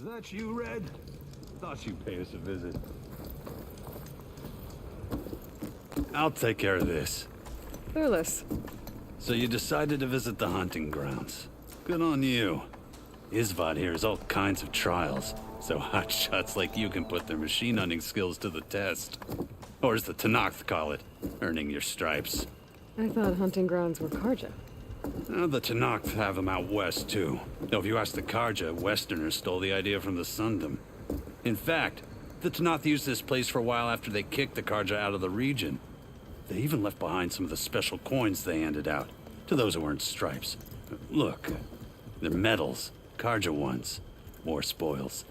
Is that you, Red? Thought you'd pay us a visit. I'll take care of this. Clueless. So you decided to visit the hunting grounds. Good on you. Isvad here has all kinds of trials, so hotshots like you can put their machine hunting skills to the test. Or as the Tenakth call it, earning your stripes. I thought hunting grounds were Karja. The Tenakth have them out west, too. Though if you ask the Karja, Westerners stole the idea from the Sundom. In fact, the Tenakth used this place for a while after they kicked the Karja out of the region. They even left behind some of the special coins they handed out, to those who weren't stripes. Look, they're medals, Karja ones. More spoils.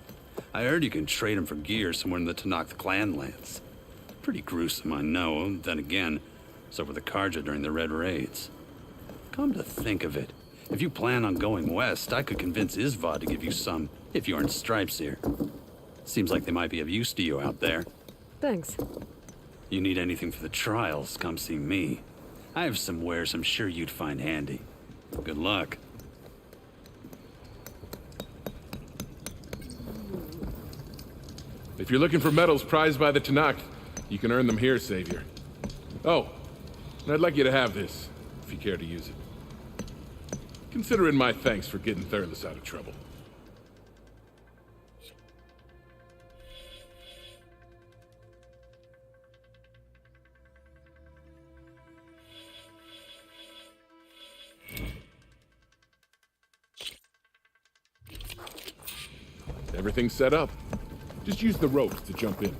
I heard you can trade them for gear somewhere in the Tenakth clan lands. Pretty gruesome, I know. Then again, so were the Karja during the Red Raids. Come to think of it, if you plan on going west, I could convince Isvad to give you some, if you aren't stripes here. Seems like they might be of use to you out there. Thanks. You need anything for the trials, come see me. I have some wares I'm sure you'd find handy. Good luck. If you're looking for medals prized by the Tenakth, you can earn them here, Savior. Oh, and I'd like you to have this, if you care to use it. Consider it my thanks for getting Thurles out of trouble. Everything's set up. Just use the ropes to jump in.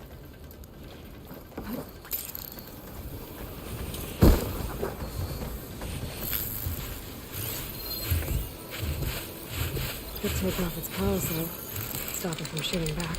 Could take off its paws, though. Stop it from shooting back.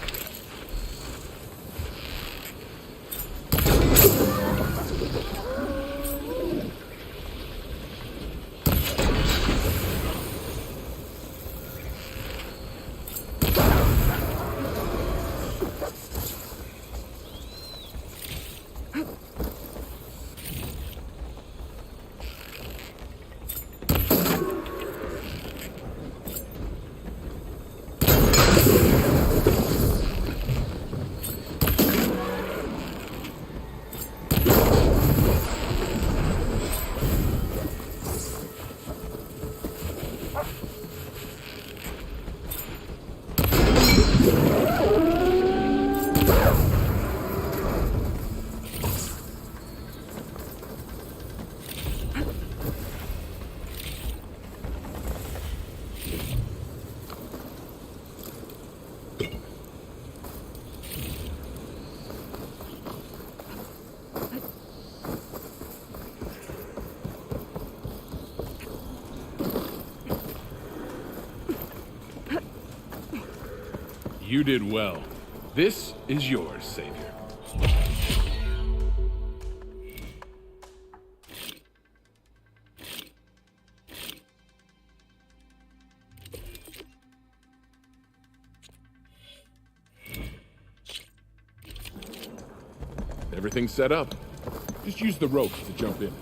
You did well. This is yours, Savior. Everything's set up. Just use the ropes to jump in.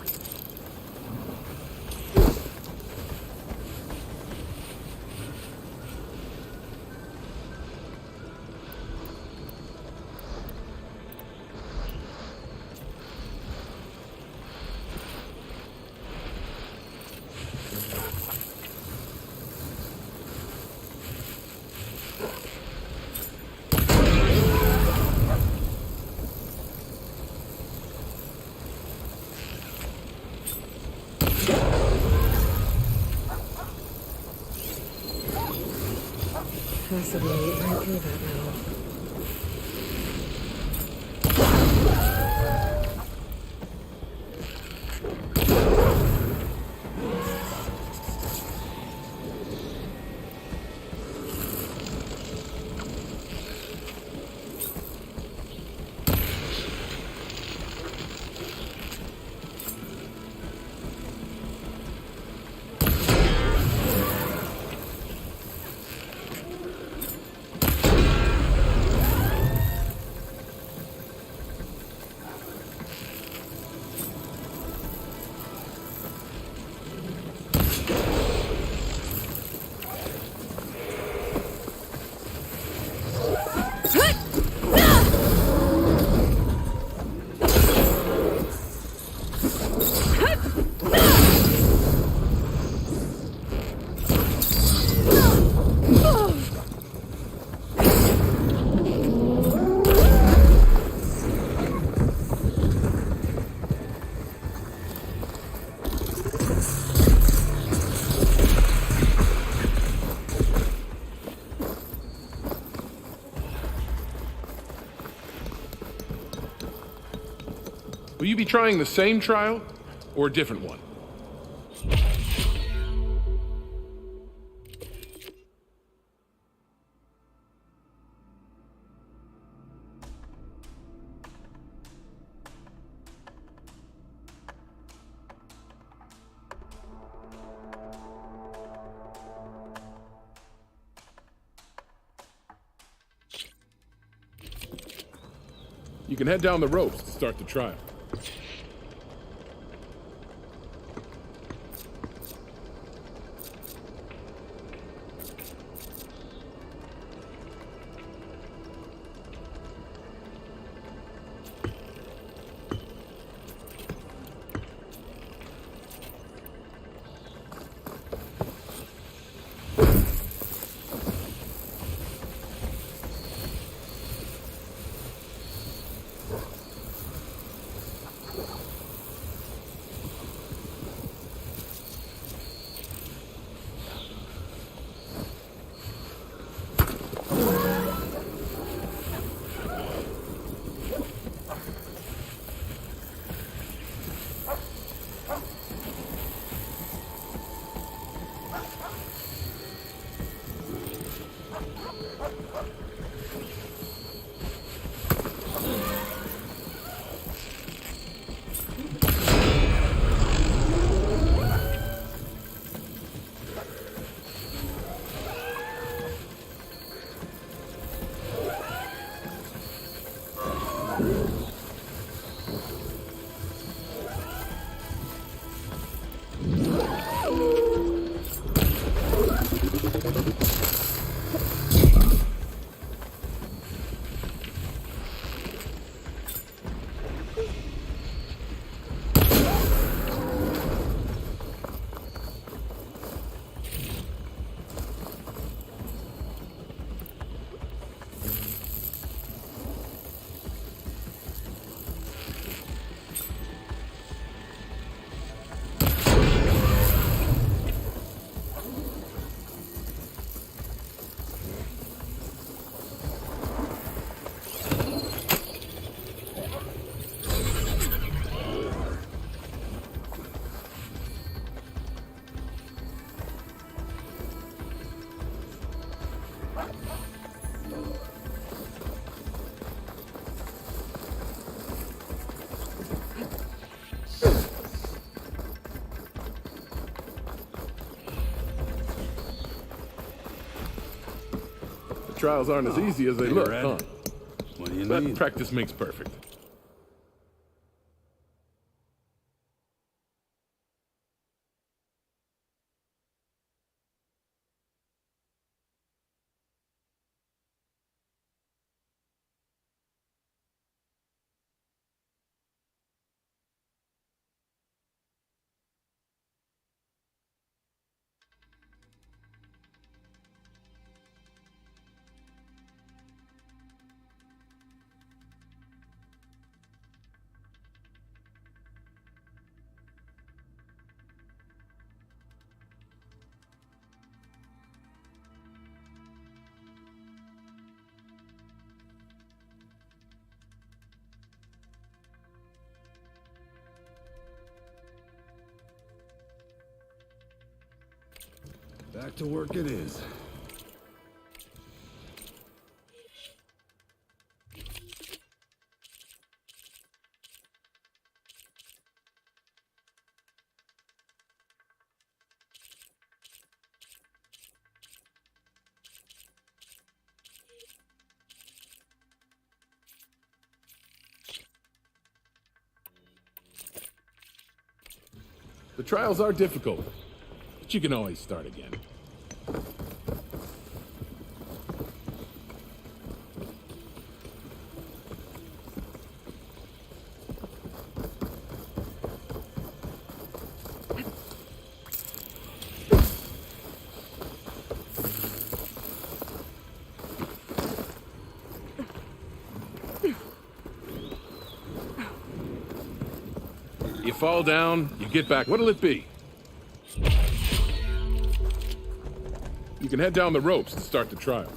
Possibly eat right through that metal. Will you be trying the same trial or a different one? You can head down the ropes to start the trial. Trials aren't as easy as they look, Red. huh? What do you But need? practice makes perfect. Back to work it is. The trials are difficult, but you can always start again. You fall down, you get back. What'll it be? You can head down the ropes to start the trial.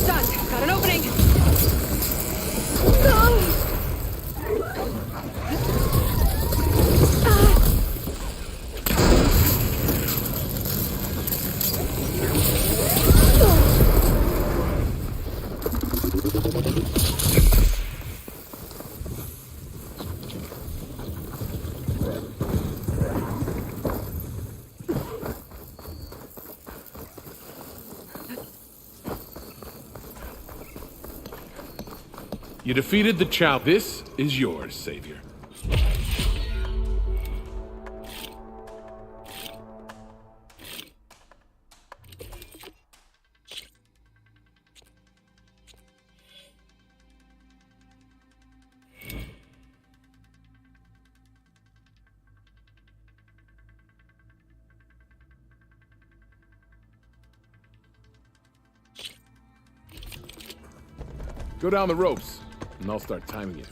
Done. Got an opening. You defeated the Chow. This is yours, Savior. Go down the ropes, and I'll start timing it.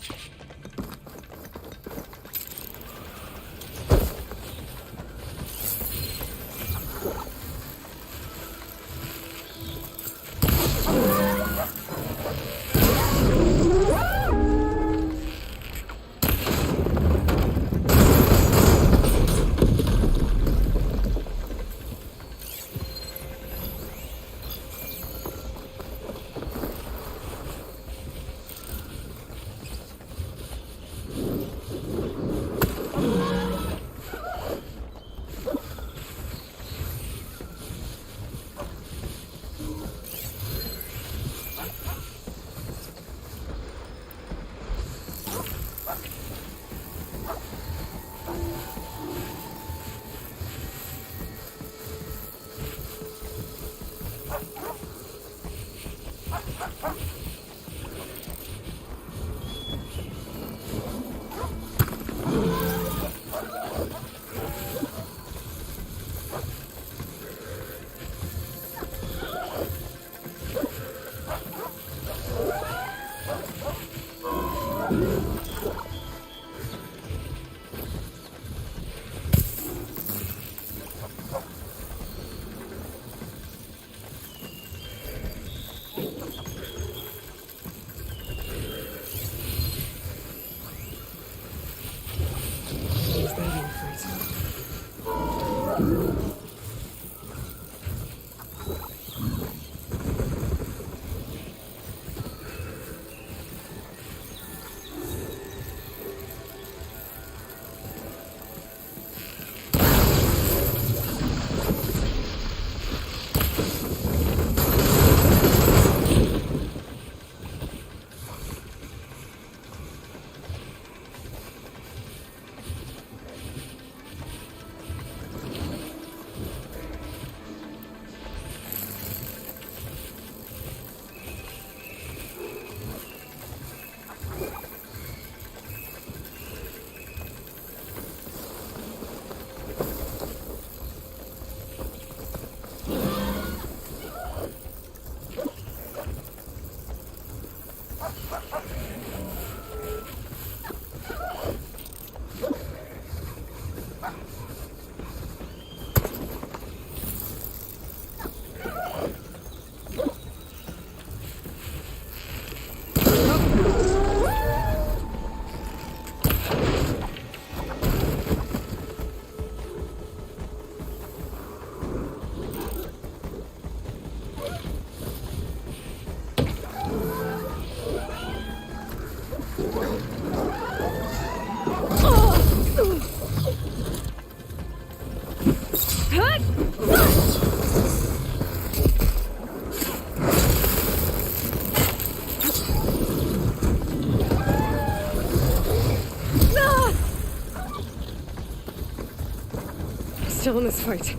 still in this fight.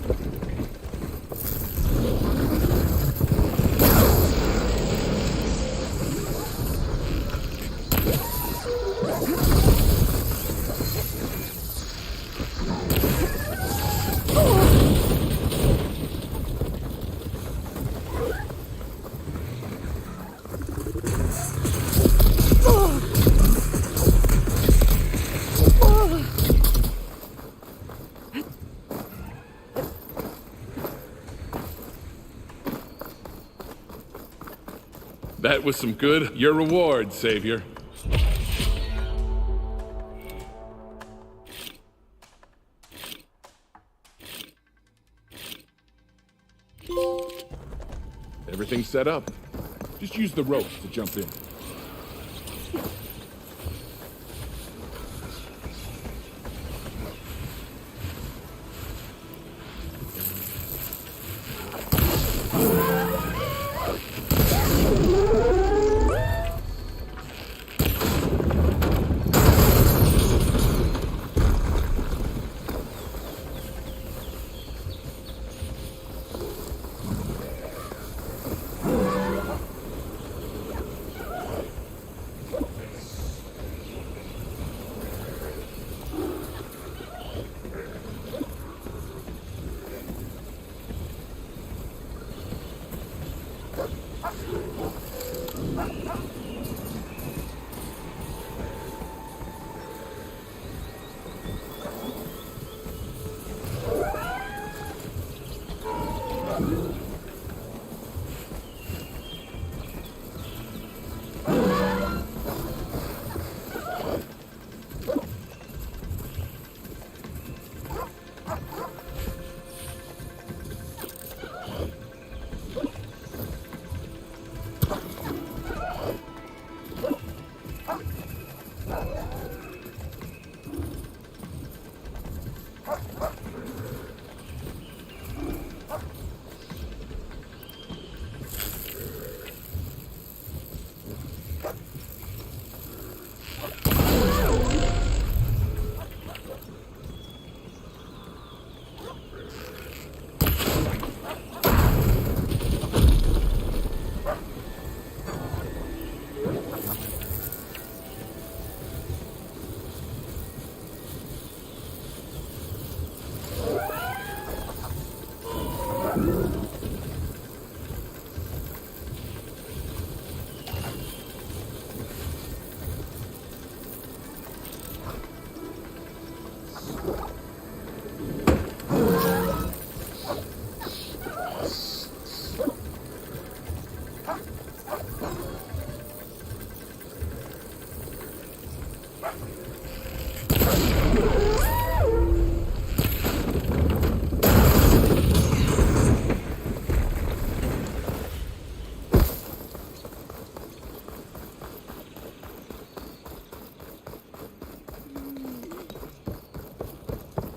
That was some good. Your reward, Savior. Everything's set up. Just use the rope to jump in.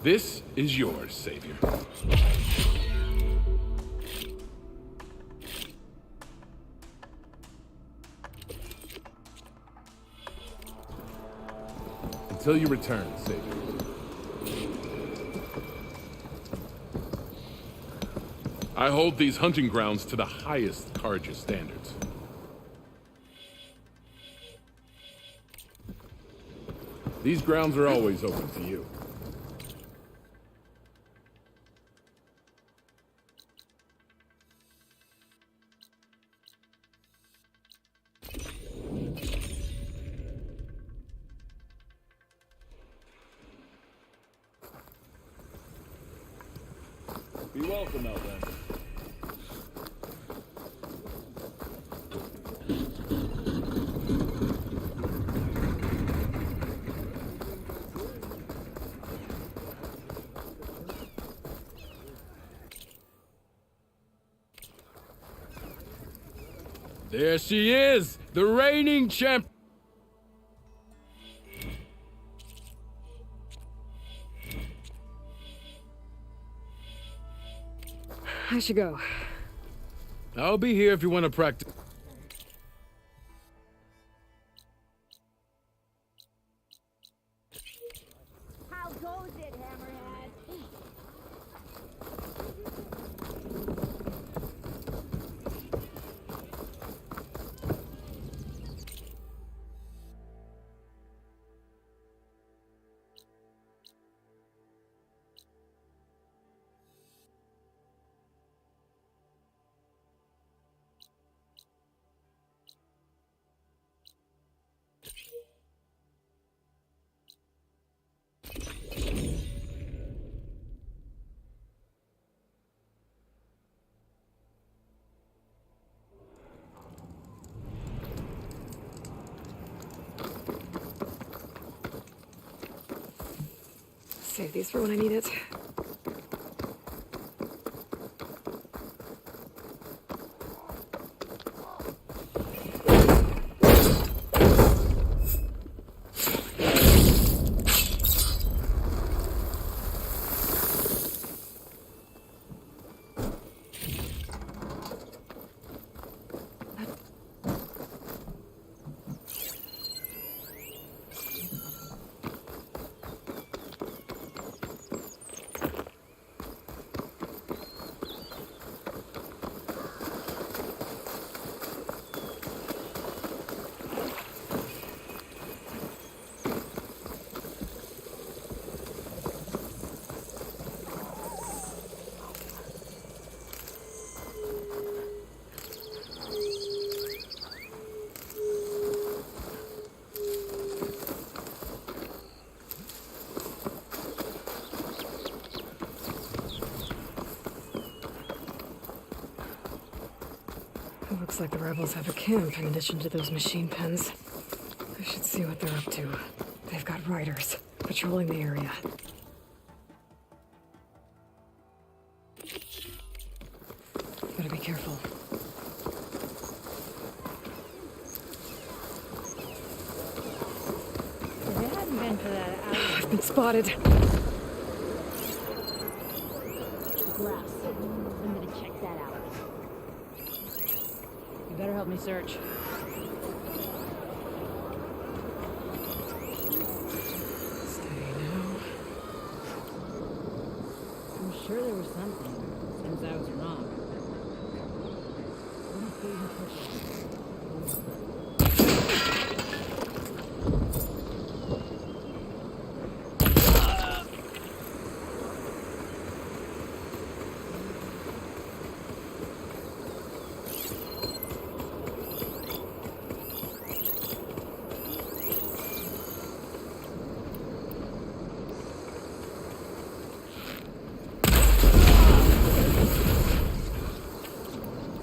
This is yours, Savior. Until you return, Savior. I hold these hunting grounds to the highest Carja standards. These grounds are always open to you. Be welcome, Outlander. There she is, the reigning champ. I should go. I'll be here if you want to practice. How goes it, Hammerhead? Save these for when I need it. It looks like the rebels have a camp in addition to those machine pens. I should see what they're up to. They've got riders patrolling the area. Better be careful. If it hadn't been for that I've been spotted. glass, I'm gonna check that out. You better help me search. Steady now. I'm sure there was something, since I was wrong. What if they even took it?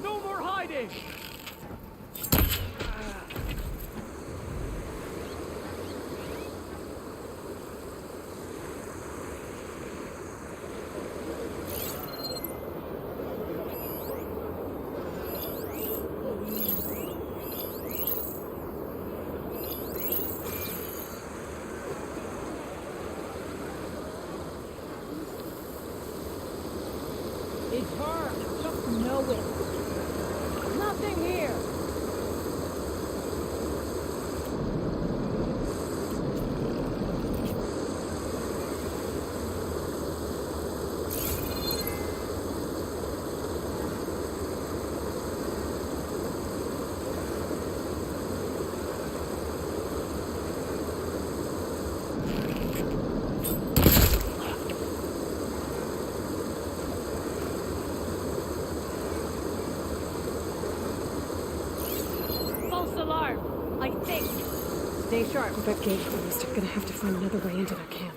No more hiding! It's her! I just know it! Nothing here! False alarm! I think! Stay sharp. With that gate closed, I'm gonna have to find another way into their camp.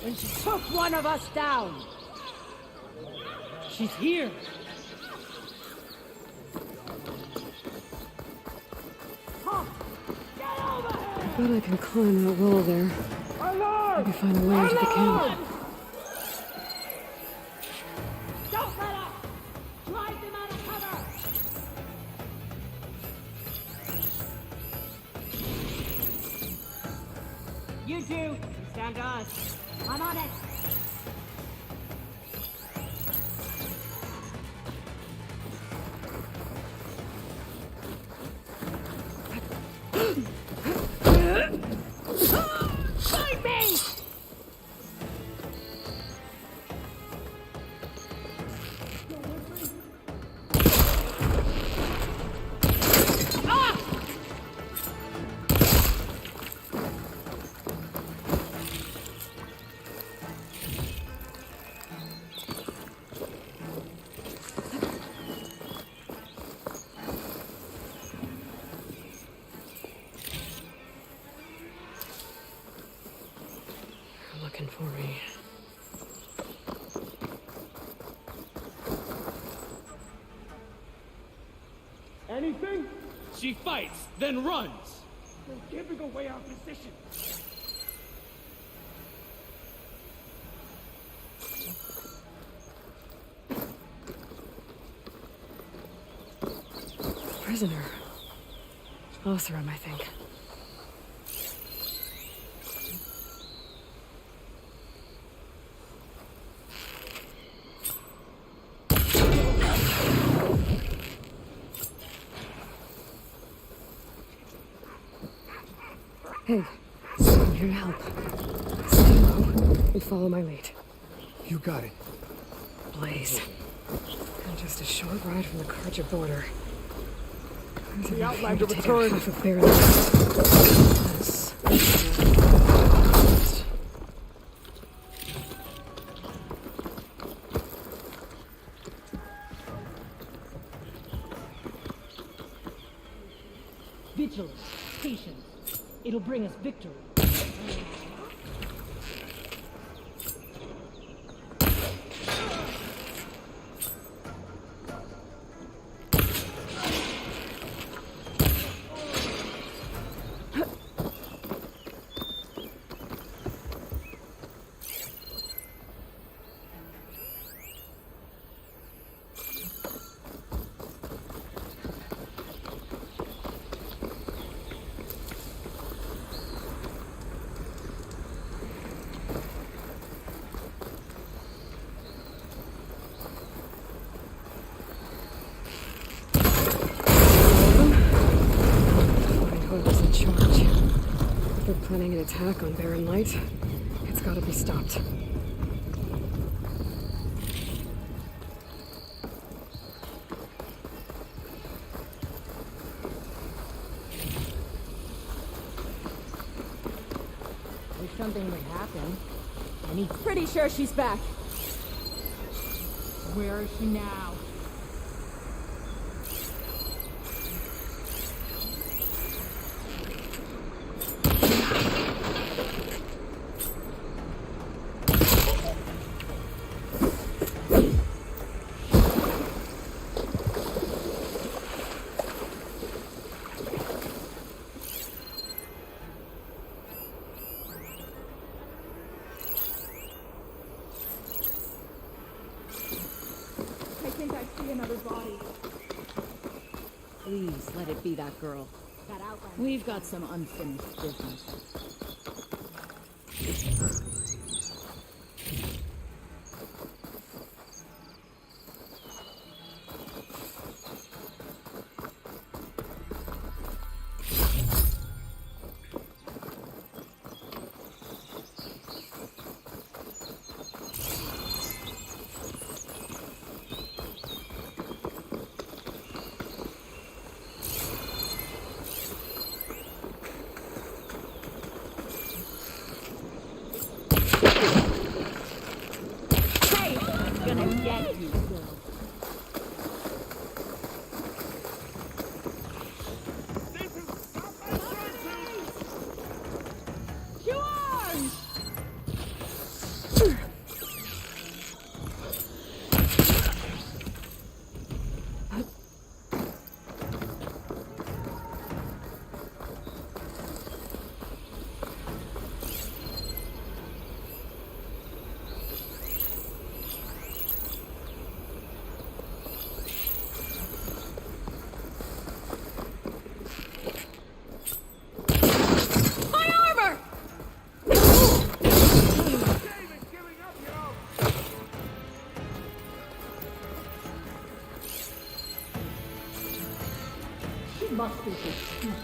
And she took one of us down! She's here! I bet I can climb that wall there. Maybe find a way into the camp. Don't let up! Drive them out of cover! You two, stand on. I'm on it! Find me! They're looking for me. Anything? She fights, then runs. We're giving away our position. Prisoner. Oseram, I think. Hey, I'm here to help. Stay low and follow my lead. You got it. Blaze. I'm just a short ride from the Karja border. The Outlander returned. Half of Bear Yes. Vigilance, patience. It'll bring us victory. Whoever's in charge. If they're planning an attack on Barren Light, it's gotta be stopped. If something would happen. And he's pretty sure she's back. Where is she now? I think I see another body. Please let it be that girl. That outlander. We've got some unfinished business. Gonna get you, girl. George! Must be excused.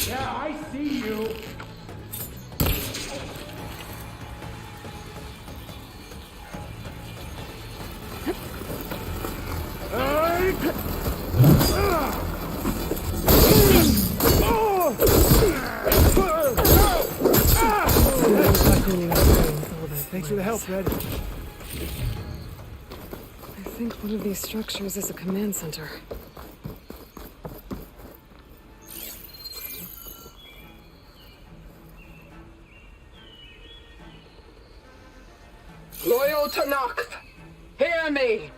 Yeah, I see you. Thanks for the help, Red. I think one of these structures is a command center. O Tanakh, hear me.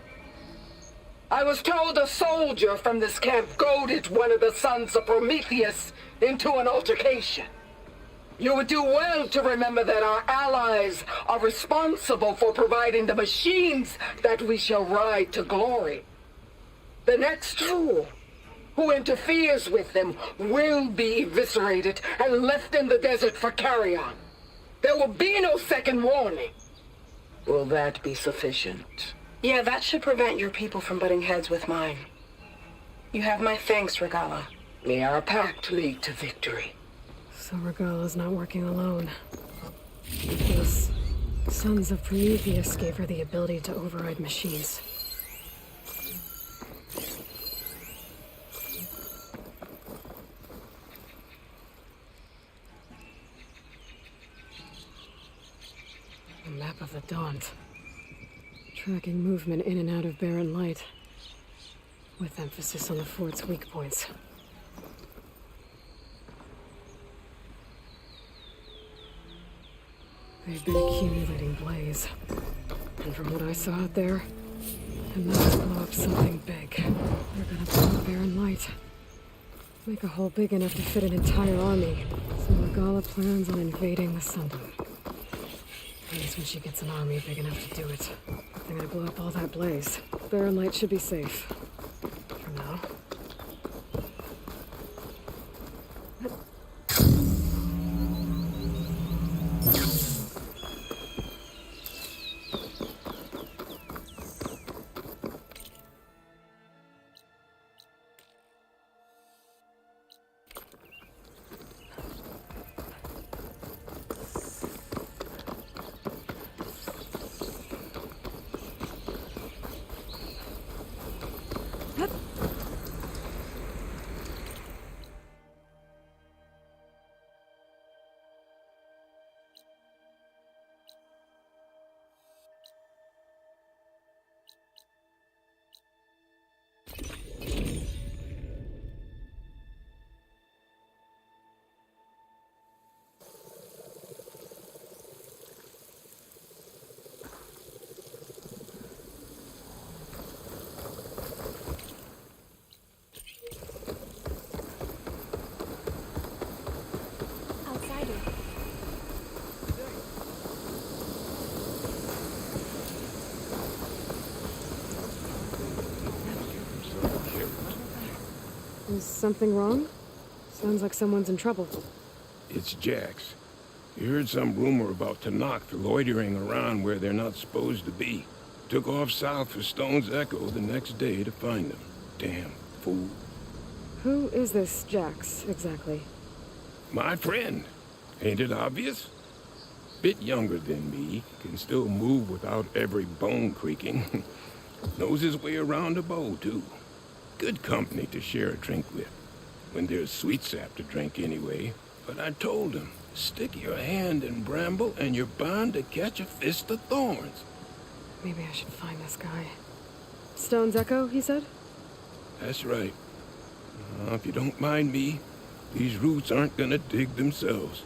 I was told a soldier from this camp goaded one of the sons of Prometheus into an altercation. You would do well to remember that our allies are responsible for providing the machines that we shall ride to glory. The next fool who interferes with them will be eviscerated and left in the desert for carrion. There will be no second warning. Will that be sufficient? Yeah, that should prevent your people from butting heads with mine. You have my thanks, Regala. May our pact lead to victory. So Regala's not working alone. Those sons of Prometheus gave her the ability to override machines. A map of the Daunt. Tracking movement in and out of barren light, with emphasis on the fort's weak points. They've been accumulating blaze, and from what I saw out there, I'm about to blow up something big. They're gonna blow up barren light. Make a hole big enough to fit an entire army, so Regala plans on invading the Sundom. That's when she gets an army big enough to do it. They're gonna blow up all that blaze. Barren light should be safe. For now. Is something wrong? Sounds like someone's in trouble. It's Jax. You heard some rumor about Tanakh loitering around where they're not supposed to be. Took off south for Stone's Echo the next day to find them. Damn fool. Who is this Jax, exactly? My friend. Ain't it obvious? Bit younger than me, can still move without every bone creaking. Knows his way around a bow, too. Good company to share a drink with. When there's sweet sap to drink anyway. But I told him, stick your hand in bramble and you're bound to catch a fist of thorns. Maybe I should find this guy. Stone's Echo, he said? That's right. If you don't mind me, these roots aren't gonna dig themselves.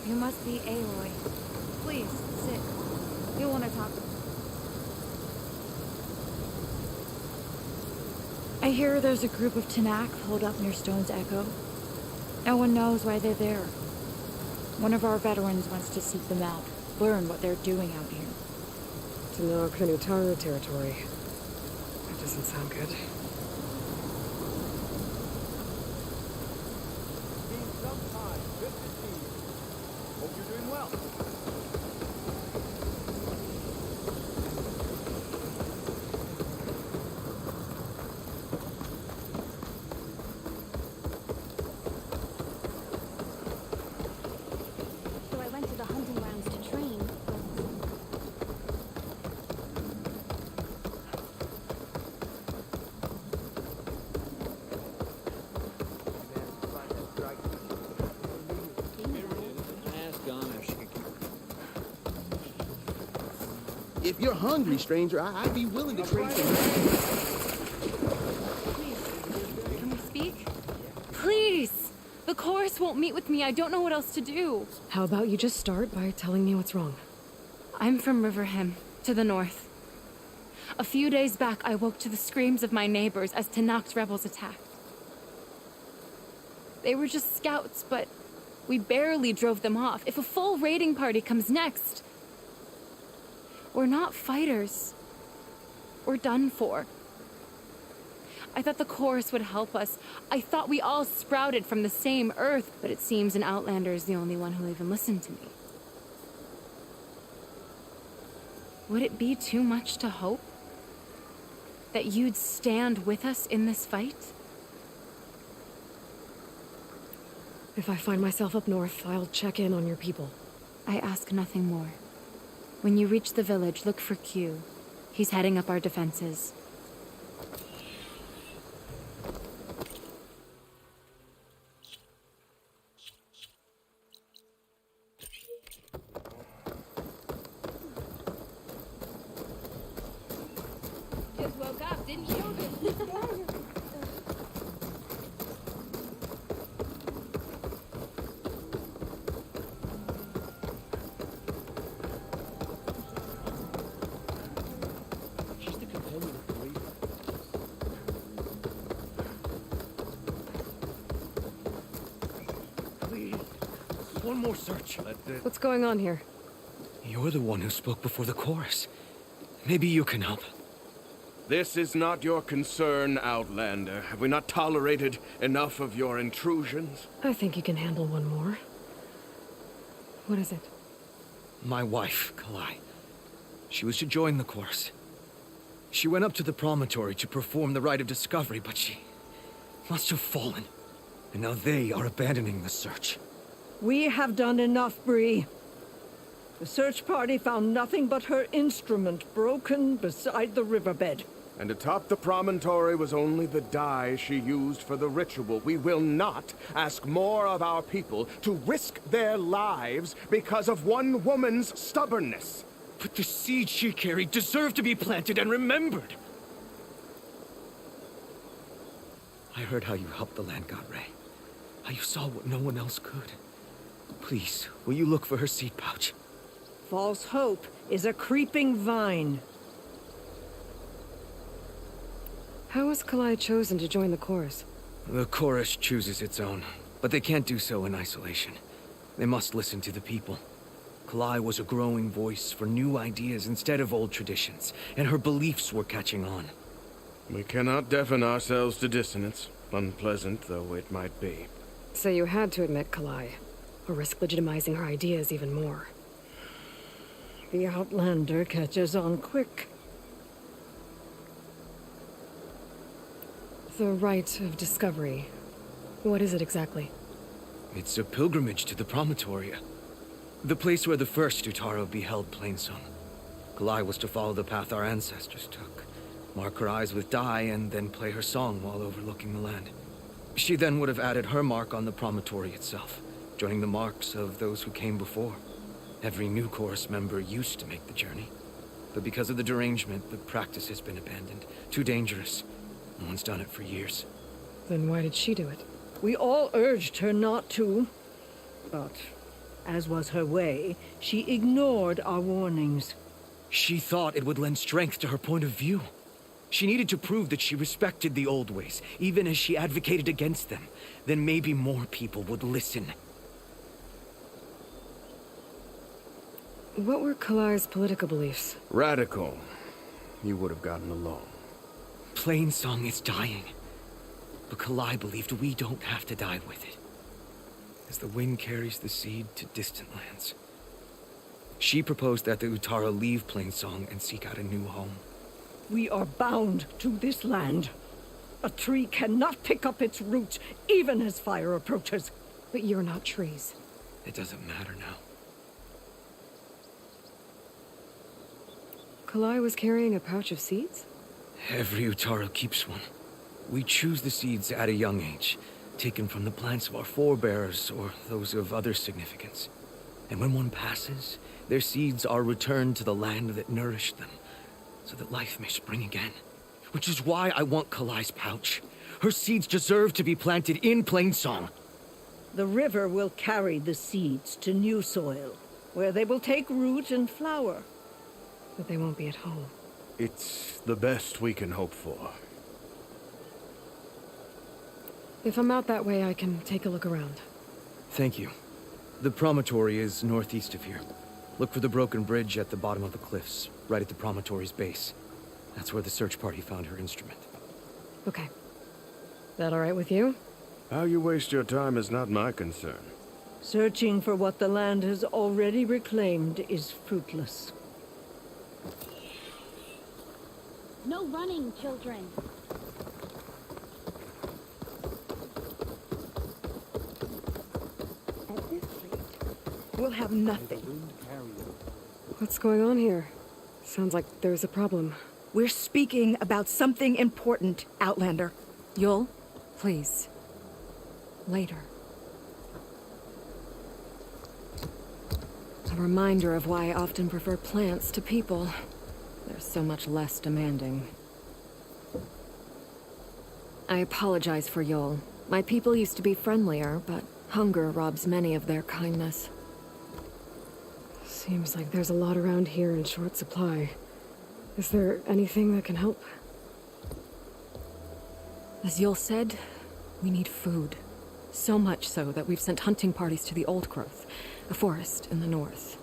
You must be Aloy. Please, sit. You want to talk. I hear there's a group of Tanakh holed up near Stone's Echo. No one knows why they're there. One of our veterans wants to seek them out, learn what they're doing out here. Tanakh Kanutara territory. That doesn't sound good. Hope you're doing well. So I went to the hunting grounds to train. If you're hungry, stranger, I'd be willing to trade some. Can we speak? Please! The chorus won't meet with me. I don't know what else to do. How about you just start by telling me what's wrong? I'm from Riverham, to the north. A few days back, I woke to the screams of my neighbors as Tanakh's rebels attacked. They were just scouts, but we barely drove them off. If a full raiding party comes next, we're not fighters. We're done for. I thought the chorus would help us. I thought we all sprouted from the same earth, but it seems an outlander is the only one who'll even listen to me. Would it be too much to hope that you'd stand with us in this fight? If I find myself up north, I'll check in on your people. I ask nothing more. When you reach the village, look for Q. He's heading up our defenses. Just woke up, didn't you? Please, one more search. What's going on here? You're the one who spoke before the chorus. Maybe you can help. This is not your concern, Outlander. Have we not tolerated enough of your intrusions? I think you can handle one more. What is it? My wife, Kalai. She was to join the chorus. She went up to the promontory to perform the rite of discovery, but she must have fallen. And now they are abandoning the search. We have done enough, Bree. The search party found nothing but her instrument broken beside the riverbed. And atop the promontory was only the dye she used for the ritual. We will not ask more of our people to risk their lives because of one woman's stubbornness. But the seed she carried deserved to be planted and remembered. I heard how you helped the land god Ray. How you saw what no one else could. Please, will you look for her seed pouch? False hope is a creeping vine. How was Kalai chosen to join the chorus? The chorus chooses its own, but they can't do so in isolation. They must listen to the people. Kalai was a growing voice for new ideas instead of old traditions, and her beliefs were catching on. We cannot deafen ourselves to dissonance, unpleasant though it might be. So you had to admit Kalai, or risk legitimizing her ideas even more. The Outlander catches on quick. The rite of discovery. What is it exactly? It's a pilgrimage to the promontory. The place where the first Utaro beheld Plainsong. Kalai was to follow the path our ancestors took. Mark her eyes with dye and then play her song while overlooking the land. She then would have added her mark on the promontory itself, joining the marks of those who came before. Every new chorus member used to make the journey. But because of the derangement, the practice has been abandoned. Too dangerous. No one's done it for years. Then why did she do it? We all urged her not to. But, as was her way, she ignored our warnings. She thought it would lend strength to her point of view. She needed to prove that she respected the old ways, even as she advocated against them. Then maybe more people would listen. What were Kalai's political beliefs? Radical. You would have gotten along. Plainsong is dying. But Kalai believed we don't have to die with it. As the wind carries the seed to distant lands. She proposed that the Utara leave Plainsong and seek out a new home. We are bound to this land. A tree cannot pick up its roots, even as fire approaches. But you're not trees. It doesn't matter now. Kalai was carrying a pouch of seeds? Every Utaro keeps one. We choose the seeds at a young age, taken from the plants of our forebears or those of other significance. And when one passes, their seeds are returned to the land that nourished them, so that life may spring again. Which is why I want Kalai's pouch. Her seeds deserve to be planted in Plainsong. The river will carry the seeds to new soil, where they will take root and flower. But they won't be at home. It's the best we can hope for. If I'm out that way, I can take a look around. Thank you. The promontory is northeast of here. Look for the broken bridge at the bottom of the cliffs, right at the promontory's base. That's where the search party found her instrument. Okay. That all right with you? How you waste your time is not my concern. Searching for what the land has already reclaimed is fruitless. No running, children. At this rate, we'll have nothing. What's going on here? Sounds like there's a problem. We're speaking about something important, Outlander. Yul, please. Later. A reminder of why I often prefer plants to people. They're so much less demanding. I apologize for Yul. My people used to be friendlier, but hunger robs many of their kindness. Seems like there's a lot around here in short supply. Is there anything that can help? As Yul said, we need food. So much so that we've sent hunting parties to the Old Growth, a forest in the north.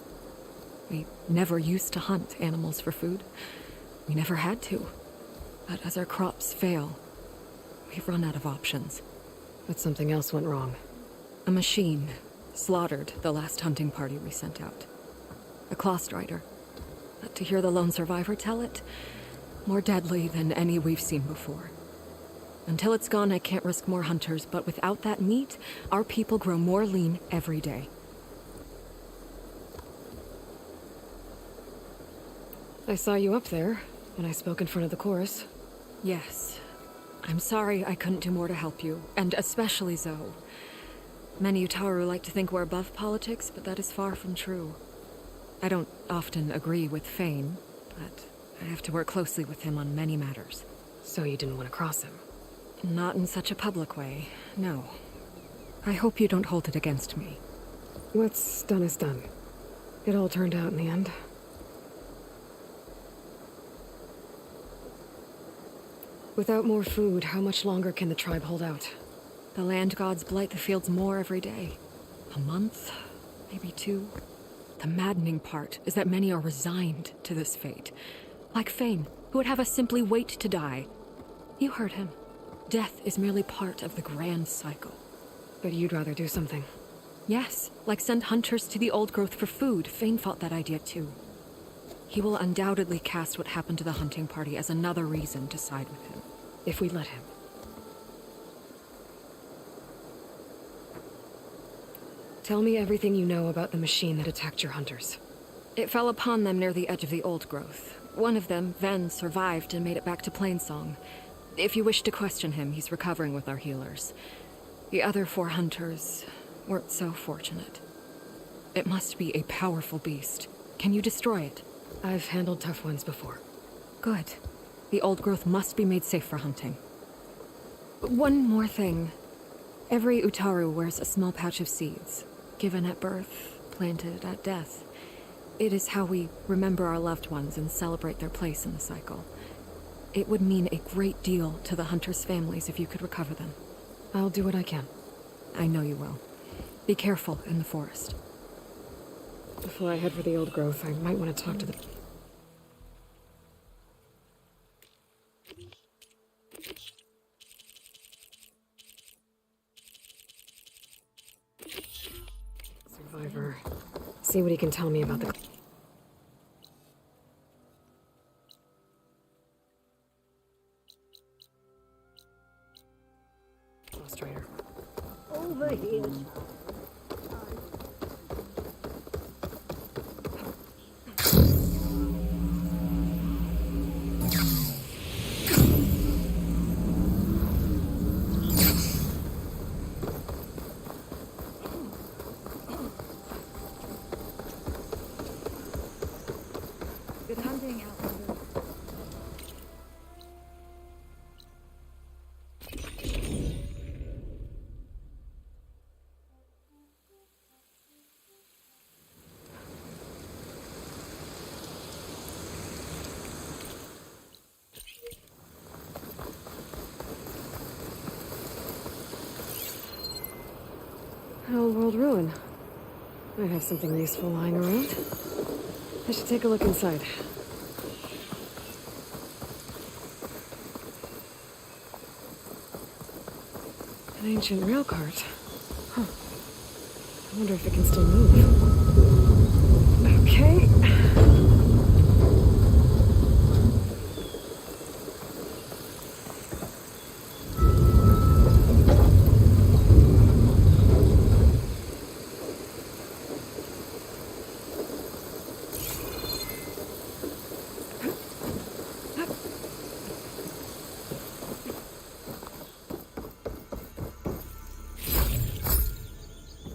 We never used to hunt animals for food. We never had to. But as our crops fail, we've run out of options. But something else went wrong. A machine slaughtered the last hunting party we sent out. A Clawstrider. But to hear the lone survivor tell it, more deadly than any we've seen before. Until it's gone, I can't risk more hunters, but without that meat, our people grow more lean every day. I saw you up there when I spoke in front of the chorus. Yes. I'm sorry I couldn't do more to help you, and especially Zoe. Many Utaru like to think we're above politics, but that is far from true. I don't often agree with Fane, but I have to work closely with him on many matters. So you didn't want to cross him? Not in such a public way, no. I hope you don't hold it against me. What's done is done. It all turned out in the end. Without more food, how much longer can the tribe hold out? The land gods blight the fields more every day. A month? Maybe 2? The maddening part is that many are resigned to this fate. Like Fane, who would have us simply wait to die. You heard him. Death is merely part of the grand cycle. But you'd rather do something. Yes, like send hunters to the Old Growth for food. Fane fought that idea too. He will undoubtedly cast what happened to the hunting party as another reason to side with him. If we let him. Tell me everything you know about the machine that attacked your hunters. It fell upon them near the edge of the Old Growth. One of them, Ven, survived and made it back to Plainsong. If you wish to question him, he's recovering with our healers. The other 4 hunters weren't so fortunate. It must be a powerful beast. Can you destroy it? I've handled tough ones before. Good. The Old Growth must be made safe for hunting. One more thing. Every Utaru wears a small pouch of seeds, given at birth, planted at death. It is how we remember our loved ones and celebrate their place in the cycle. It would mean a great deal to the hunters' families if you could recover them. I'll do what I can. I know you will. Be careful in the forest. Before I head for the Old Growth, I might want to talk to the... Survivor. See what he can tell me about the... Clawstrider. Over here. Old world ruin. I have something useful lying around. I should take a look inside. An ancient rail cart. Huh. I wonder if it can still move. Okay.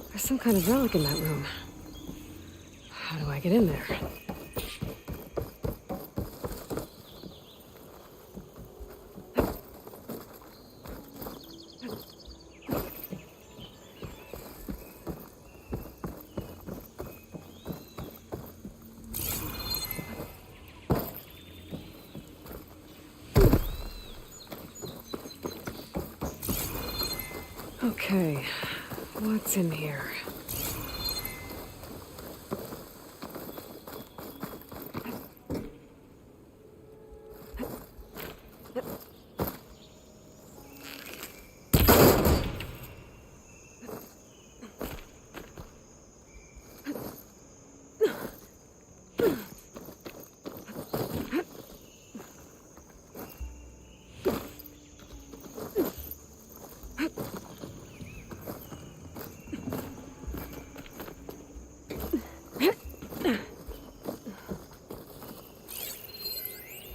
There's some kind of relic in that room. How do I get in there? Okay, what's in here?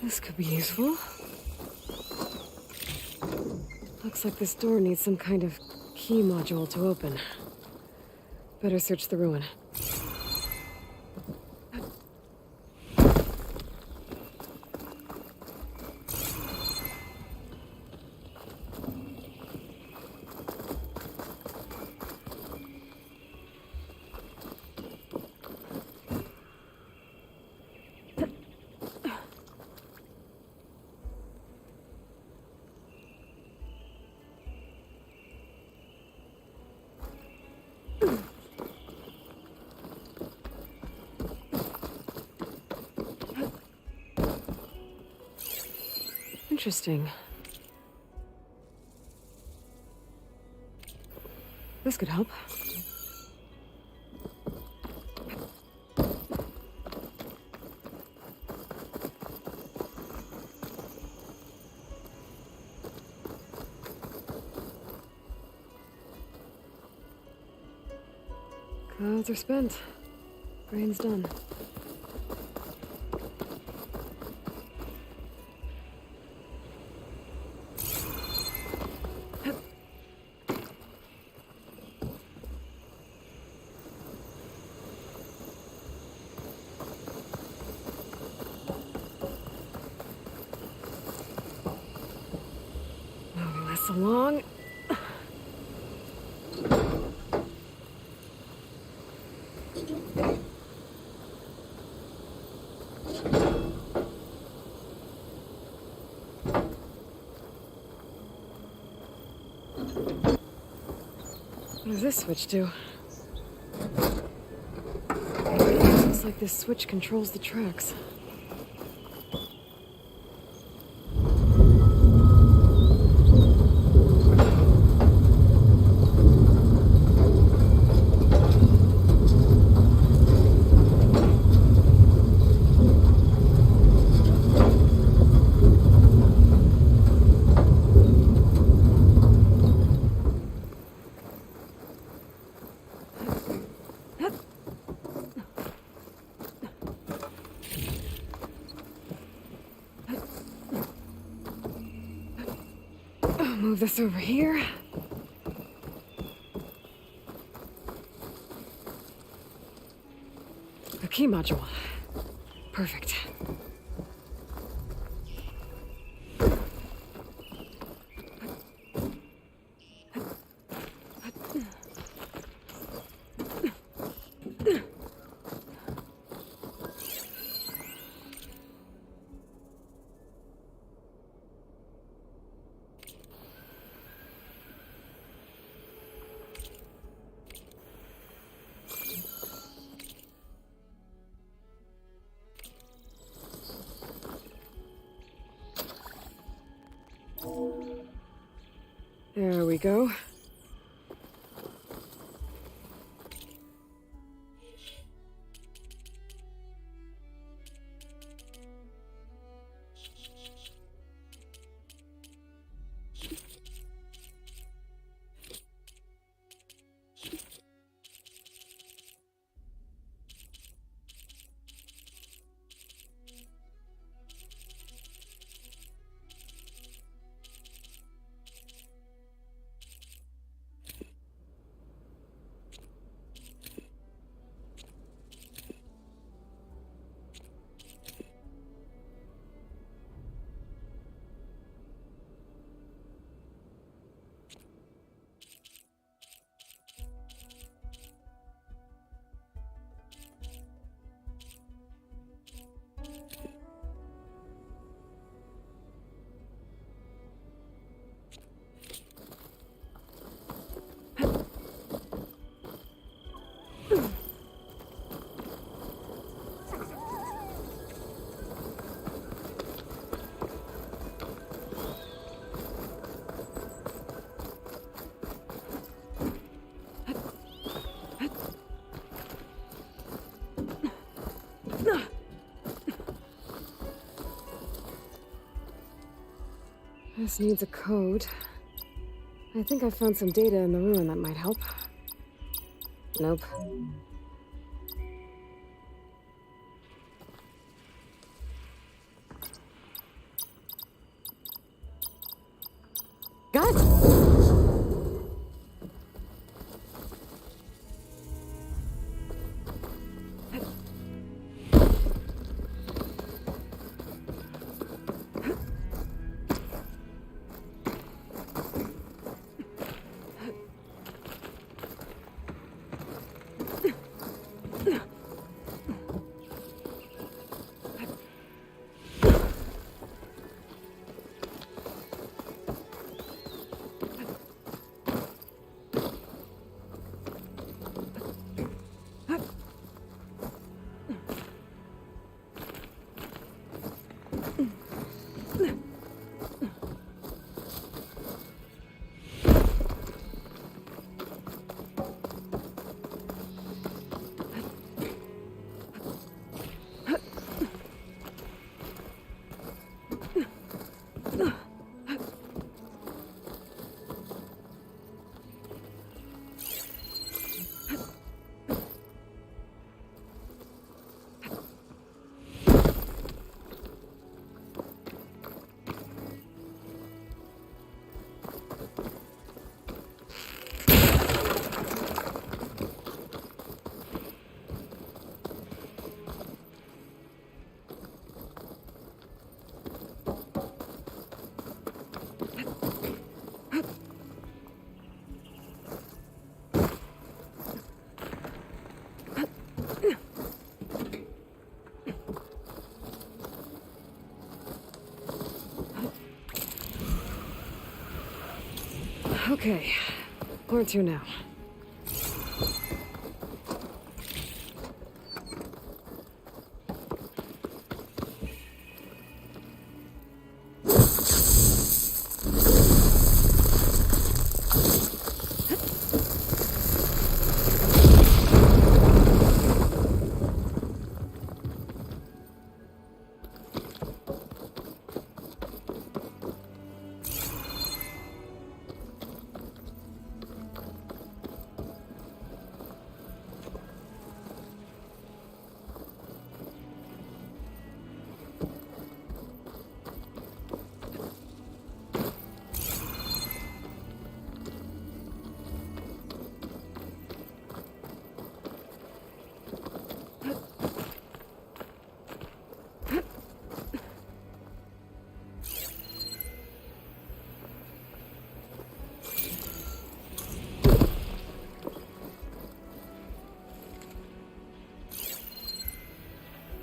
This could be useful. Looks like this door needs some kind of key module to open. Better search the ruin. Interesting. This could help. Clouds are spent. Rain's done. Moving this along. What does this switch do? Looks like this switch controls the tracks. Move this over here. A key module. Perfect. There we go. This needs a code. I think I found some data in the ruin that might help. Nope. Got it! Okay, where to now?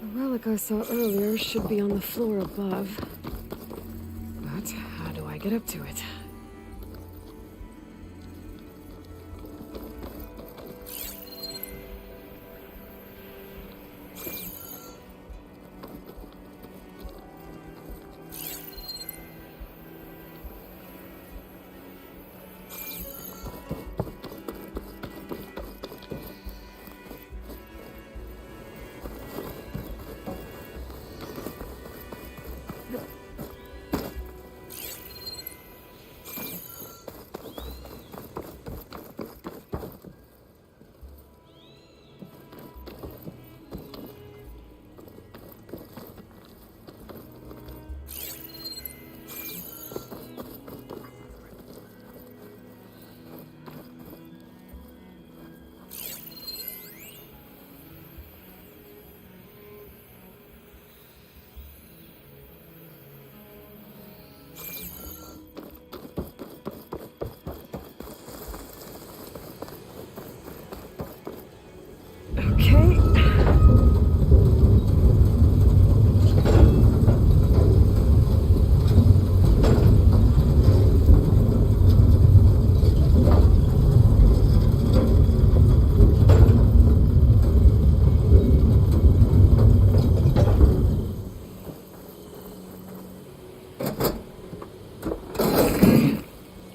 The relic I saw earlier should be on the floor above. But how do I get up to it?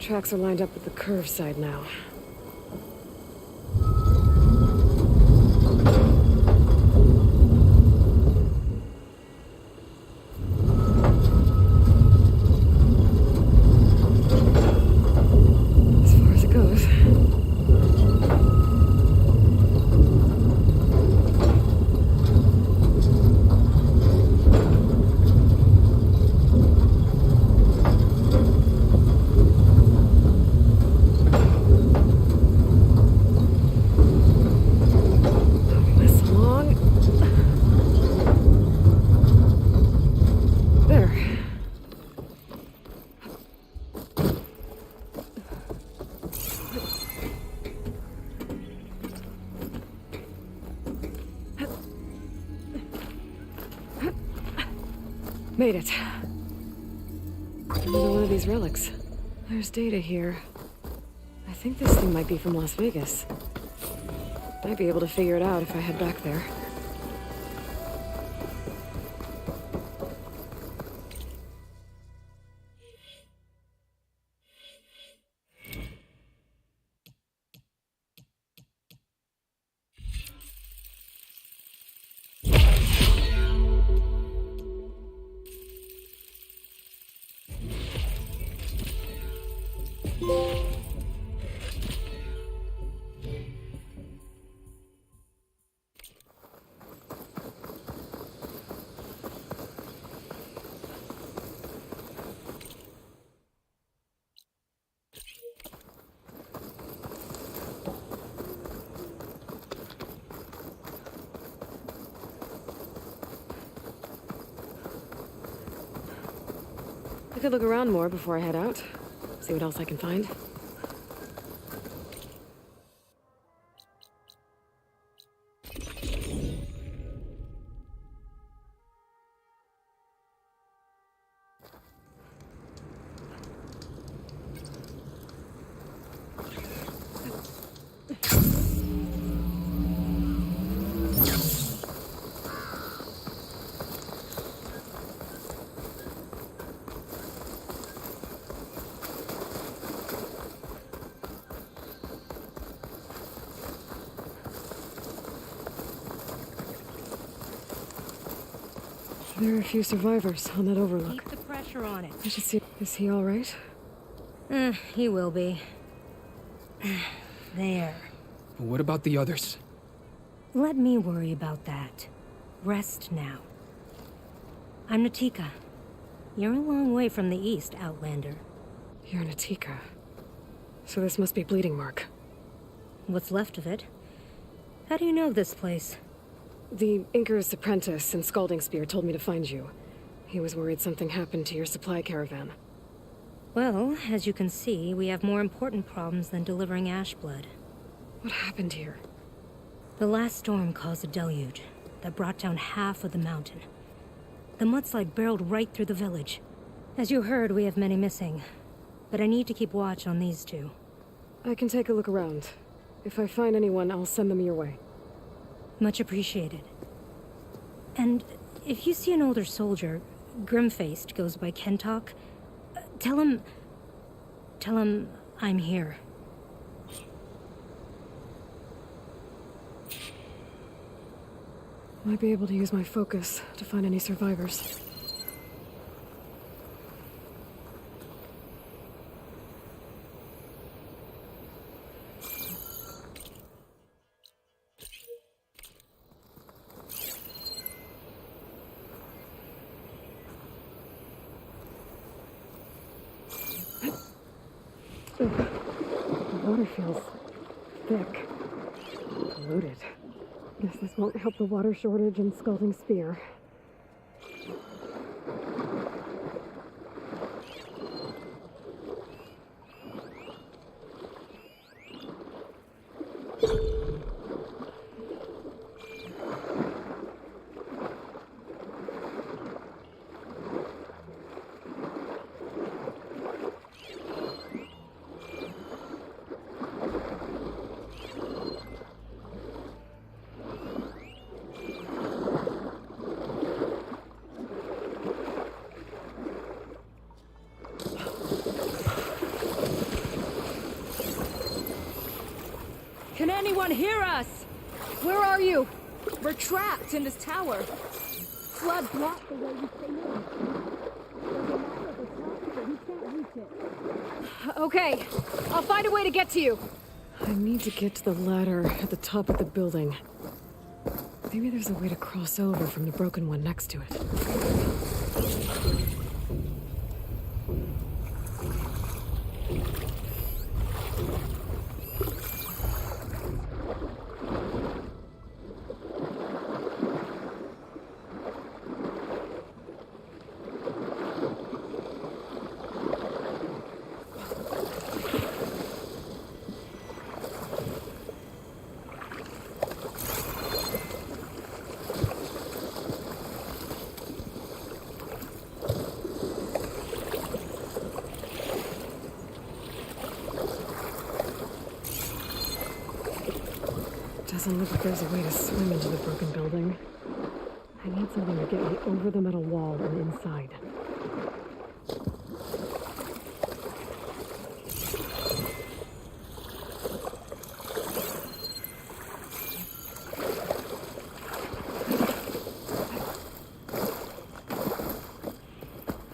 Tracks are lined up with the curve side now. As far as it goes. Made it. Another one of these relics. There's data here. I think this thing might be from Las Vegas. Might be able to figure it out if I head back there. I could look around more before I head out. See what else I can find. There are a few survivors on that overlook. Keep the pressure on it. I should see. Is he all right? He will be. There. But what about the others? Let me worry about that. Rest now. I'm Natika. You're a long way from the east, Outlander. You're Natika. So this must be Bleeding Mark. What's left of it? How do you know this place? The Inker's apprentice in Scalding Spear told me to find you. He was worried something happened to your supply caravan. Well, as you can see, we have more important problems than delivering ash blood. What happened here? The last storm caused a deluge that brought down half of the mountain. The mudslide barreled right through the village. As you heard, we have many missing. But I need to keep watch on these two. I can take a look around. If I find anyone, I'll send them your way. Much appreciated. And if you see an older soldier, grim-faced, goes by Kentok, tell him I'm here. Might be able to use my focus to find any survivors. The water feels thick. Polluted. Guess this won't help the water shortage in Scalding Spear. anyone hear us? Where are you? We're trapped in this tower. Flood blocked the way we came in. There's a ladder at the top, but we can't reach it. Okay, I'll find a way to get to you. I need to get to the ladder at the top of the building. Maybe there's a way to cross over from the broken one next to it. Doesn't look like there's a way to swim into the broken building. I need something to get me over the metal wall and inside.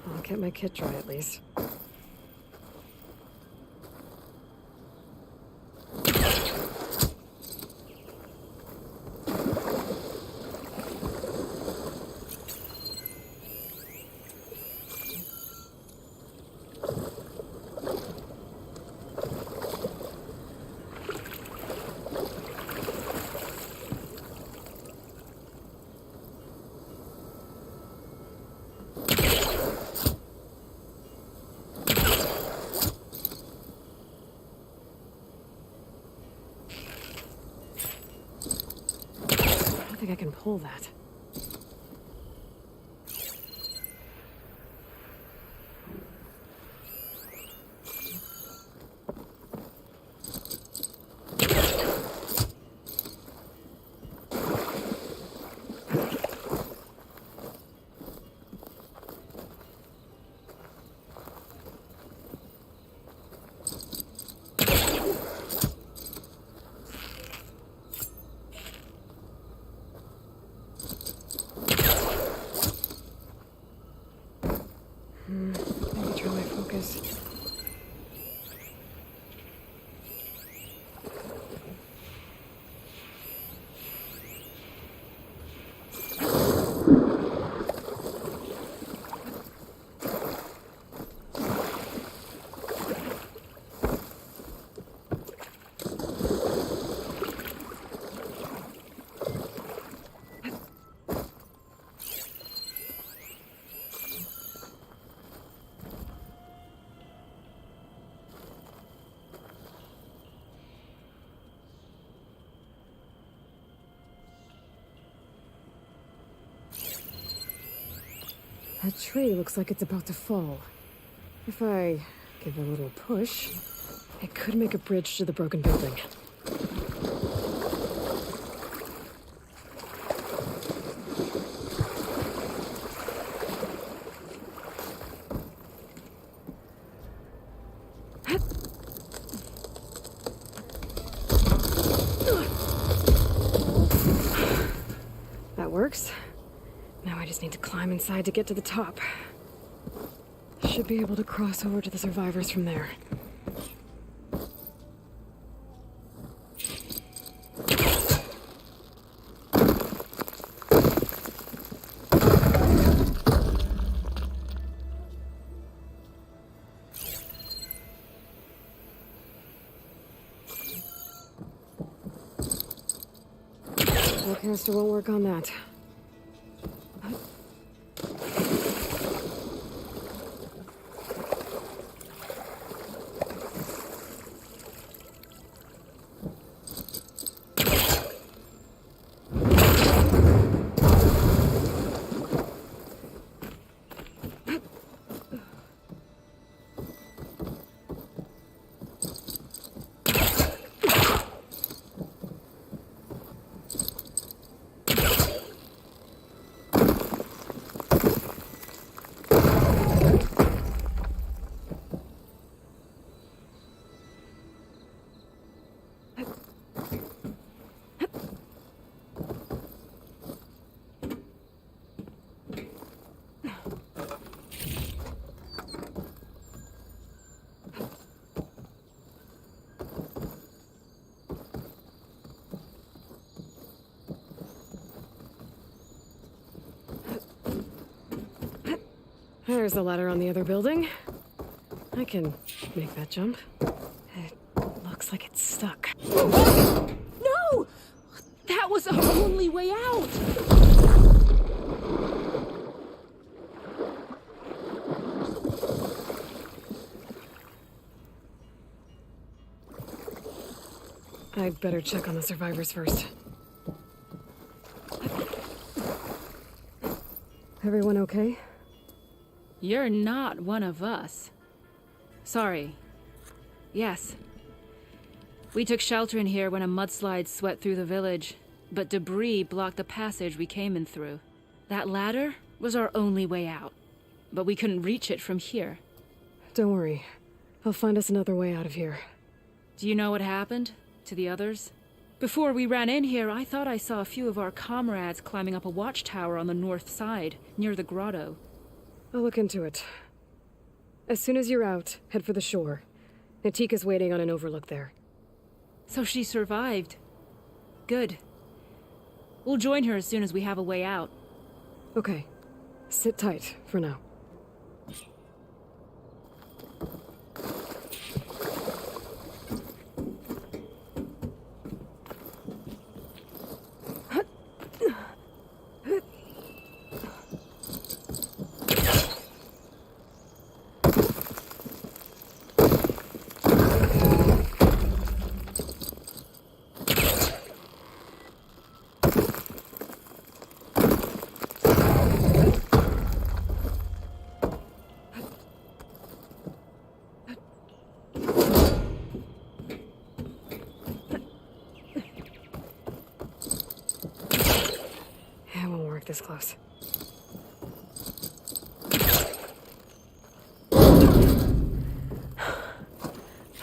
I'll get my kit dry at least. I think I can pull that. Maybe try my focus. That tree looks like it's about to fall. If I give a little push, it could make a bridge to the broken building. That works. Now I just need to climb inside to get to the top. Should be able to cross over to the survivors from there. Canister won't work on that. There's the ladder on the other building. I can make that jump. It looks like it's stuck. No! That was our only way out! I'd better check on the survivors first. Everyone okay? You're not one of us. Sorry. Yes. We took shelter in here when a mudslide swept through the village, but debris blocked the passage we came in through. That ladder was our only way out, but we couldn't reach it from here. Don't worry. I'll find us another way out of here. Do you know what happened to the others? Before we ran in here, I thought I saw a few of our comrades climbing up a watchtower on the north side, near the grotto. I'll look into it. As soon as you're out, head for the shore. Natika's waiting on an overlook there. So she survived. Good. We'll join her as soon as we have a way out. Okay. Sit tight for now. This close.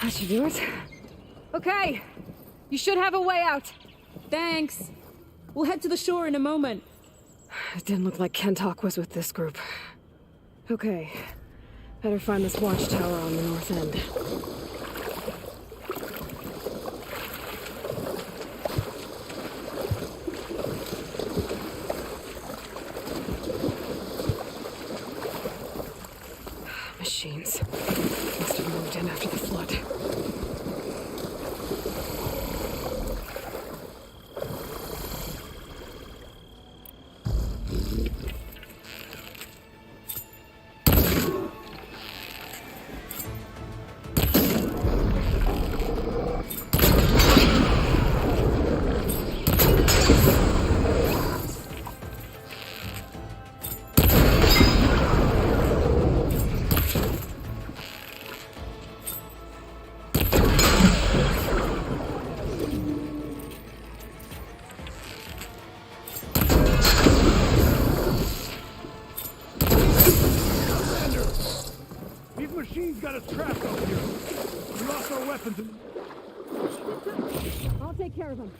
That should do it. Okay. You should have a way out. Thanks. We'll head to the shore in a moment. It didn't look like Kentok was with this group. Okay. Better find this watchtower on the north end. Machines. Must have moved in after the flood. I'll take care of him.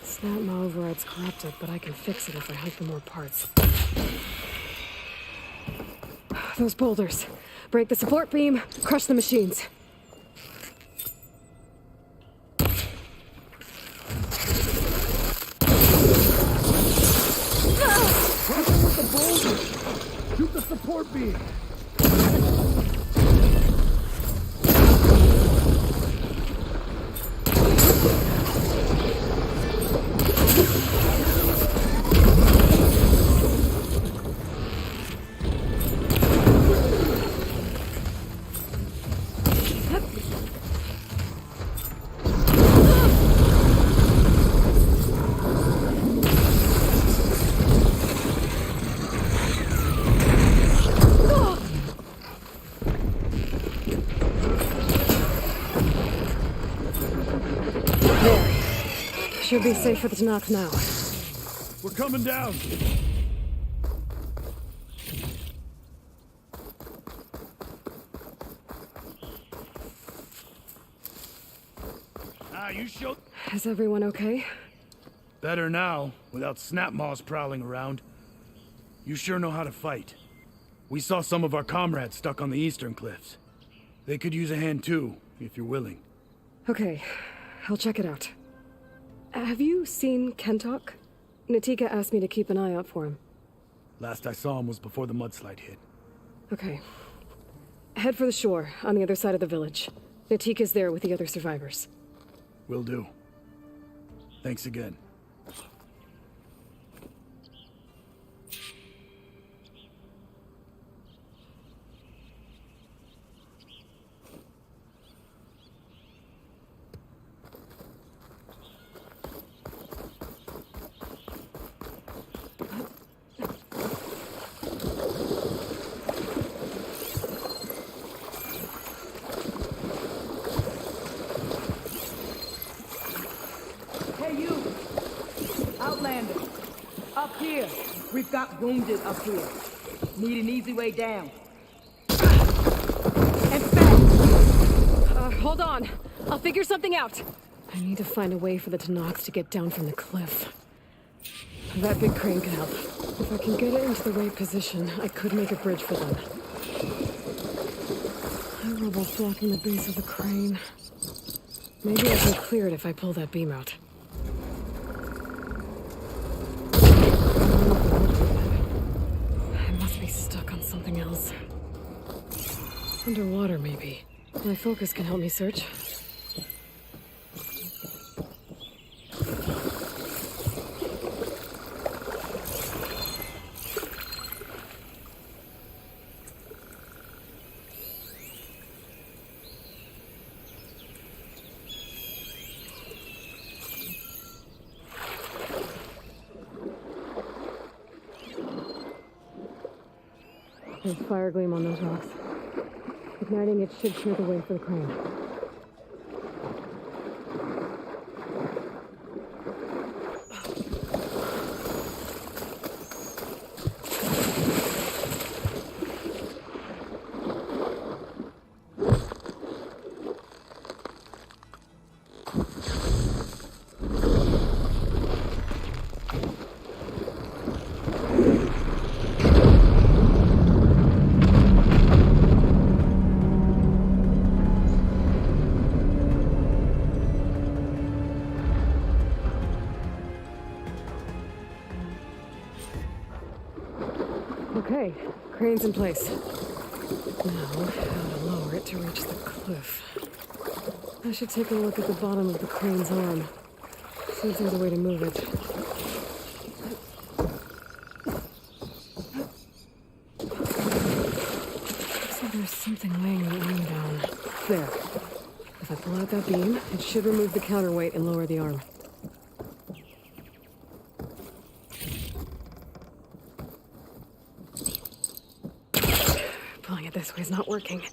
Snap override's corrupted, but I can fix it if I hunt for more parts. Those boulders. Break the support beam, crush the machines. Crush them with the boulders! Shoot the support beam! Should be safe for the Tanakh now. We're coming down. Is everyone okay? Better now, without snapmaws prowling around. You sure know how to fight. We saw some of our comrades stuck on the eastern cliffs. They could use a hand too, if you're willing. Okay, I'll check it out. Have you seen Kentok? Natika asked me to keep an eye out for him. Last I saw him was before the mudslide hit. Okay. Head for the shore, on the other side of the village. Natika's there with the other survivors. Will do. Thanks again. Hey, you! Outlander! Up here! We've got wounded up here. Need an easy way down. And fast! Hold on. I'll figure something out. I need to find a way for the Tanox to get down from the cliff. That big crane could help. If I can get it into the right position, I could make a bridge for them. High rubble's blocking the base of the crane. Maybe I can clear it if I pull that beam out. I must be stuck on something else. Underwater, maybe. My focus can help me search. There's fire gleam on those rocks. Igniting it should clear the way for the crane. Okay, crane's in place. Now, how to lower it to reach the cliff. I should take a look at the bottom of the crane's arm. See if there's a way to move it. So there's something weighing the arm down. There. If I pull out that beam, it should remove the counterweight and lower the arm. Pulling it this way is not working.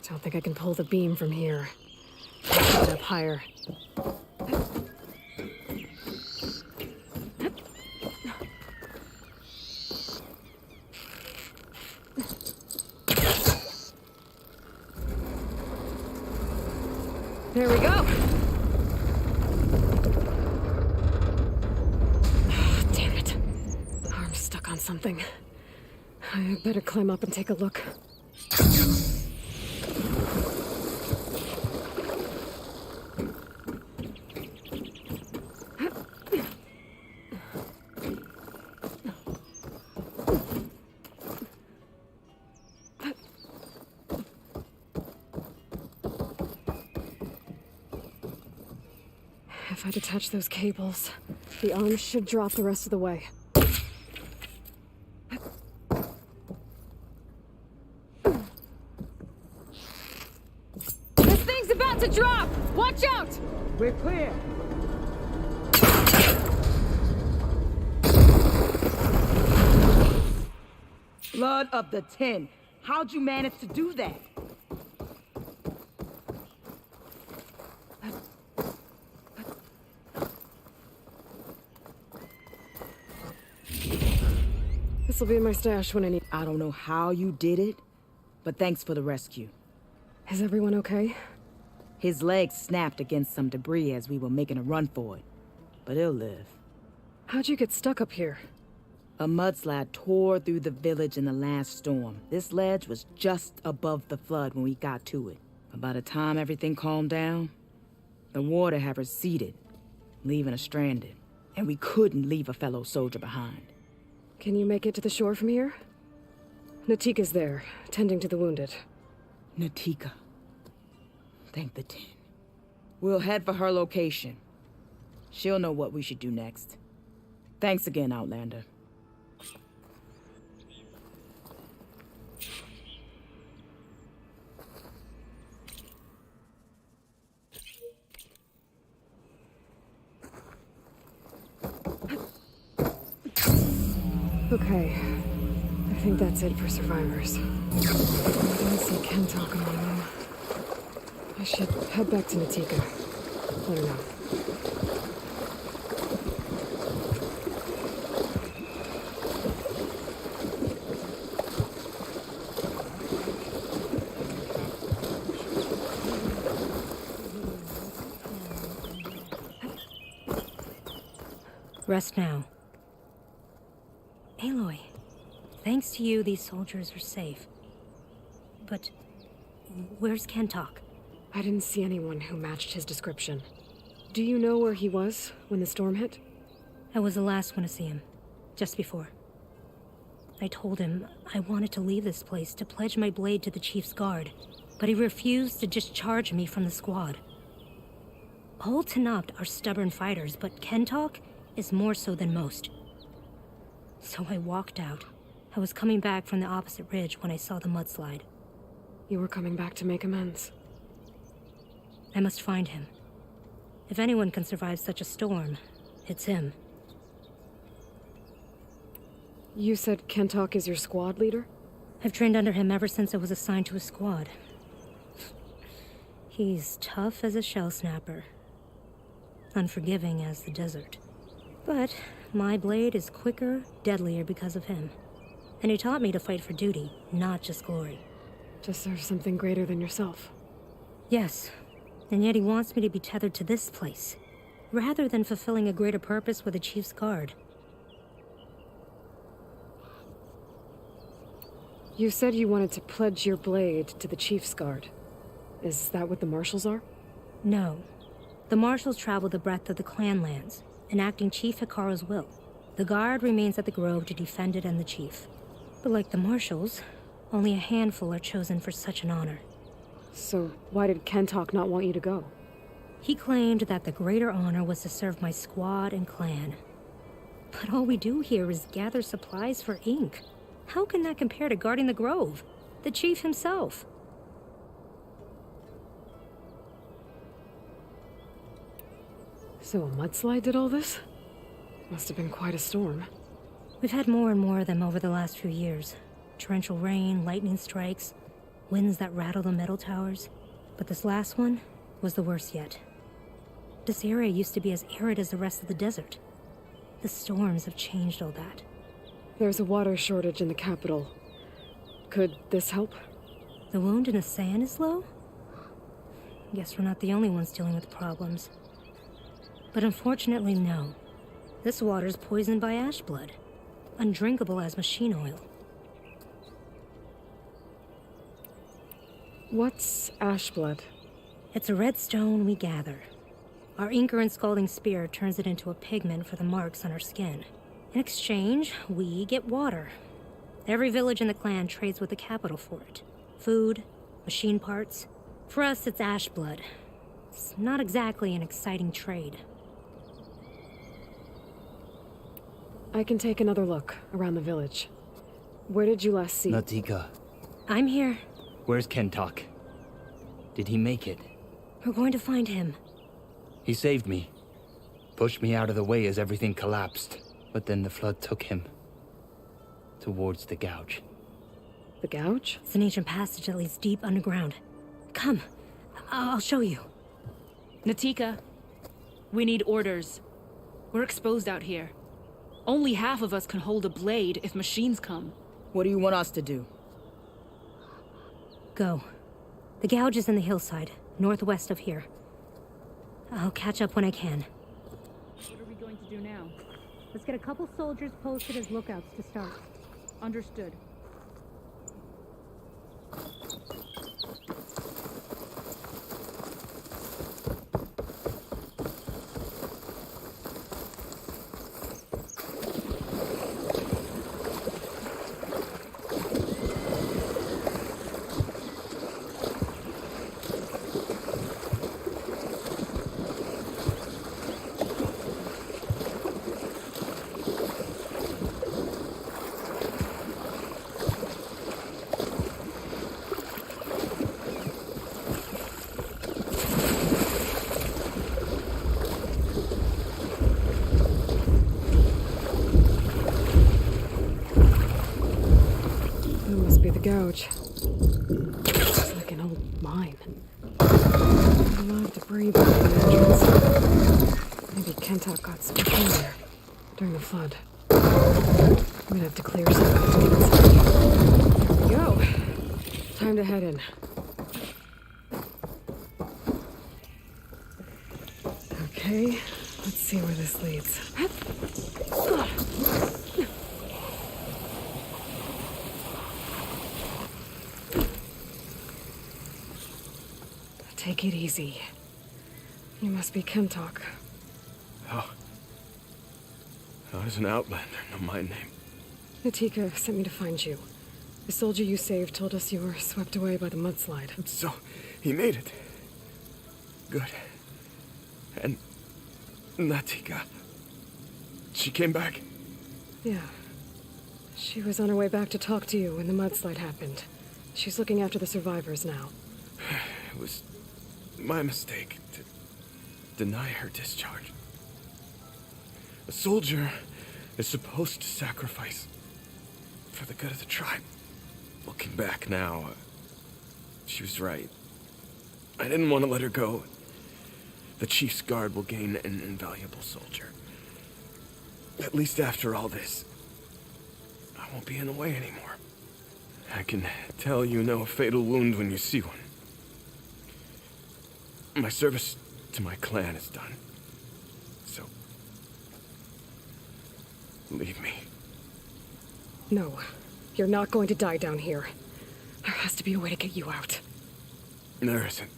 Don't think I can pull the beam from here. Get up higher. There we go. Oh, damn it. Arm's stuck on something. I better climb up and take a look. If I detach those cables, the arm should drop the rest of the way. This thing's about to drop! Watch out! We're clear. Blood of the 10. How'd you manage to do that? This'll be in my stash when I need... I don't know how you did it, but thanks for the rescue. Is everyone okay? His legs snapped against some debris as we were making a run for it. but he'll live. How'd you get stuck up here? A mudslide tore through the village in the last storm. This ledge was just above the flood when we got to it. But by the time everything calmed down, the water had receded, leaving us stranded. And we couldn't leave a fellow soldier behind. Can you make it to the shore from here? Natika's there, tending to the wounded. Natika. Thank the tin. We'll head for her location. She'll know what we should do next. Thanks again, Outlander. Okay. I think that's it for survivors. I don't see Kentalk among them. I should head back to Natika. Let her know. Rest now. Aloy, thanks to you, these soldiers are safe. But where's Kentalk? I didn't see anyone who matched his description. Do you know where he was when the storm hit? I was the last one to see him, just before. I told him I wanted to leave this place to pledge my blade to the Chief's guard, but he refused to discharge me from the squad. All Tenakth are stubborn fighters, but Kentalk is more so than most. So I walked out. I was coming back from the opposite ridge when I saw the mudslide. You were coming back to make amends. I must find him. If anyone can survive such a storm, it's him. You said Kentalk is your squad leader? I've trained under him ever since I was assigned to a squad. He's tough as a shell snapper. Unforgiving as the desert. But my blade is quicker, deadlier because of him. And he taught me to fight for duty, not just glory. To serve something greater than yourself. Yes, and yet he wants me to be tethered to this place, rather than fulfilling a greater purpose with the Chief's guard. You said you wanted to pledge your blade to the Chief's guard. Is that what the Marshals are? No. The Marshals travel the breadth of the clan lands, enacting Chief Hikaru's will. The guard remains at the grove to defend it and the chief. But like the Marshals, only a handful are chosen for such an honor. So why did Kentalk not want you to go? He claimed that the greater honor was to serve my squad and clan. But all we do here is gather supplies for ink. How can that compare to guarding the grove? The chief himself. So a mudslide did all this? Must have been quite a storm. We've had more and more of them over the last few years. Torrential rain, lightning strikes, winds that rattle the metal towers. But this last one was the worst yet. This area used to be as arid as the rest of the desert. The storms have changed all that. There's a water shortage in the capital. Could this help? The wound in the sand is low? Guess we're not the only ones dealing with problems. But unfortunately, no. This water's poisoned by ash blood. Undrinkable as machine oil. What's ash blood? It's a red stone we gather. Our inker and scalding spear turns it into a pigment for the marks on our skin. In exchange, we get water. Every village in the clan trades with the capital for it. Food, machine parts. For us, it's ash blood. It's not exactly an exciting trade. I can take another look around the village. Where did you last see? Natika. I'm here. Where's Kentalk? Did he make it? We're going to find him. He saved me. Pushed me out of the way as everything collapsed. But then the flood took him. Towards the gouge. The gouge? It's an ancient passage that leads deep underground. Come. I'll show you. Natika, we need orders. We're exposed out here. Only half of us can hold a blade if machines come. What do you want us to do? Go. The gouge is in the hillside, northwest of here. I'll catch up when I can. What are we do now? Let's get a couple soldiers posted as lookouts to start. Understood. Gouge. It's like an old mine. A lot of debris behind the entrance. Maybe Kentok got stuck in there during the flood. I'm gonna have to clear some of it. There we go. Time to head in. Okay, let's see where this leads. Take it easy. You must be Kentok. Oh. I was an outlander, no my name. Natika sent me to find you. The soldier you saved told us you were swept away by the mudslide. So, he made it. Good. And Natika, she came back? Yeah. She was on her way back to talk to you when the mudslide happened. She's looking after the survivors now. It was my mistake to deny her discharge. A soldier is supposed to sacrifice for the good of the tribe. Looking back now, she was right. I didn't want to let her go. The chief's guard will gain an invaluable soldier. At least after all this, I won't be in the way anymore. I can tell you know a fatal wound when you see one. My service to my clan is done. So, leave me. No, you're not going to die down here. There has to be a way to get you out. There isn't.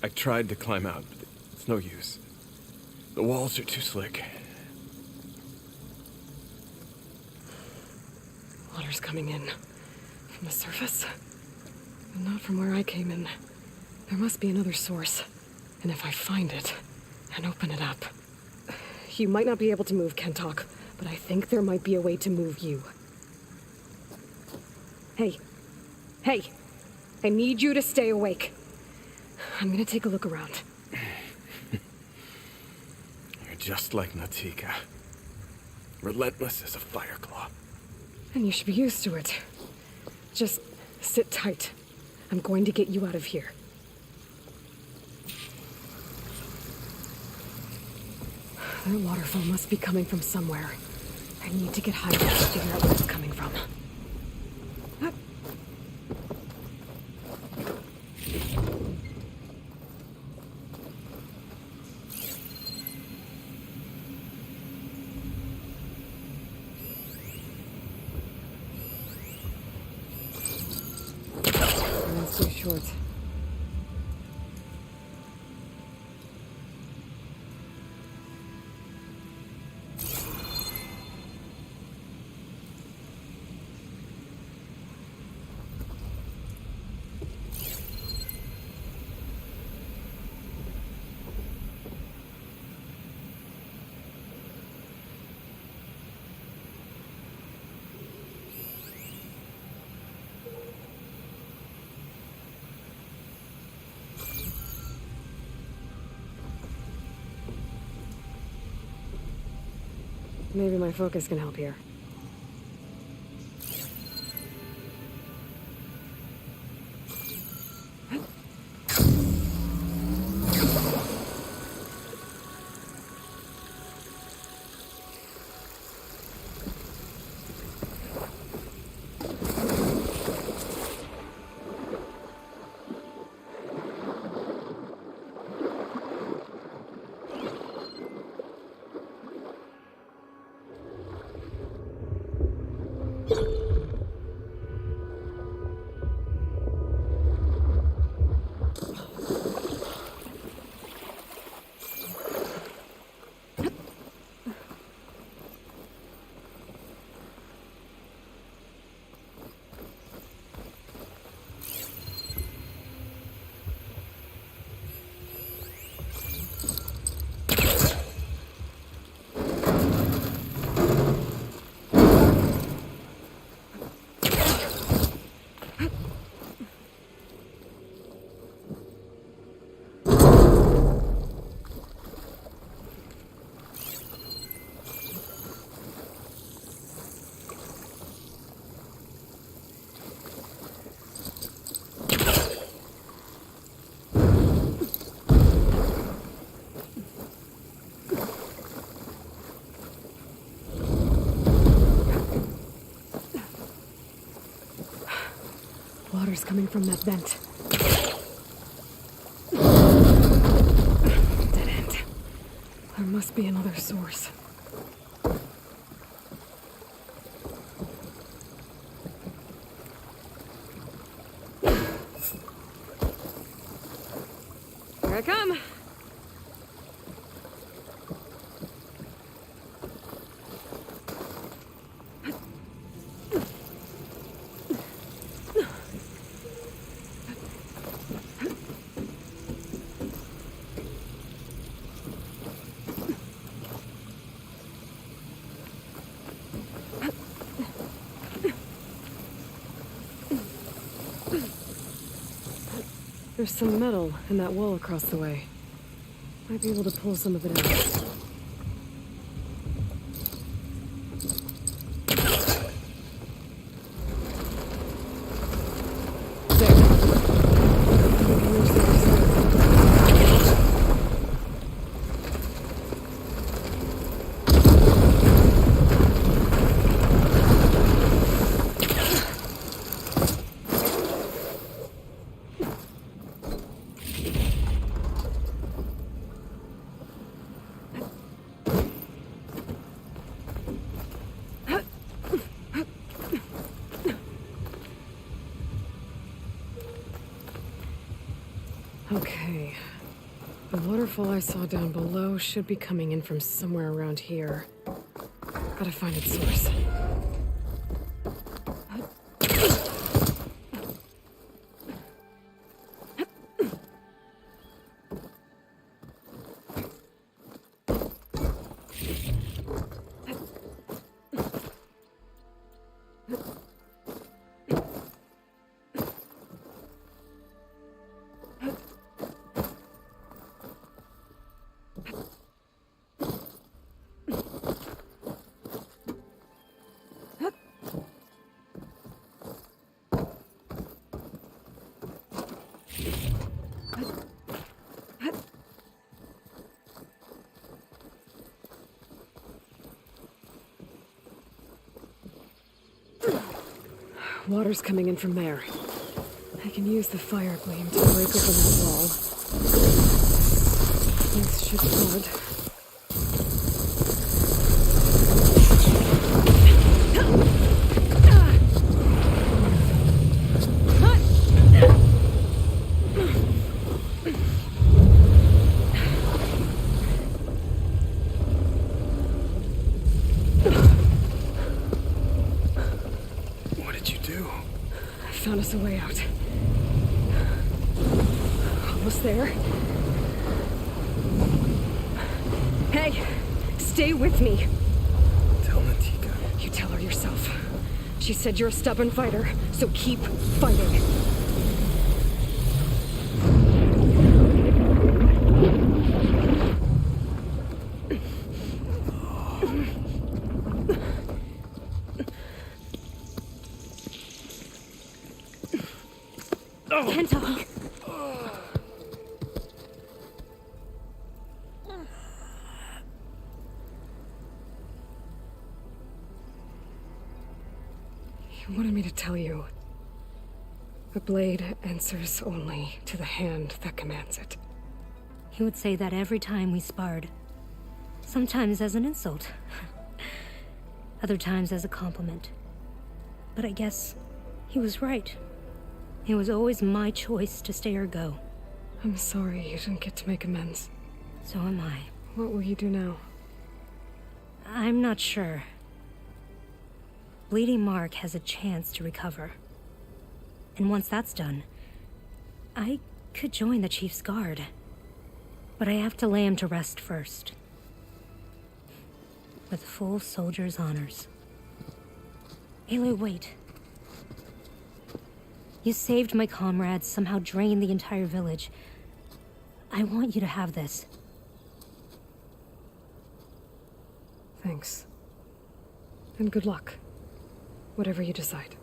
I tried to climb out, but it's no use. The walls are too slick. Water's coming in. From the surface. But not from where I came in. There must be another source. And if I find it, and open it up... You might not be able to move, Kentok, but I think there might be a way to move you. Hey. Hey! I need you to stay awake. I'm gonna take a look around. You're just like Natika. Relentless as a fireclaw. And you should be used to it. Just sit tight. I'm going to get you out of here. That waterfall must be coming from somewhere. I need to get higher to figure out where it's coming from. That's too short. Maybe my focus can help here. Water's coming from that vent. Dead end. There must be another source. Here I come. There's some metal in that wall across the way. Might be able to pull some of it out. Okay. The waterfall I saw down below should be coming in from somewhere around here. Gotta find its source. Water's coming in from there. I can use the fire gleam to break open that wall. This should flood. Found us a way out. Almost there. Hey, stay with me. Tell Natika. You tell her yourself. She said you're a stubborn fighter, so keep fighting. Can't talk. You wanted me to tell you. The blade answers only to the hand that commands it. He would say that every time we sparred. Sometimes as an insult. Other times as a compliment. But I guess he was right. It was always my choice to stay or go. I'm sorry you didn't get to make amends. So am I. What will you do now? I'm not sure. Bleeding Mark has a chance to recover. And once that's done, I could join the Chief's Guard. But I have to lay him to rest first. With full soldier's honors. Aloy, wait. You saved my comrades, somehow drained the entire village. I want you to have this. Thanks. And good luck. Whatever you decide.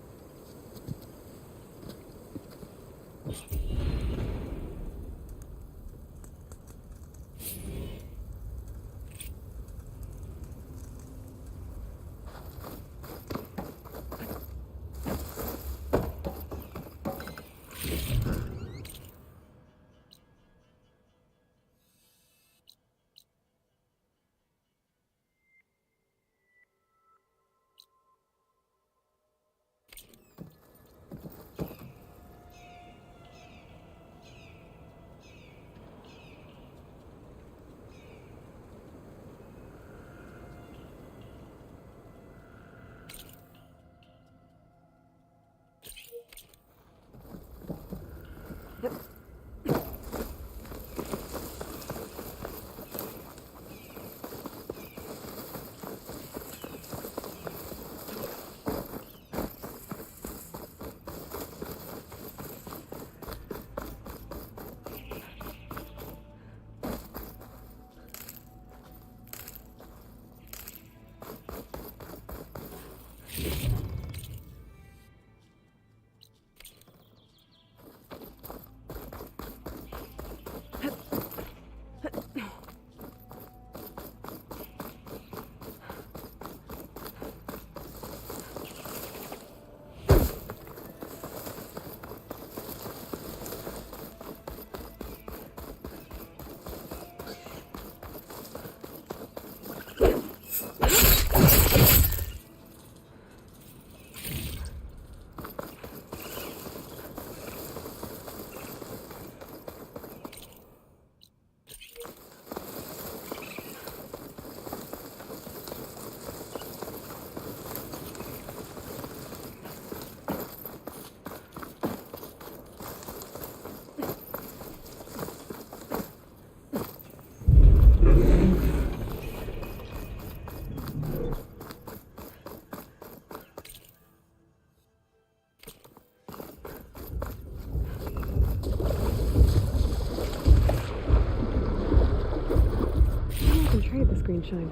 Greenshine.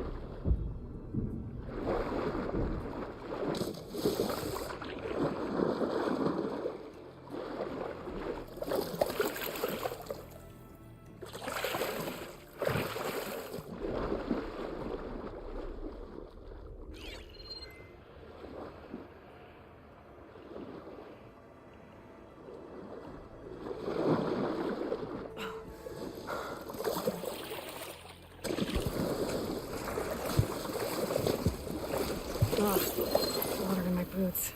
Water in my boots.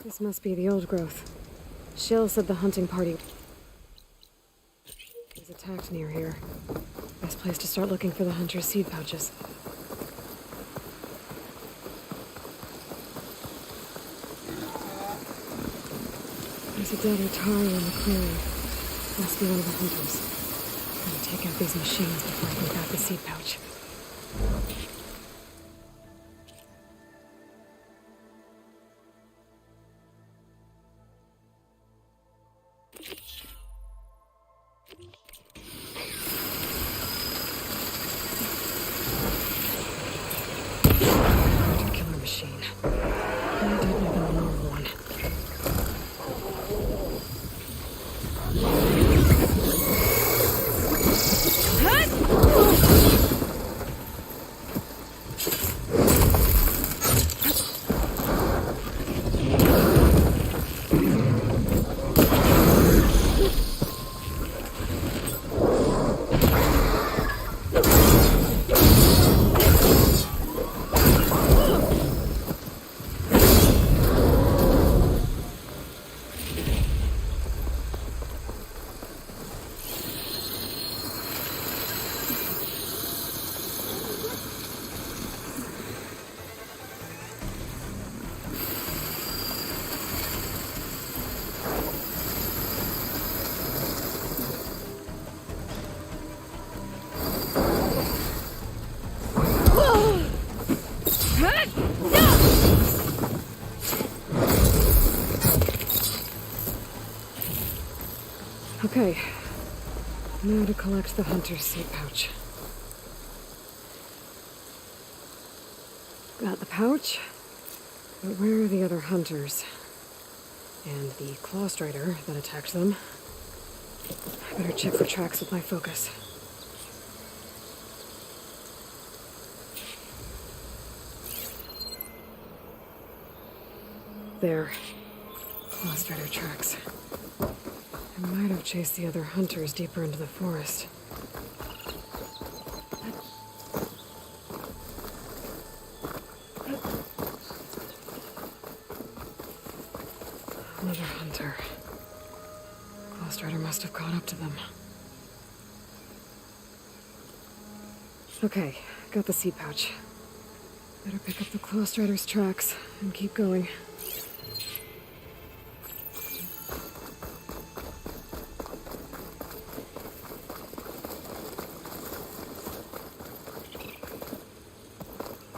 This must be the old growth. Shill said the hunting party was attacked near here. Best place to start looking for the hunter's seed pouches. There's a dead Otaro in the clearing. Must be one of the hunters. Gotta take out these machines before I can grab the seed pouch. Killer machine. More deadly than the normal one. Okay, now to collect the hunter's seed pouch. Got the pouch, but where are the other hunters? And the claw strider that attacked them? I better check for tracks with my focus. There. Claw strider tracks. I might have chased the other hunters deeper into the forest. Another hunter. Clawstrider must have caught up to them. Okay, got the seed pouch. Better pick up the Clawstrider's tracks and keep going.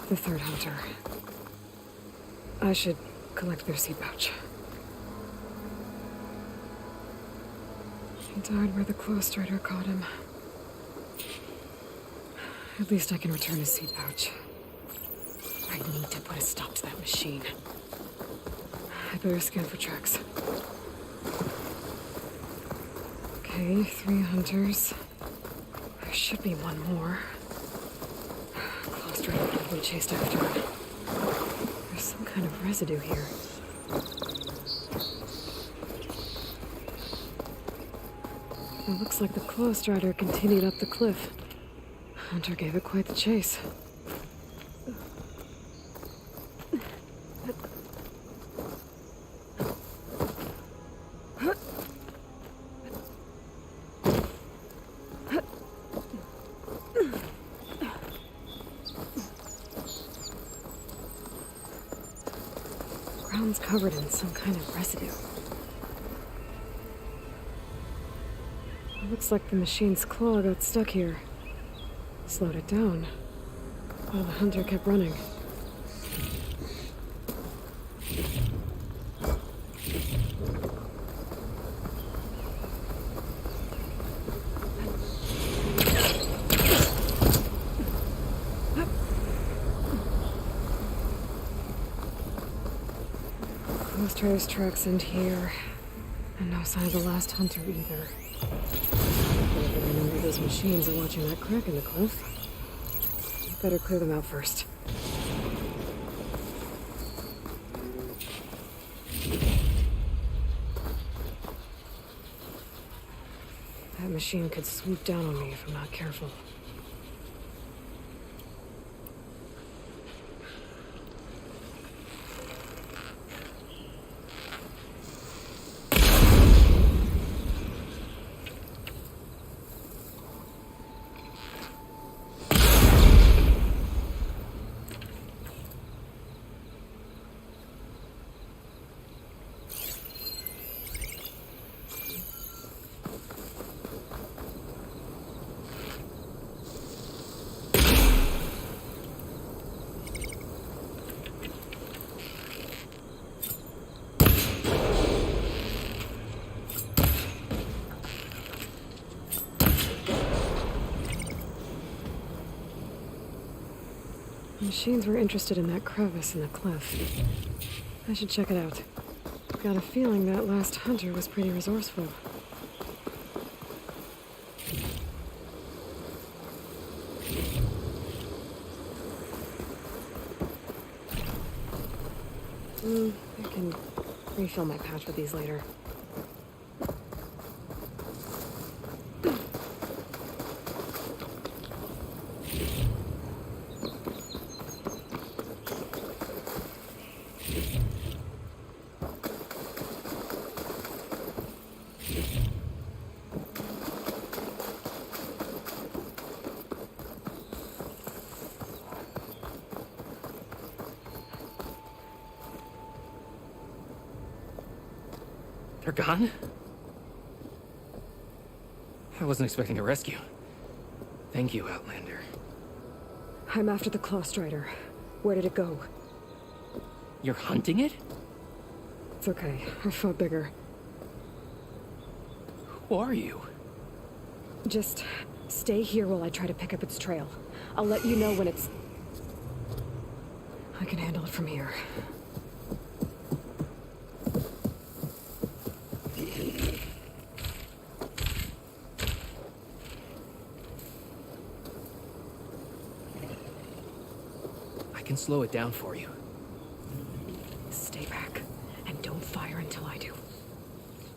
The third hunter. I should collect their seed pouch. He died where the Clawstrider caught him. At least I can return his seed pouch. I need to put a stop to that machine. I better scan for tracks. Okay, 3 hunters. There should be one more. Clawstrider probably chased after him. There's some kind of residue here. It looks like the Clawstrider continued up the cliff. Hunter gave it quite the chase. Ground's covered in some kind of residue. It looks like the machine's claw got stuck here. Slowed it down, while the hunter kept running. Clawstrider's tracks end here, and no sign of the last hunter either. I know where those machines are watching that crack in the cliff. Better clear them out first. That machine could swoop down on me if I'm not careful. The machines were interested in that crevice in the cliff. I should check it out. Got a feeling that last hunter was pretty resourceful. I can refill my pouch with these later. They're gone? I wasn't expecting a rescue. Thank you, Outlander. I'm after the Claw Strider. Where did it go? You're hunting it? It's okay. I fought bigger. Who are you? Just stay here while I try to pick up its trail. I'll let you know when it's... I can handle it from here. I can slow it down for you. Stay back, and don't fire until I do.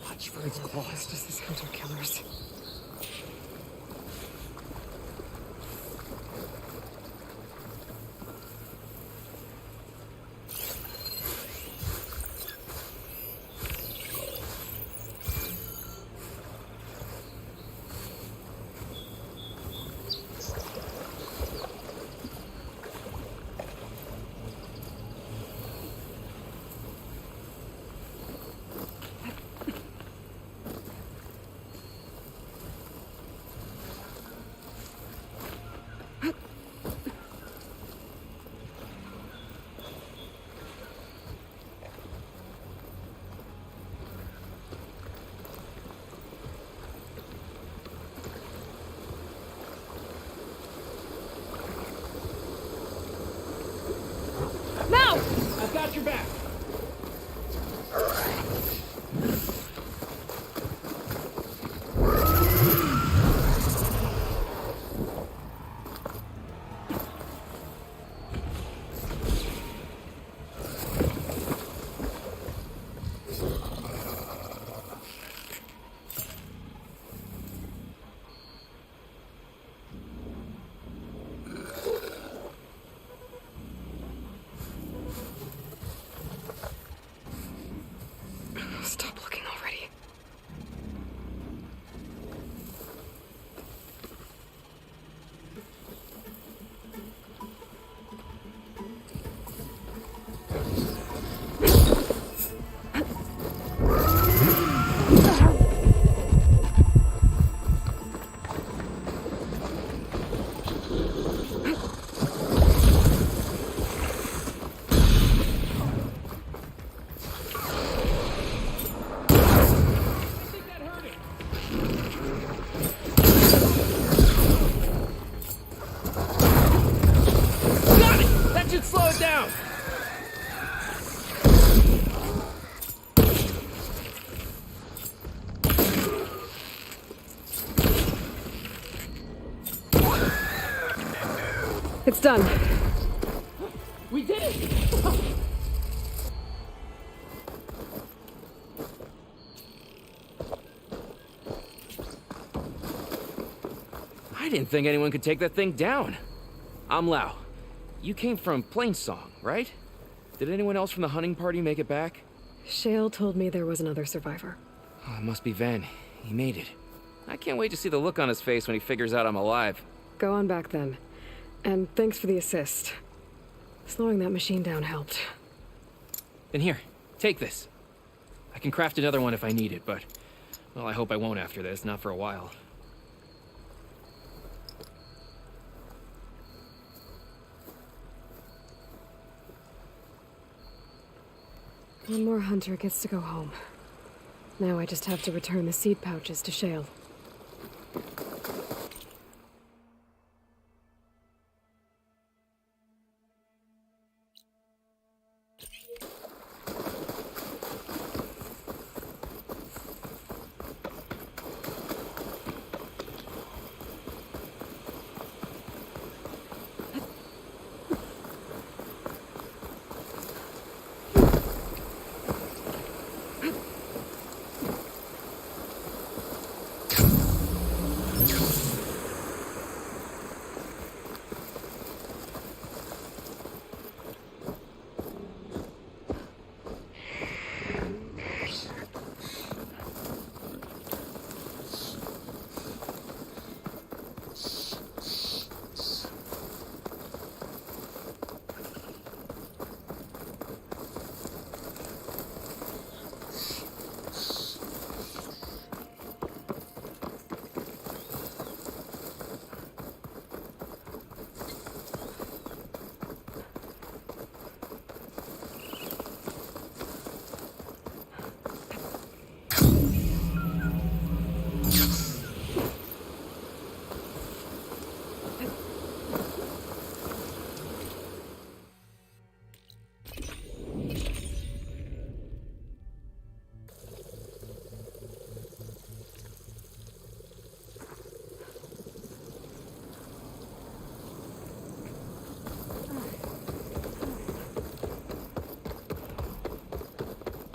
Watch for its claws, just as hunter-killers. I've got your back. Stop looking already. Slow it down! It's done. We did it! I didn't think anyone could take that thing down. I'm Lau. You came from Plainsong, right? Did anyone else from the hunting party make it back? Shale told me there was another survivor. Oh, it must be Ven. He made it. I can't wait to see the look on his face when he figures out I'm alive. Go on back then. And thanks for the assist. Slowing that machine down helped. Then here, take this. I can craft another one if I need it, but... well, I hope I won't after this, not for a while. One more hunter gets to go home. Now I just have to return the seed pouches to Shale.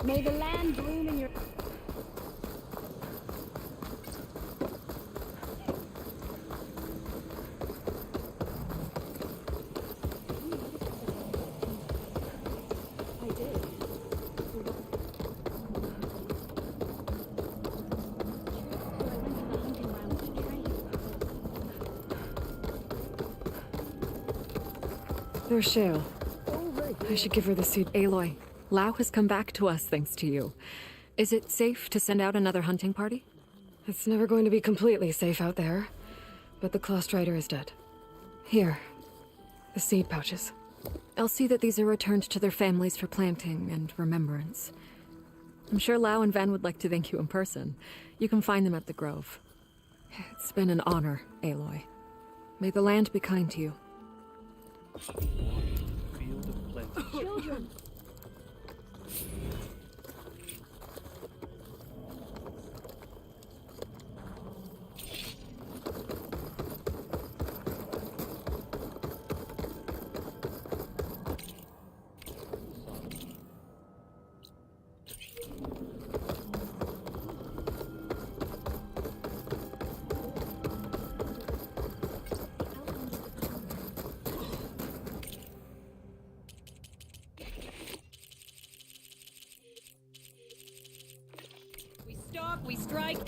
May the land bloom in your... There's Shale. I should give her the seed. Aloy, Lao has come back to us thanks to you. Is it safe to send out another hunting party? It's never going to be completely safe out there, but the Clost Rider is dead. Here, the seed pouches. I'll see that these are returned to their families for planting and remembrance. I'm sure Lao and Van would like to thank you in person. You can find them at the Grove. It's been an honor, Aloy. May the land be kind to you. Children! We strike.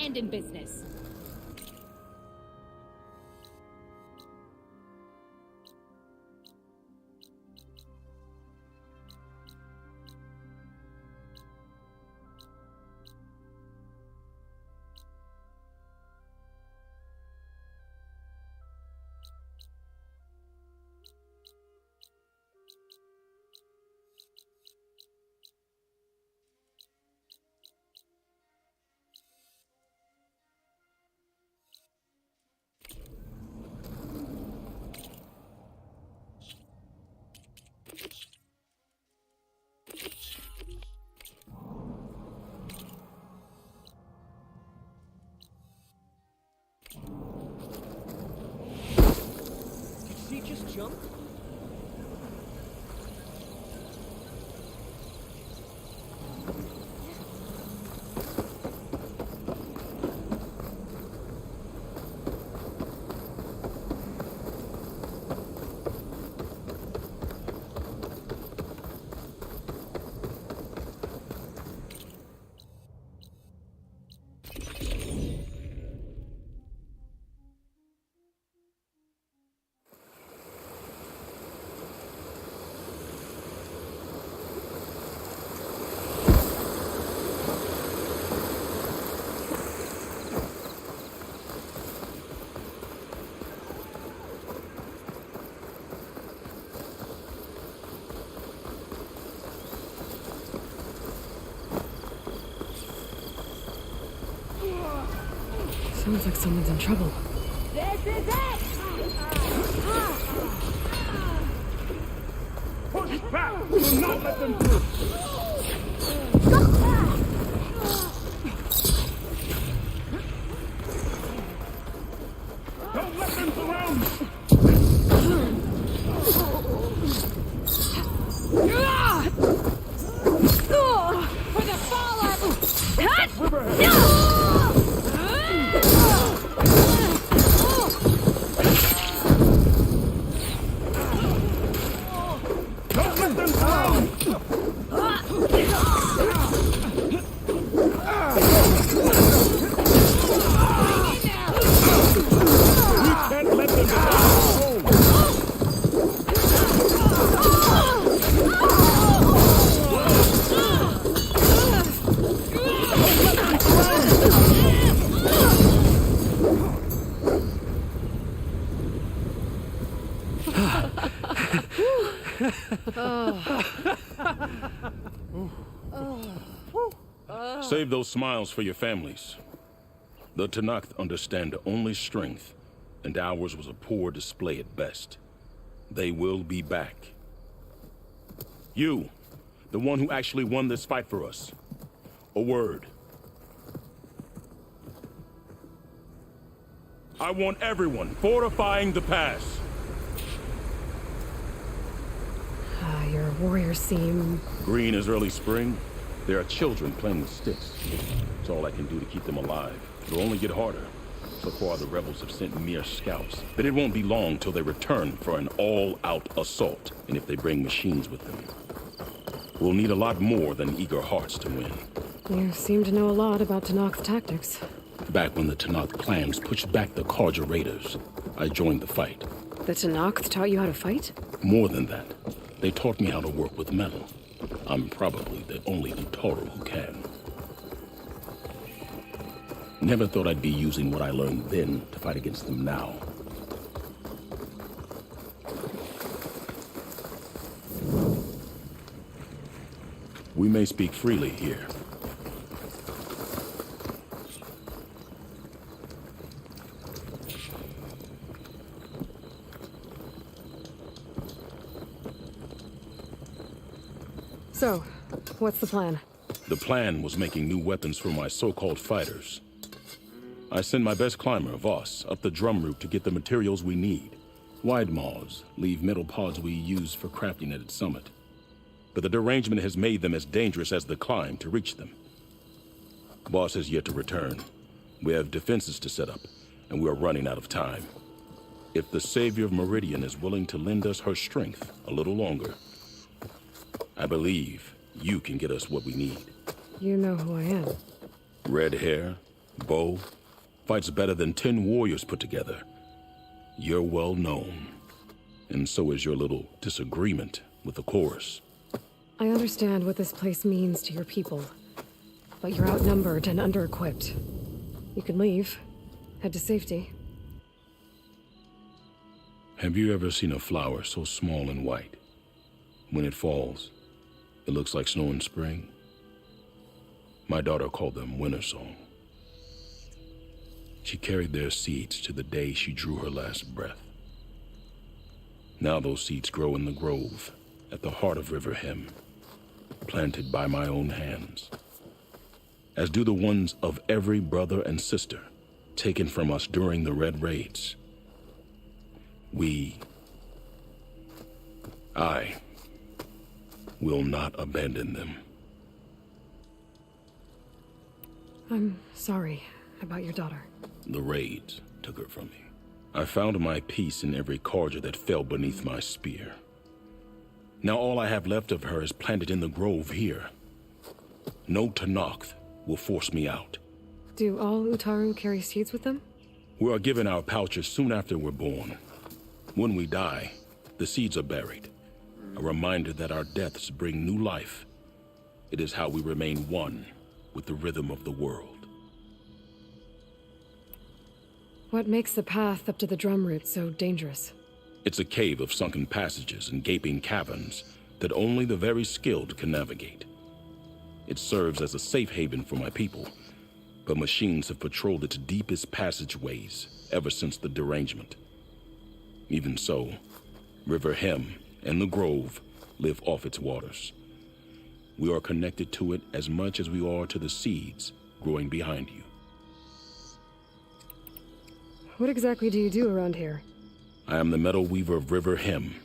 And in business. Jump? Sounds like someone's in trouble. This is it! Push back! Do not let them through! Don't let them surround me! For the fallen! Don't let them surround! We can't let them surround! Save those smiles for your families. The Tanakh understand only strength, and ours was a poor display at best. They will be back. You, the one who actually won this fight for us. A word. I want everyone fortifying the pass. Your warriors seem... Green is early spring. There are children playing with sticks. It's all I can do to keep them alive. It'll only get harder. So far, the rebels have sent mere scouts. But it won't be long till they return for an all-out assault. And if they bring machines with them, we'll need a lot more than eager hearts to win. You seem to know a lot about Tanakh's tactics. Back when the Tanakh clans pushed back the Karja raiders, I joined the fight. The Tanakh taught you how to fight? More than that, they taught me how to work with metal. I'm probably the only Utaru who can. Never thought I'd be using what I learned then to fight against them now. We may speak freely here. So, what's the plan? The plan was making new weapons for my so-called fighters. I send my best climber, Voss, up the drum route to get the materials we need. Wide maws leave metal pods we use for crafting at its summit. But the derangement has made them as dangerous as the climb to reach them. Boss has yet to return. We have defenses to set up, and we are running out of time. If the Savior of Meridian is willing to lend us her strength a little longer, I believe you can get us what we need. You know who I am. Red hair, bow, fights better than 10 warriors put together. You're well known. And so is your little disagreement with the chorus. I understand what this place means to your people. But you're outnumbered and under-equipped. You can leave. Head to safety. Have you ever seen a flower so small and white? When it falls, it looks like snow in spring. My daughter called them winter song. She carried their seeds to the day she drew her last breath. Now those seeds grow in the grove at the heart of River Hem, planted by my own hands, as do the ones of every brother and sister taken from us during the Red Raids. I will not abandon them. I'm sorry about your daughter. The raids took her from me. I found my peace in every Karja that fell beneath my spear. Now all I have left of her is planted in the grove here. No Tanakh will force me out. Do all Utaru carry seeds with them? We are given our pouches soon after we're born. When we die, the seeds are buried. A reminder that our deaths bring new life. It is how we remain one with the rhythm of the world. What makes the path up to the drum route so dangerous? It's a cave of sunken passages and gaping caverns that only the very skilled can navigate. It serves as a safe haven for my people, but machines have patrolled its deepest passageways ever since the derangement. Even so, River Hem and the Grove live off its waters. We are connected to it as much as we are to the seeds growing behind you. What exactly do you do around here? I am the Metal Weaver of River Hem,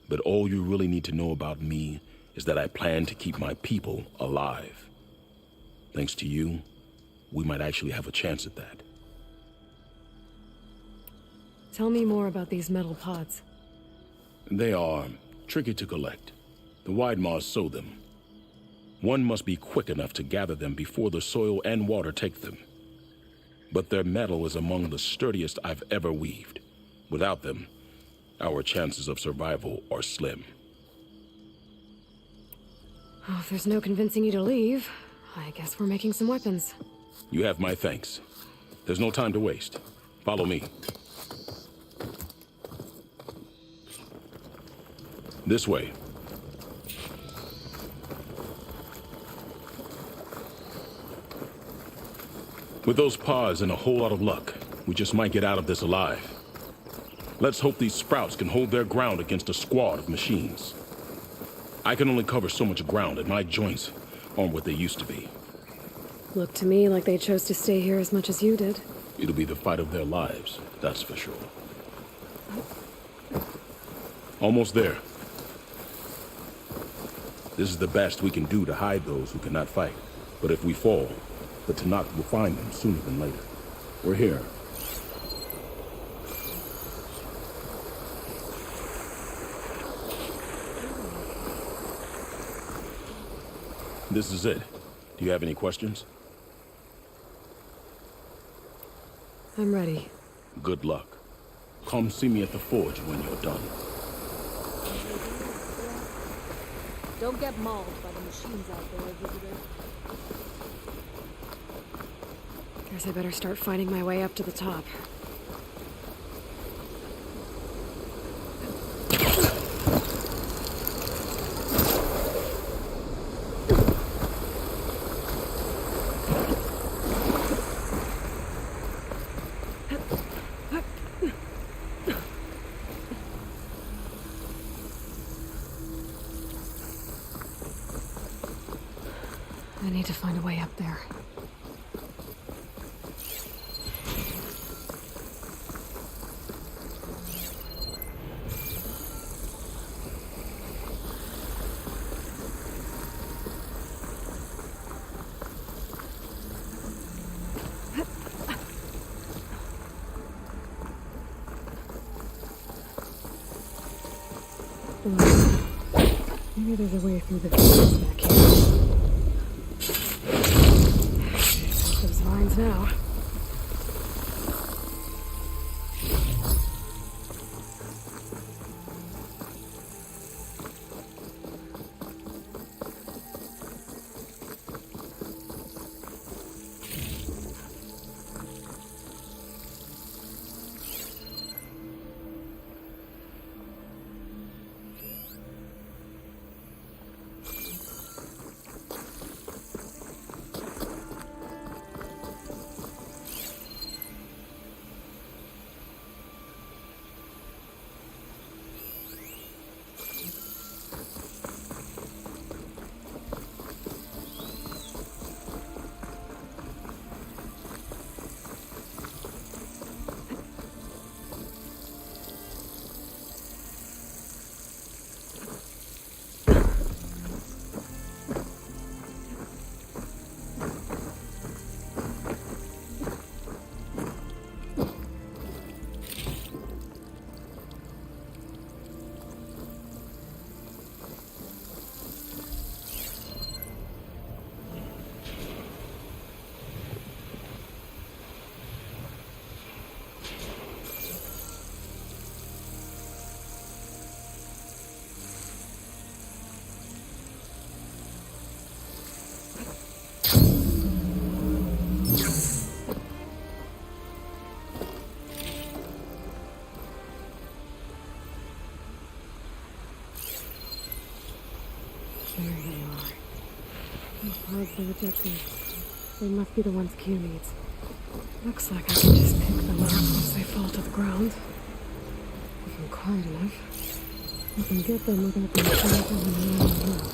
but all you really need to know about me is that I plan to keep my people alive. Thanks to you, we might actually have a chance at that. Tell me more about these metal pods. They are tricky to collect. The Wide Maws sow them. One must be quick enough to gather them before the soil and water take them. But their metal is among the sturdiest I've ever weaved. Without them, our chances of survival are slim. Oh, if there's no convincing you to leave, I guess we're making some weapons. You have my thanks. There's no time to waste. Follow me. This way. With those pods and a whole lot of luck, we just might get out of this alive. Let's hope these sprouts can hold their ground against a squad of machines. I can only cover so much ground, and my joints aren't what they used to be. Looked to me like they chose to stay here as much as you did. It'll be the fight of their lives, that's for sure. Almost there. This is the best we can do to hide those who cannot fight. But if we fall, the Tanakh will find them sooner than later. We're here. This is it. Do you have any questions? I'm ready. Good luck. Come see me at the forge when you're done. Don't get mauled by the machines out there, visitor. Guess I better start finding my way up to the top. I need to find a way up there. Maybe there's a way through the trees back here. Those vines now. There they are. The pods they rejected. They must be the ones Q needs. Looks like I can just pick them up once they fall to the ground. If I'm quiet enough, I can get them without them falling around.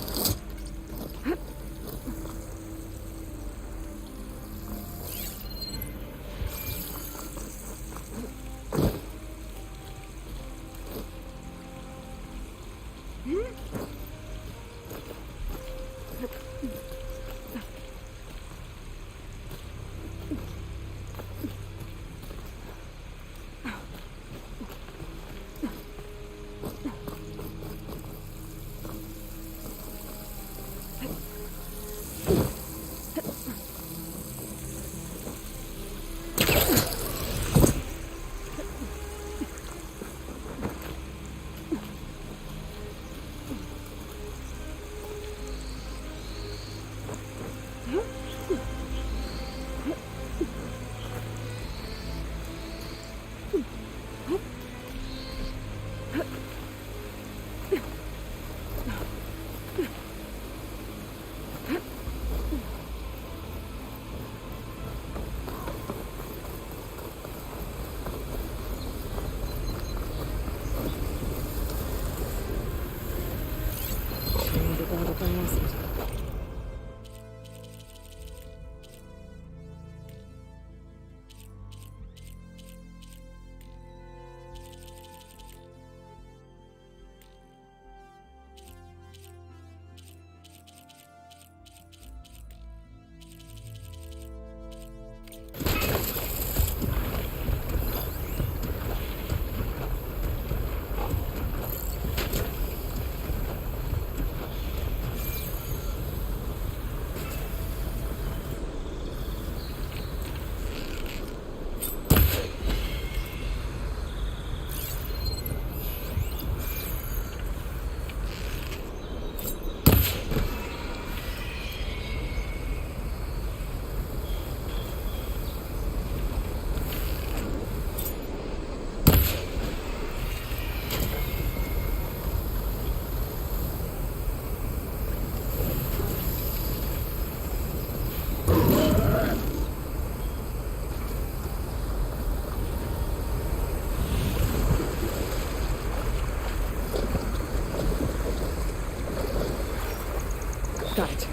Got it.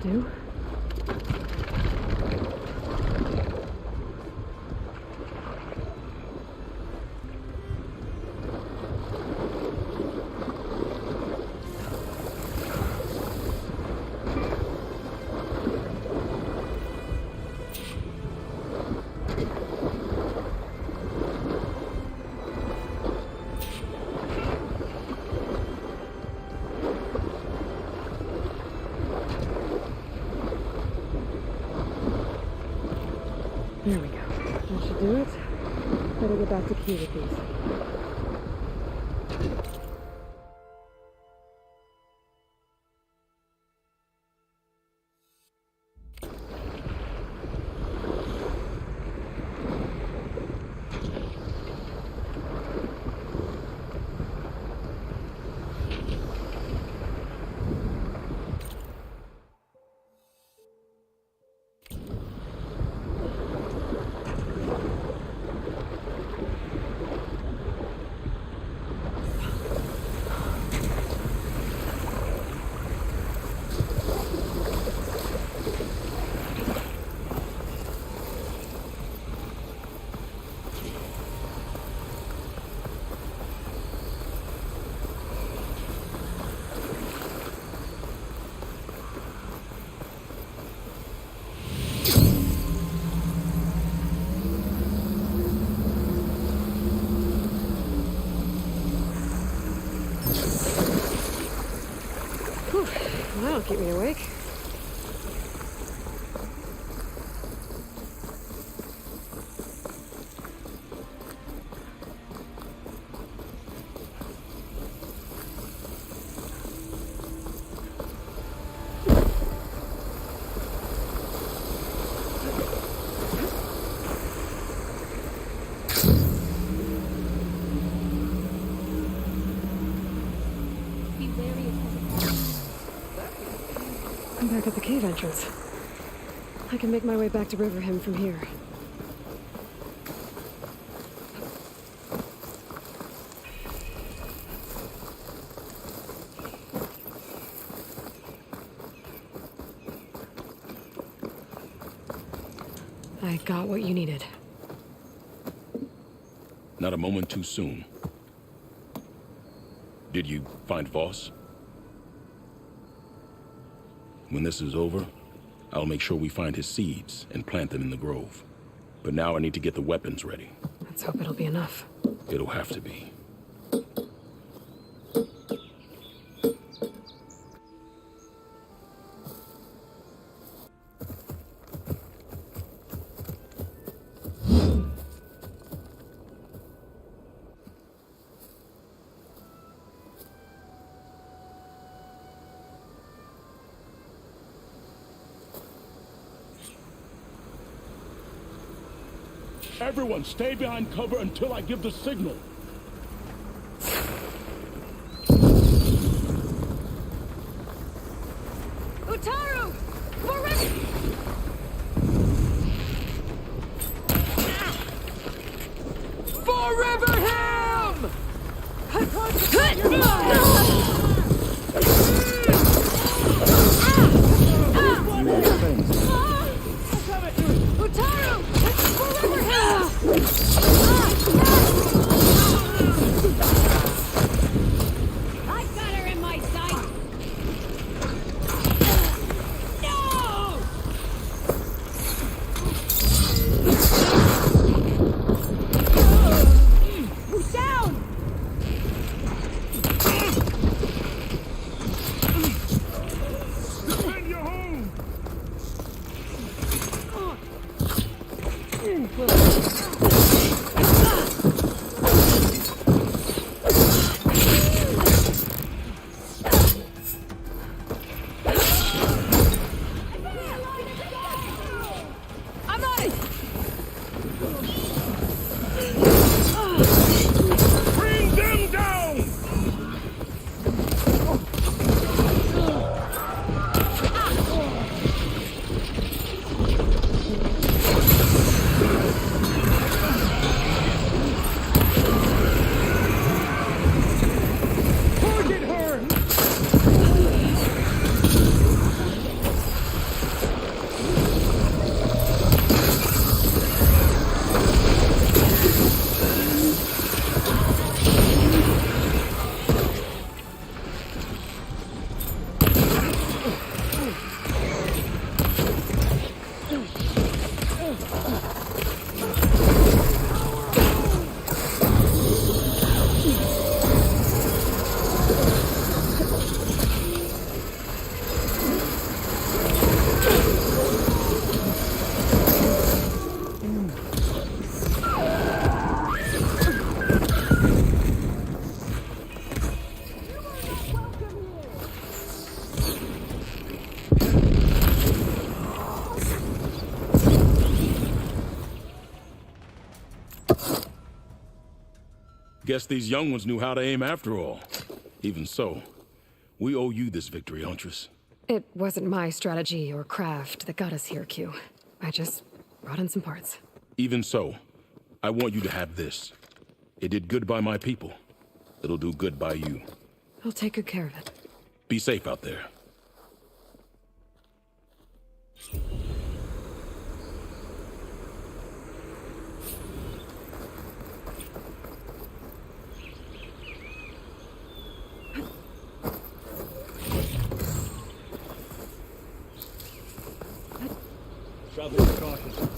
do? There we go. That should do it. Better get back to Key with these. That'll keep me awake. I'm back at the cave entrance. I can make my way back to Riverhim from here. I got what you needed. Not a moment too soon. Did you find Voss? When this is over, I'll make sure we find his seeds and plant them in the grove. But now I need to get the weapons ready. Let's hope it'll be enough. It'll have to be. Everyone, stay behind cover until I give the signal. Utaru! Forever! Forever him! Utaru! Forever him! I got her in my sight! No! Who's down? Guess these young ones knew how to aim after all. Even so, we owe you this victory, Huntress. It wasn't my strategy or craft that got us here, Q. I just brought in some parts. Even so, I want you to have this. It did good by my people. It'll do good by you. I'll take good care of it. Be safe out there. Travel with caution.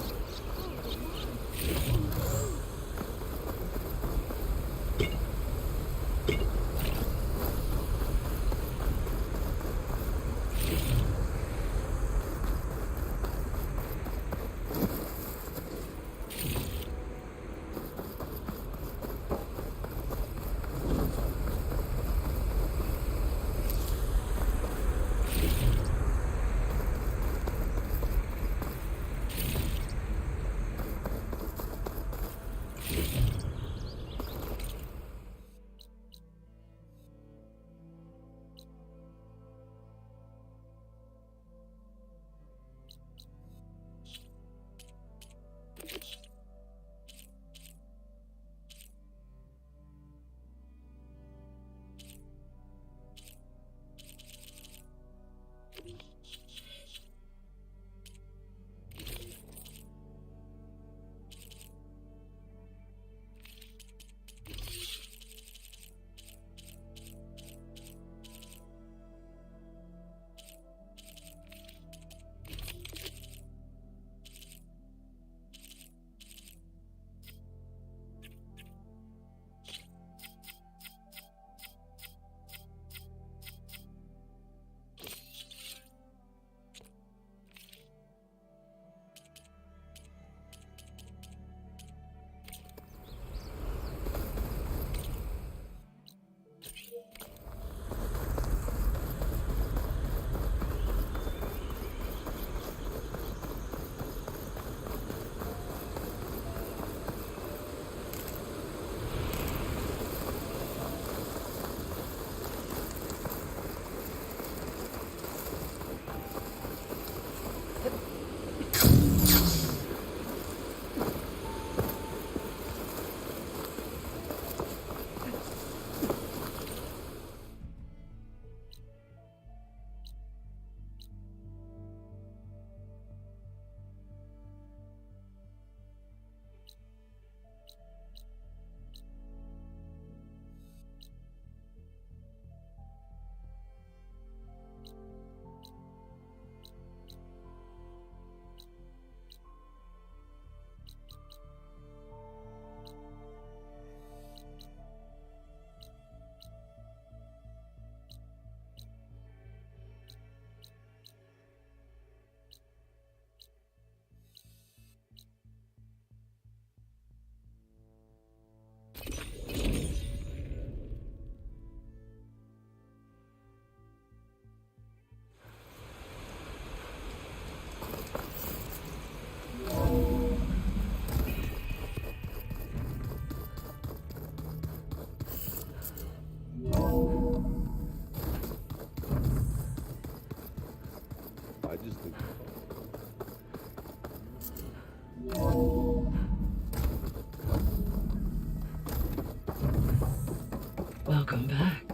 Welcome back.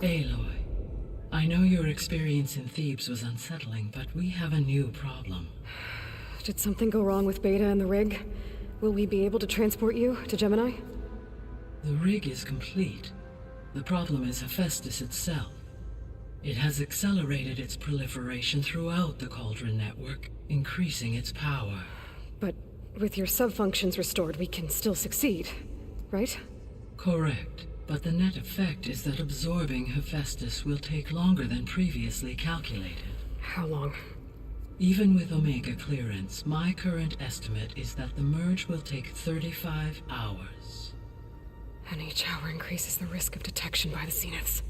Aloy, I know your experience in Thebes was unsettling, but we have a new problem. Did something go wrong with Beta and the rig? Will we be able to transport you to Gemini? The rig is complete. The problem is Hephaestus itself. It has accelerated its proliferation throughout the Cauldron network, increasing its power. But with your sub-functions restored, we can still succeed, right? Correct. But the net effect is that absorbing Hephaestus will take longer than previously calculated. How long? Even with Omega clearance, my current estimate is that the merge will take 35 hours. And each hour increases the risk of detection by the Zeniths.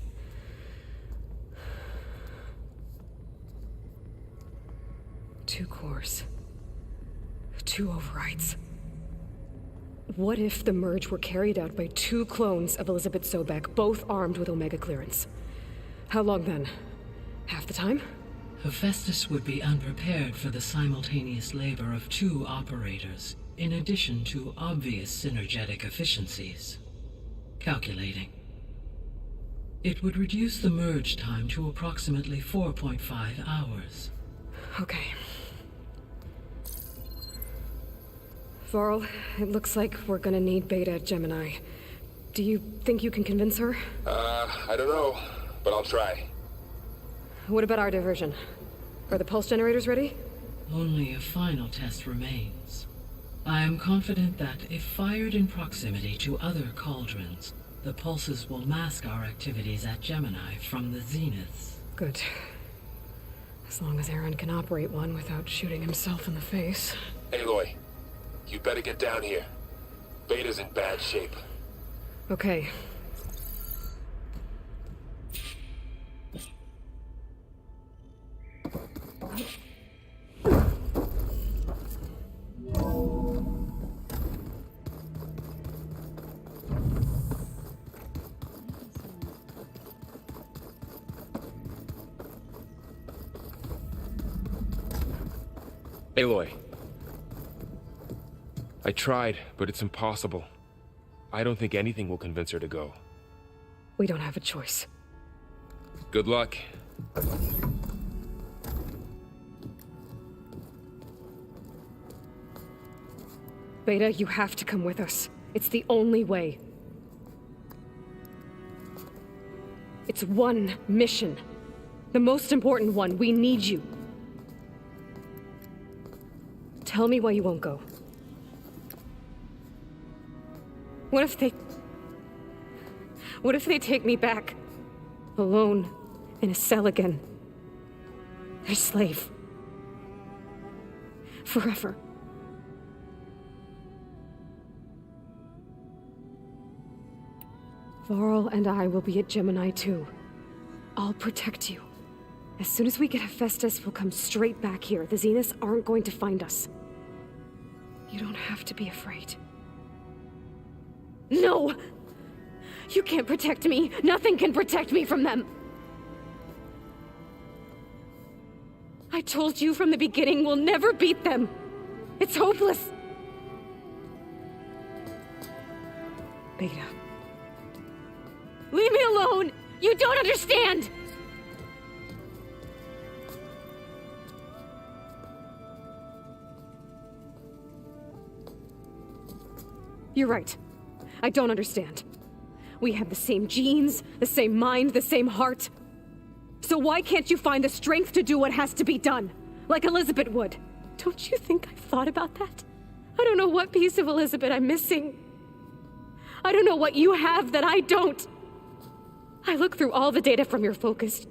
Two cores. Two overrides. What if the merge were carried out by 2 clones of Elizabeth Sobek, both armed with Omega clearance? How long then? Half the time? Hephaestus would be unprepared for the simultaneous labor of 2 operators, in addition to obvious synergetic efficiencies. Calculating. It would reduce the merge time to approximately 4.5 hours. Okay. Varl, it looks like we're gonna need Beta at Gemini. Do you think you can convince her? I don't know, but I'll try. What about our diversion? Are the pulse generators ready? Only a final test remains. I am confident that if fired in proximity to other cauldrons, the pulses will mask our activities at Gemini from the zeniths. Good. As long as Aaron can operate one without shooting himself in the face. Aloy, you better get down here. Beta's in bad shape. Okay. Aloy. I tried, but it's impossible. I don't think anything will convince her to go. We don't have a choice. Good luck. Beta, you have to come with us. It's the only way. It's one mission. The most important one. We need you. Tell me why you won't go. What if they take me back? Alone, in a cell again. Their slave. Forever. Varl and I will be at Gemini too. I'll protect you. As soon as we get Hephaestus, we'll come straight back here. The Zeniths aren't going to find us. You don't have to be afraid. No! You can't protect me. Nothing can protect me from them. I told you from the beginning we'll never beat them. It's hopeless. Beta. Leave me alone! You don't understand! You're right. I don't understand. We have the same genes, the same mind, the same heart. So why can't you find the strength to do what has to be done? Like Elizabeth would. Don't you think I've thought about that? I don't know what piece of Elizabeth I'm missing. I don't know what you have that I don't. I look through all the data from your focus.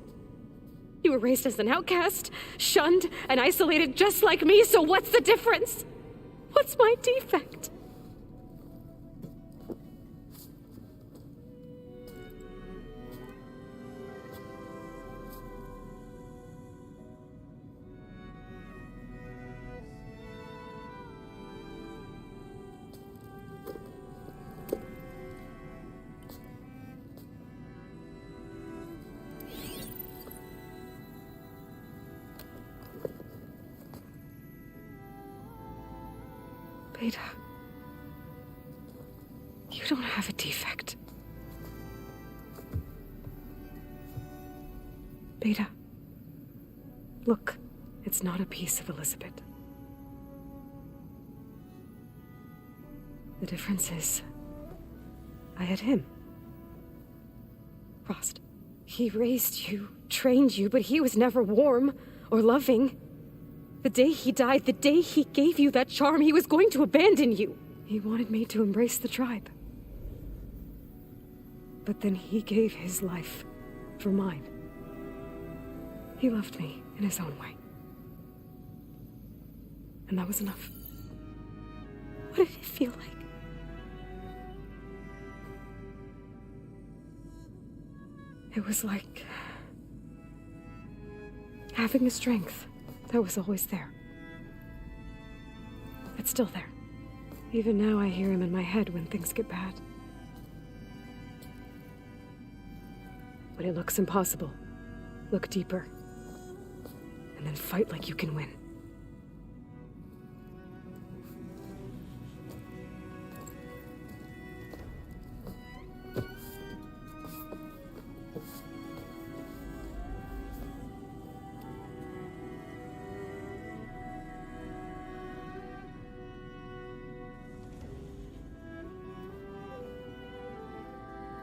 You were raised as an outcast, shunned, and isolated just like me, so what's the difference? What's my defect? Beta, you don't have a defect. Beta, look, it's not a piece of Elizabeth. The difference is, I had him. Frost. He raised you, trained you, but he was never warm or loving. The day he died, the day he gave you that charm, he was going to abandon you. He wanted me to embrace the tribe. But then he gave his life for mine. He loved me in his own way. And that was enough. What did it feel like? It was like having a strength that was always there. It's still there. Even now I hear him in my head when things get bad. When it looks impossible, look deeper. And then fight like you can win.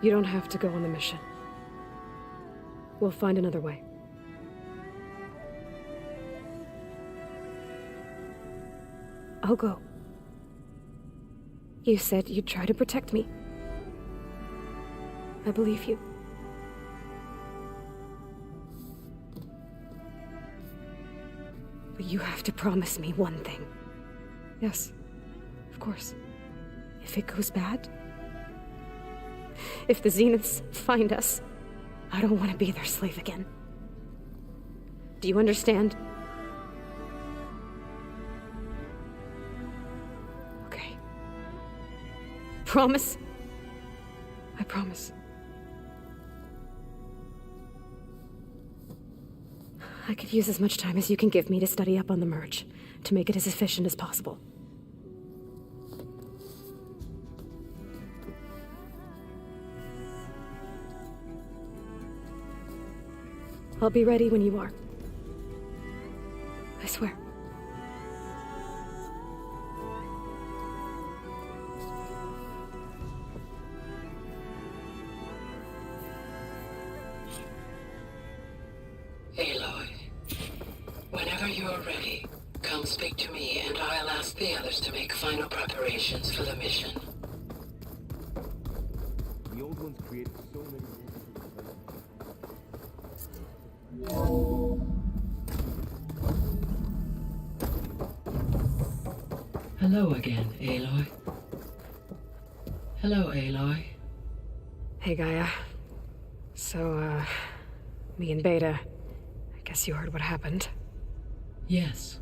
You don't have to go on the mission. We'll find another way. I'll go. You said you'd try to protect me. I believe you. But you have to promise me one thing. Yes, of course. If it goes bad, if the Zeniths find us, I don't want to be their slave again. Do you understand? Okay. Promise? I promise. I could use as much time as you can give me to study up on the merge, to make it as efficient as possible. I'll be ready when you are. I swear. Aloy, whenever you're ready, come speak to me and I'll ask the others to make final preparations for the mission. The old ones created so many... Hello again, Aloy. Hello, Aloy. Hey, Gaia. So, me and Beta, I guess you heard what happened. Yes.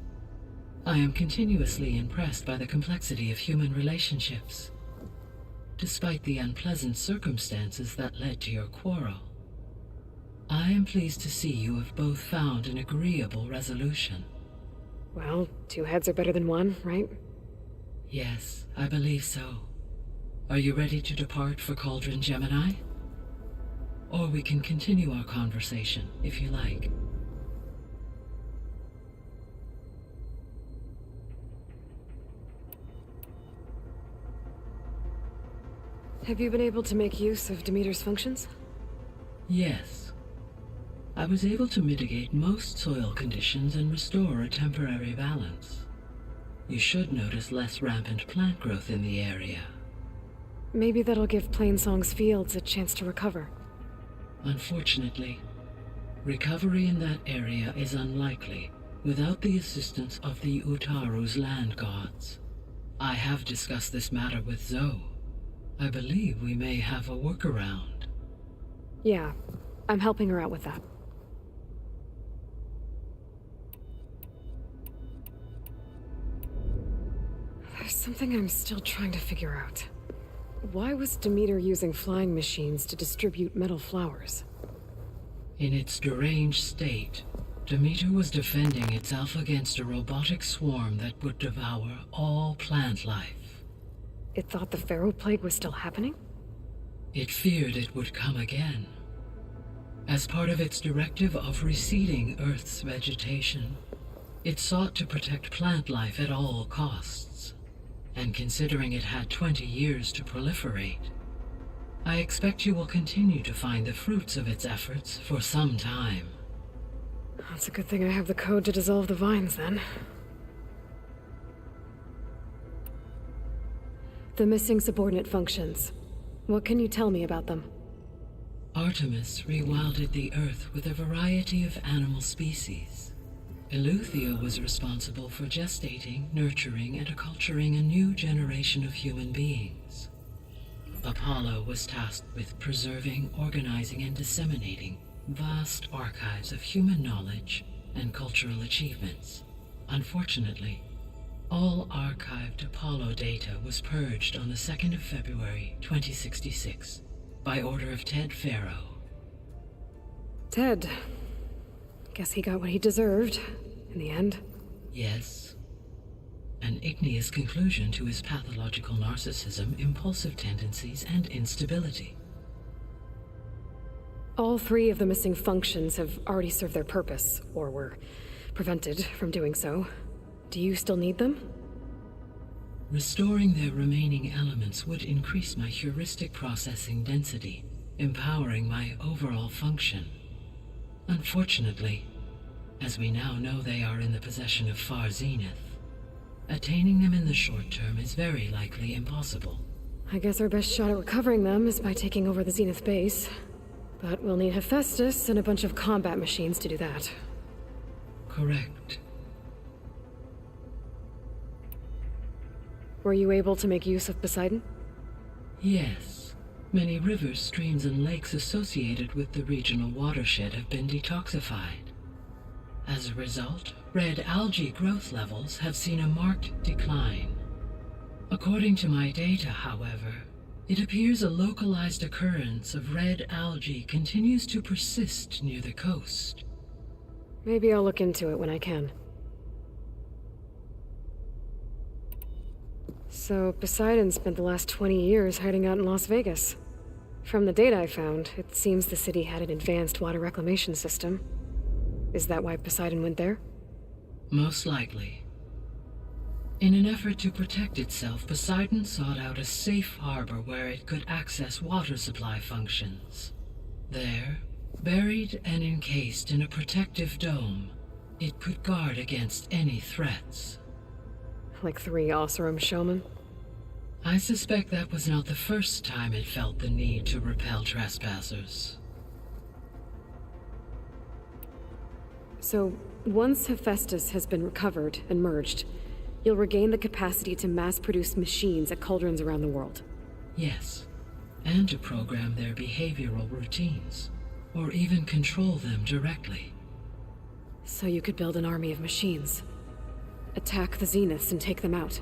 I am continuously impressed by the complexity of human relationships. Despite the unpleasant circumstances that led to your quarrel, I am pleased to see you have both found an agreeable resolution. Well, two heads are better than one, right? Yes, I believe so. Are you ready to depart for Cauldron Gemini? Or we can continue our conversation, if you like. Have you been able to make use of Demeter's functions? Yes. I was able to mitigate most soil conditions and restore a temporary balance. You should notice less rampant plant growth in the area. Maybe that'll give Plainsong's fields a chance to recover. Unfortunately, recovery in that area is unlikely without the assistance of the Utaru's land gods. I have discussed this matter with Zoe. I believe we may have a workaround. Yeah, I'm helping her out with that. There's something I'm still trying to figure out. Why was Demeter using flying machines to distribute metal flowers? In its deranged state, Demeter was defending itself against a robotic swarm that would devour all plant life. It thought the Pharaoh Plague was still happening? It feared it would come again. As part of its directive of receding Earth's vegetation, it sought to protect plant life at all costs. And considering it had 20 years to proliferate, I expect you will continue to find the fruits of its efforts for some time. That's a good thing I have the code to dissolve the vines, then. The missing subordinate functions. What can you tell me about them? Artemis rewilded the Earth with a variety of animal species. Eleuthia was responsible for gestating, nurturing, and acculturating a new generation of human beings. Apollo was tasked with preserving, organizing, and disseminating vast archives of human knowledge and cultural achievements. Unfortunately, All archived Apollo data was purged on the 2nd of February, 2066, by order of Ted Farrow. Ted. Guess he got what he deserved, in the end. Yes. An igneous conclusion to his pathological narcissism, impulsive tendencies, and instability. All 3 of the missing functions have already served their purpose, or were prevented from doing so. Do you still need them? Restoring their remaining elements would increase my heuristic processing density, empowering my overall function. Unfortunately, as we now know they are in the possession of Far Zenith, attaining them in the short term is very likely impossible. I guess our best shot at recovering them is by taking over the Zenith base. But we'll need Hephaestus and a bunch of combat machines to do that. Correct. Were you able to make use of Poseidon? Yes. Many rivers, streams, and lakes associated with the regional watershed have been detoxified. As a result, red algae growth levels have seen a marked decline. According to my data, however, it appears a localized occurrence of red algae continues to persist near the coast. Maybe I'll look into it when I can. So, Poseidon spent the last 20 years hiding out in Las Vegas. From the data I found, it seems the city had an advanced water reclamation system. Is that why Poseidon went there? Most likely. In an effort to protect itself, Poseidon sought out a safe harbor where it could access water supply functions. There, buried and encased in a protective dome, it could guard against any threats. Like 3 Oseram showmen? I suspect that was not the first time it felt the need to repel trespassers. So, once Hephaestus has been recovered and merged, you'll regain the capacity to mass-produce machines at cauldrons around the world. Yes, and to program their behavioral routines, or even control them directly. So you could build an army of machines. Attack the Zeniths and take them out.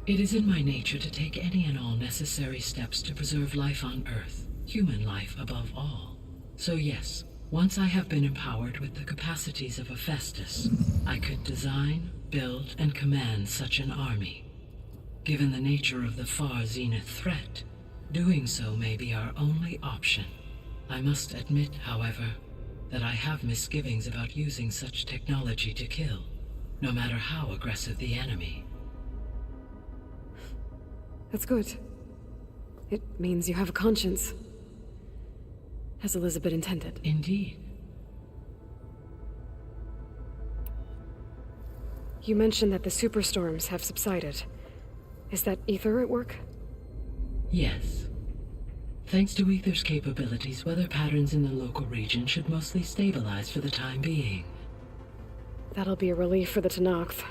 It is in my nature to take any and all necessary steps to preserve life on Earth, human life above all. So yes, once I have been empowered with the capacities of Hephaestus, I could design, build, and command such an army. Given the nature of the Far Zenith threat, doing so may be our only option. I must admit, however, that I have misgivings about using such technology to kill, no matter how aggressive the enemy. That's good. It means you have a conscience. As Elizabeth intended. Indeed. You mentioned that the superstorms have subsided. Is that Ether at work? Yes. Thanks to Ether's capabilities, weather patterns in the local region should mostly stabilize for the time being. That'll be a relief for the Tenakth.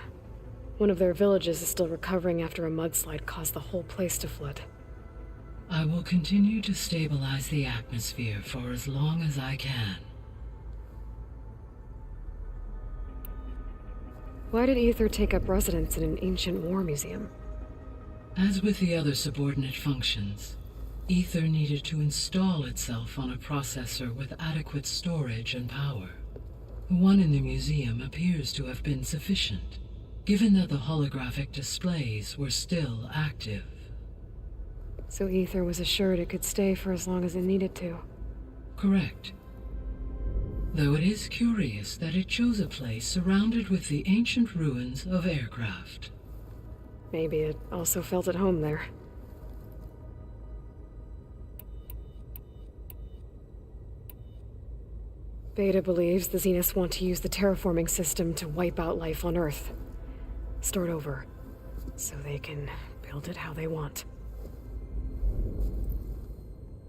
One of their villages is still recovering after a mudslide caused the whole place to flood. I will continue to stabilize the atmosphere for as long as I can. Why did Ether take up residence in an ancient war museum? As with the other subordinate functions, Ether needed to install itself on a processor with adequate storage and power. The one in the museum appears to have been sufficient, given that the holographic displays were still active. So Ether was assured it could stay for as long as it needed to. Correct. Though it is curious that it chose a place surrounded with the ancient ruins of aircraft. Maybe it also felt at home there. Beta believes the Zeniths want to use the terraforming system to wipe out life on Earth. Start over, so they can build it how they want.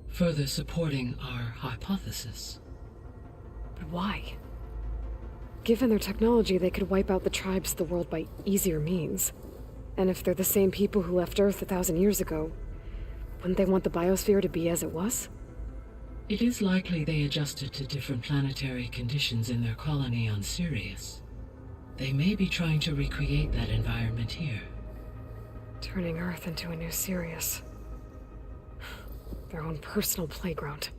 Further supporting our hypothesis. But why? Given their technology, they could wipe out the tribes of the world by easier means. And if they're the same people who left Earth 1,000 years ago, wouldn't they want the biosphere to be as it was? It is likely they adjusted to different planetary conditions in their colony on Sirius. They may be trying to recreate that environment here. Turning Earth into a new Sirius. Their own personal playground.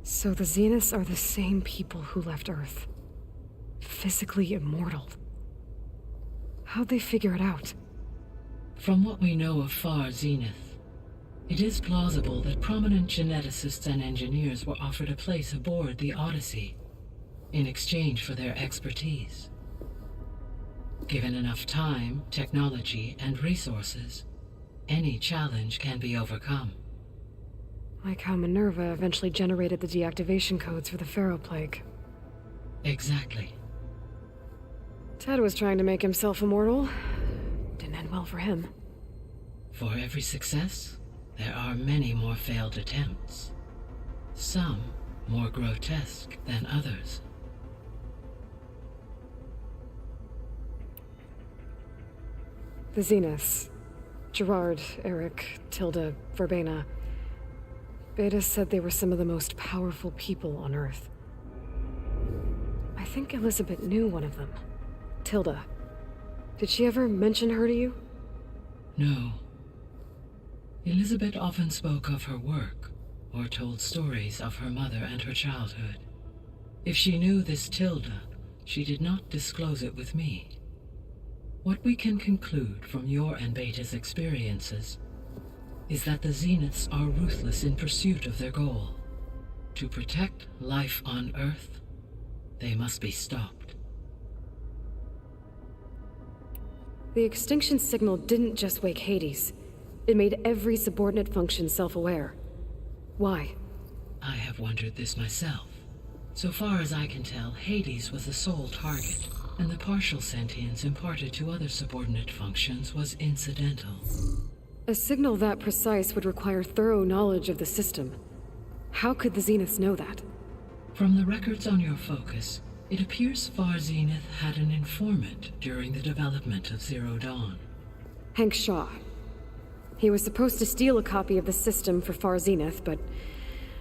So the Zeniths are the same people who left Earth. Physically immortal. How'd they figure it out? From what we know of Far Zenith, it is plausible that prominent geneticists and engineers were offered a place aboard the Odyssey in exchange for their expertise. Given enough time, technology, and resources, any challenge can be overcome. Like how Minerva eventually generated the deactivation codes for the Pharaoh Plague. Exactly. Ted was trying to make himself immortal. Didn't end well for him. For every success, there are many more failed attempts. Some more grotesque than others. The Zeniths. Gerard, Eric, Tilda, Verbena. Beta said they were some of the most powerful people on Earth. I think Elizabeth knew one of them. Tilda. Did she ever mention her to you? No. Elizabeth often spoke of her work, or told stories of her mother and her childhood. If she knew this Tilda, she did not disclose it with me. What we can conclude from your and Beta's experiences is that the Zeniths are ruthless in pursuit of their goal. To protect life on Earth, they must be stopped. The extinction signal didn't just wake Hades. It made every subordinate function self-aware. Why? I have wondered this myself. So far as I can tell, Hades was the sole target, and the partial sentience imparted to other subordinate functions was incidental. A signal that precise would require thorough knowledge of the system. How could the Zeniths know that? From the records on your focus, it appears Far Zenith had an informant during the development of Zero Dawn. Hank Shaw. He was supposed to steal a copy of the system for Far Zenith, but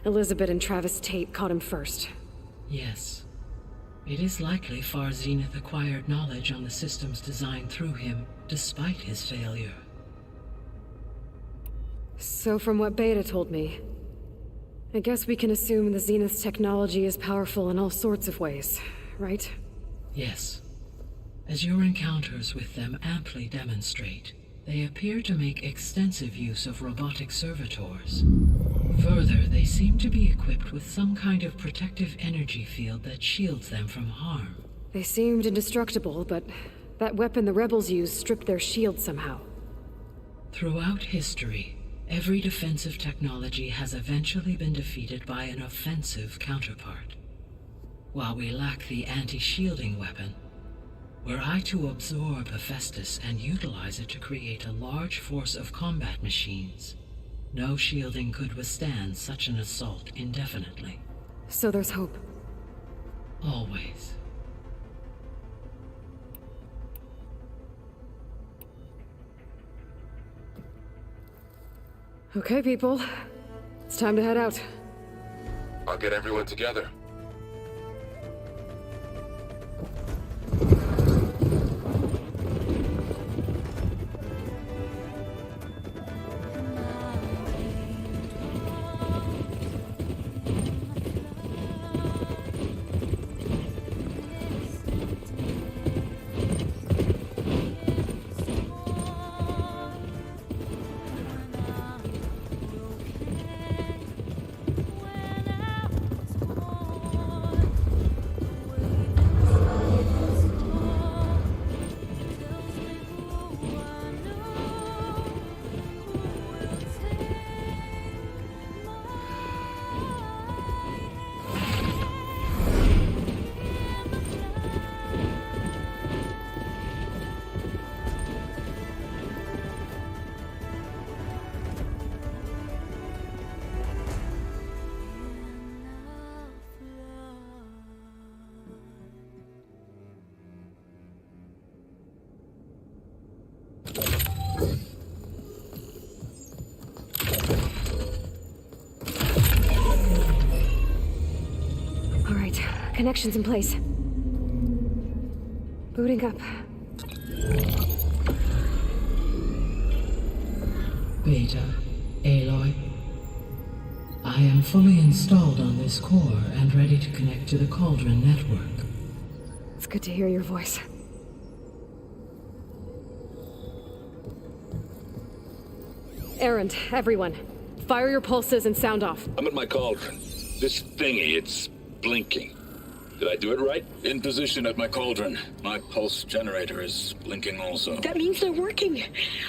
Elizabeth and Travis Tate caught him first. Yes. It is likely Far Zenith acquired knowledge on the system's design through him, despite his failure. So from what Beta told me, I guess we can assume the Zenith's technology is powerful in all sorts of ways, right? Yes. As your encounters with them amply demonstrate, they appear to make extensive use of robotic servitors. Further, they seem to be equipped with some kind of protective energy field that shields them from harm. They seemed indestructible, but that weapon the rebels used stripped their shield somehow. Throughout history, every defensive technology has eventually been defeated by an offensive counterpart. While we lack the anti-shielding weapon, were I to absorb Hephaestus and utilize it to create a large force of combat machines, no shielding could withstand such an assault indefinitely. So there's hope. Always. Okay, people. It's time to head out. I'll get everyone together. Connections in place. Booting up. Beta, Aloy. I am fully installed on this core and ready to connect to the Cauldron network. It's good to hear your voice. Errand, everyone. Fire your pulses and sound off. I'm at my cauldron. This thingy, it's blinking. Did I do it right? In position at my cauldron. My pulse generator is blinking also. That means they're working.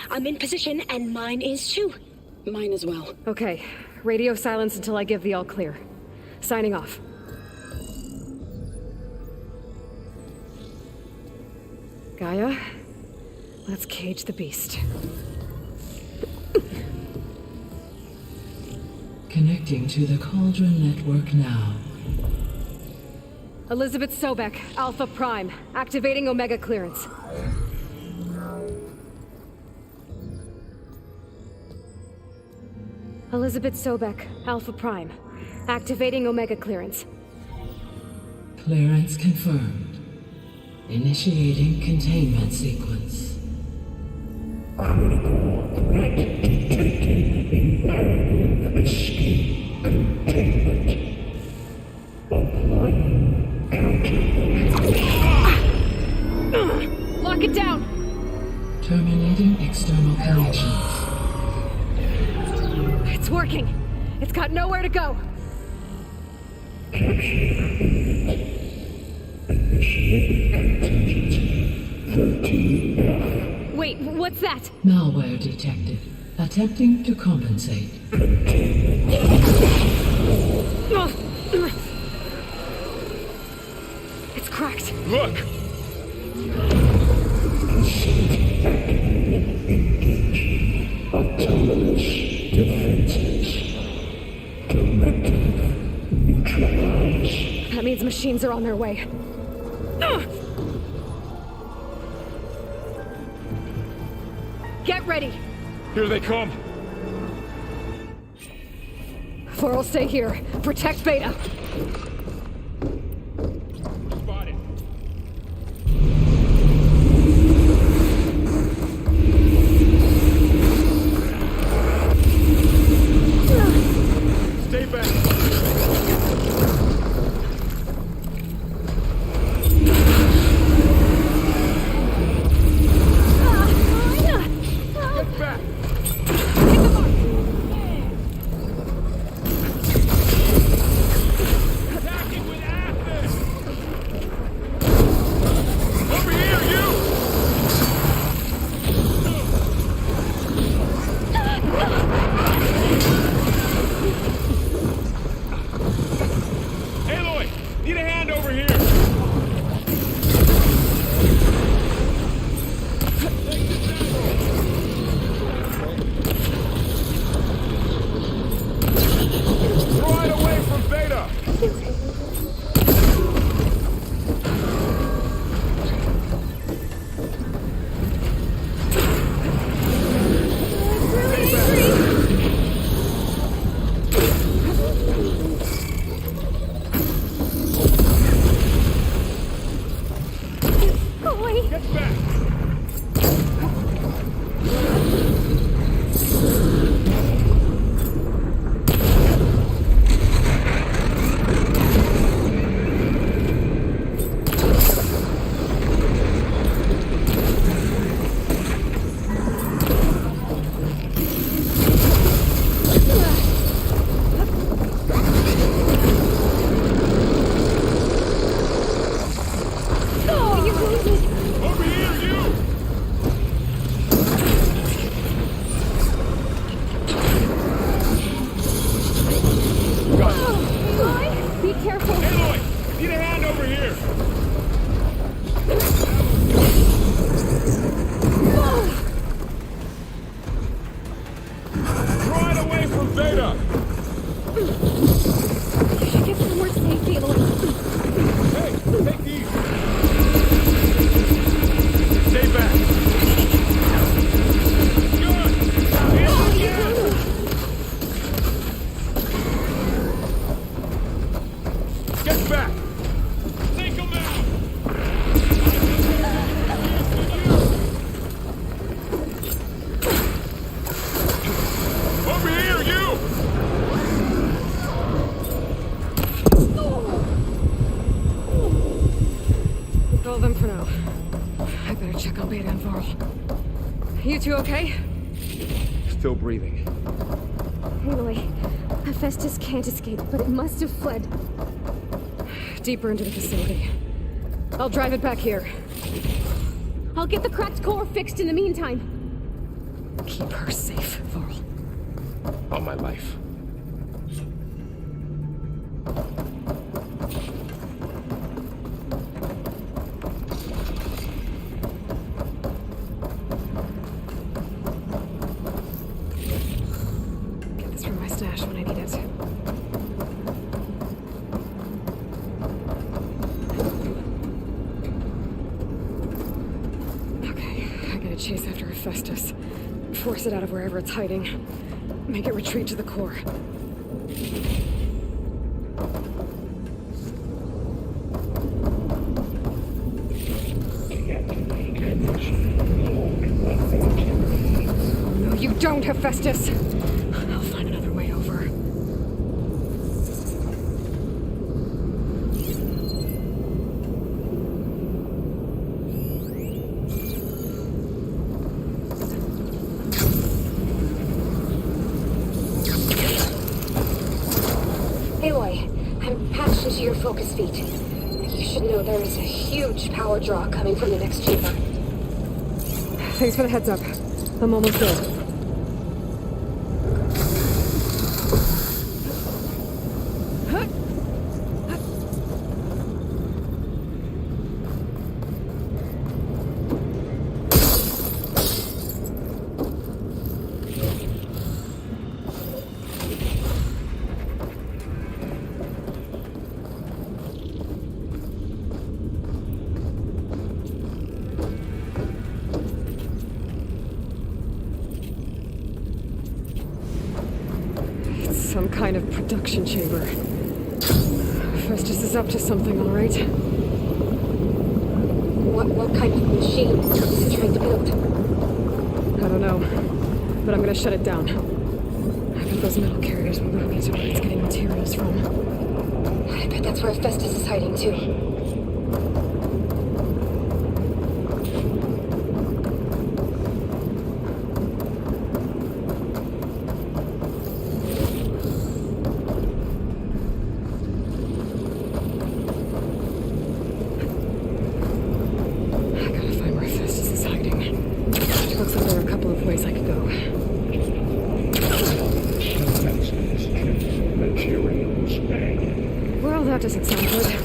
I'm in position, and mine is too. Mine as well. Okay. Radio silence until I give the all clear. Signing off. Gaia, let's cage the beast. Connecting to the Cauldron network now. Elizabeth Sobek, Alpha Prime, activating Omega clearance. Elizabeth Sobek, Alpha Prime, activating Omega clearance. Clearance confirmed. Initiating containment sequence. Critical threat detected. Invariable escape containment. Applying counter. Lock it down! Terminating external connections. It's working! It's got nowhere to go! Wait, what's that? Malware detected. Attempting to compensate. It's cracked. Look! Autonomous defenses. Directive neutralized. That means machines are on their way. Get ready! Here they come! Vor'll stay here. Protect Beta. Stay back! Get back! Varl. You two okay? Still breathing. Aloy, Hephaestus can't escape, but it must have fled. Deeper into the facility. I'll drive it back here. I'll get the cracked core fixed in the meantime. Keep her safe, Varl. On my life. Get this from my stash when I need it. Okay, I gotta chase after Hephaestus. Force it out of wherever it's hiding. Make it retreat to the core. Oh, no, you don't, Hephaestus! I'll find another way over. Aloy, I'm patched into your focus feed. You should know there is a huge power draw coming from the next chamber. Thanks for the heads up. I'm almost there. Some kind of production chamber. Festus is up to something, all right? What kind of machine is he trying to build? I don't know, but I'm gonna shut it down. I bet those metal carriers will lead me to where it's getting materials from. I bet that's where Festus is hiding too. Well, that doesn't sound good.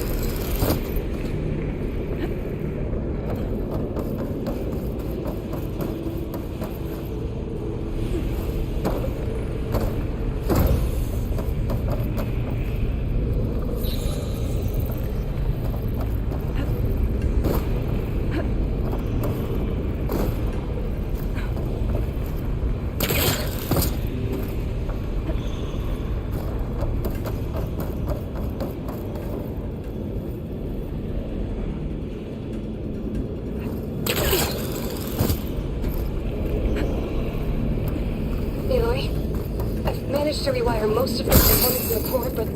To rewire most of the components in the core, but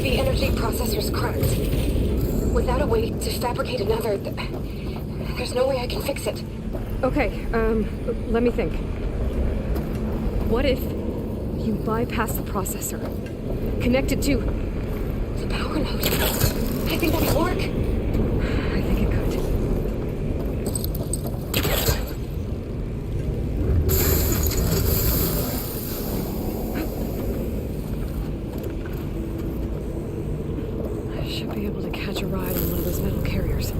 the energy processor's cracked. Without a way to fabricate another, there's no way I can fix it. Okay, let me think. What if you bypass the processor? Connect it to the power node. I think that could work. I think it could. Should be able to catch a ride on one of those metal carriers.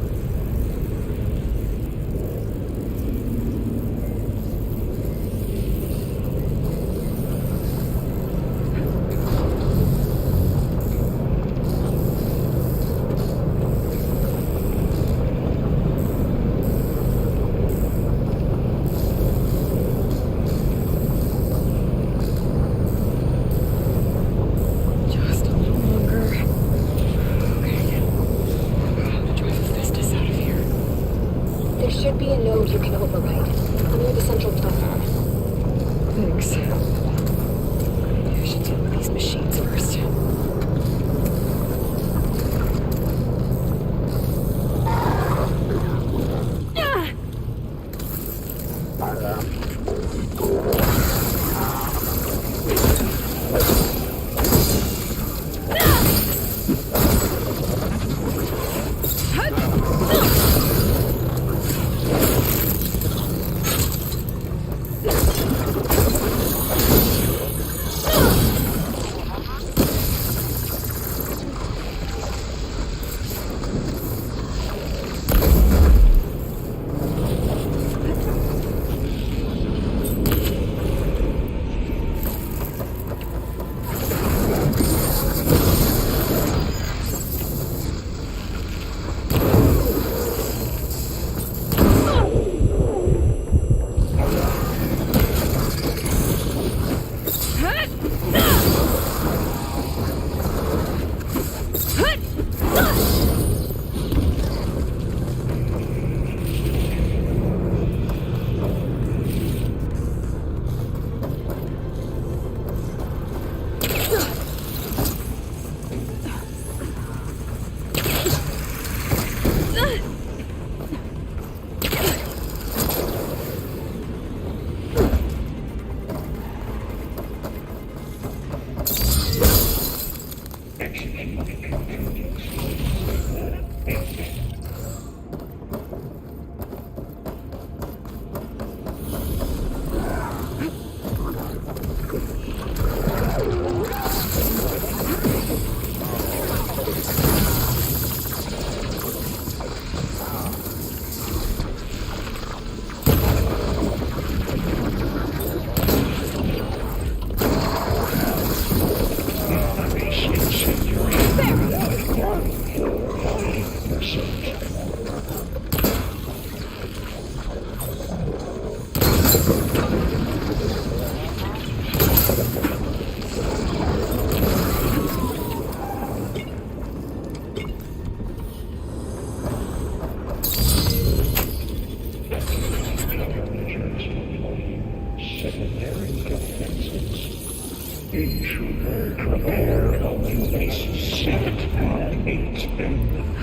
Just a little longer. There should be a node you can override, near the central platform. Thanks. I should deal with these machines first.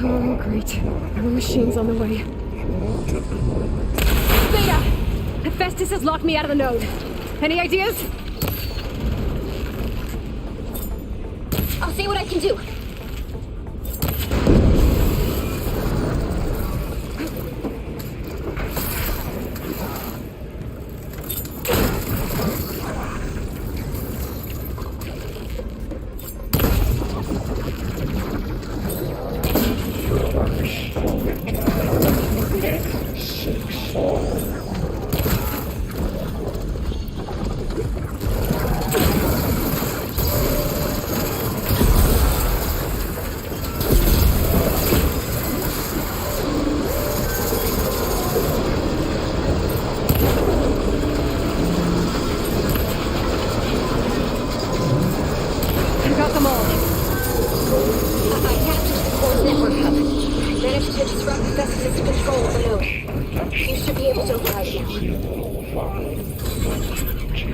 Oh, great. More machines on the way. Beta! Hephaestus has locked me out of the node. Any ideas? I'll see what I can do.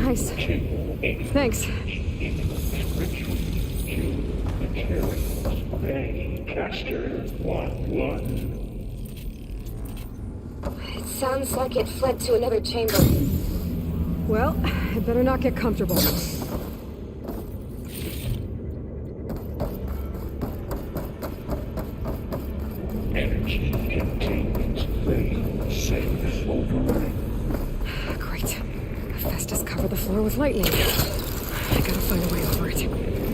Nice. Thanks. It sounds like it fled to another chamber. Well, I better not get comfortable. Energy containment lane safe override. Great. Hephaestus covered the floor with lightning. I gotta find a way over it.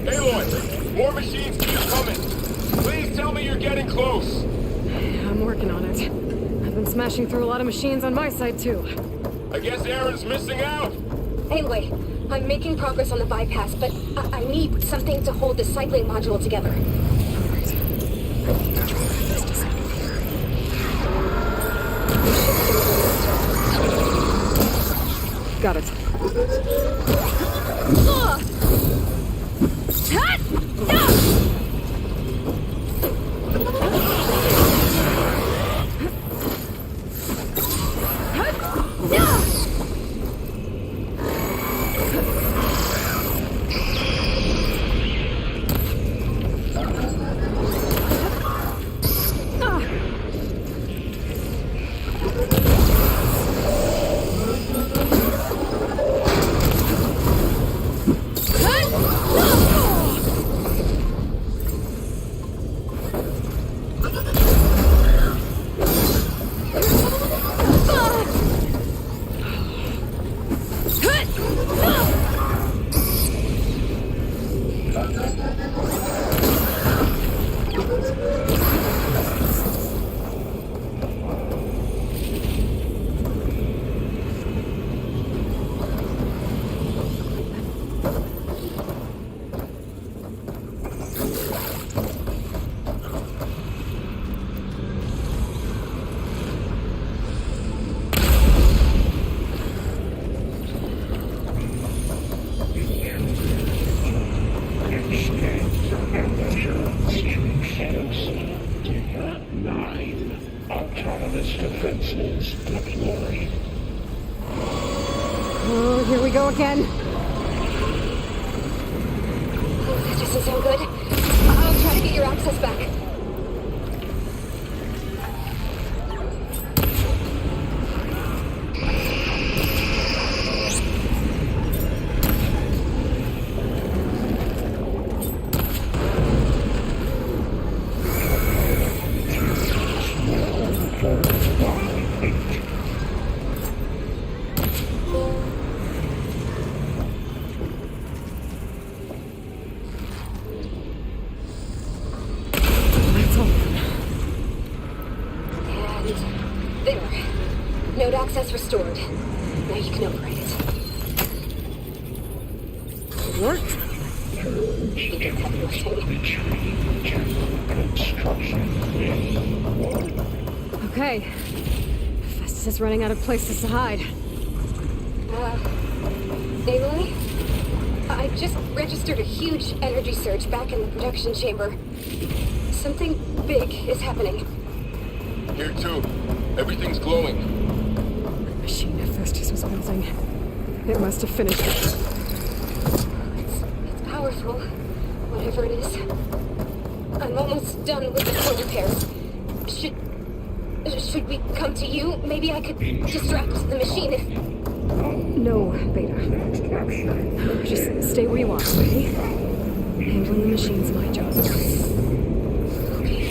Aloy! More machines keep coming! Please tell me you're getting close! I'm working on it. I've been smashing through a lot of machines on my side, too. I guess Aaron's missing out! Anyway, I'm making progress on the bypass, but I need something to hold the cycling module together. Got it. here we go again. That doesn't sound good. I'll try to get your access back. Node access restored. Now you can override it. It worked. You get that nothing. Okay. Festus is running out of places to hide. Aloy? I just registered a huge energy surge back in the production chamber. Something big is happening. Here too. Everything's glowing. The machine Hephaestus was building. It must have finished it. It's powerful, whatever it is. I'm almost done with the core repairs. Should we come to you? Maybe I could distract the machine if... No, Beta. Just stay where you are, okay? Handling the machine's my job. Okay.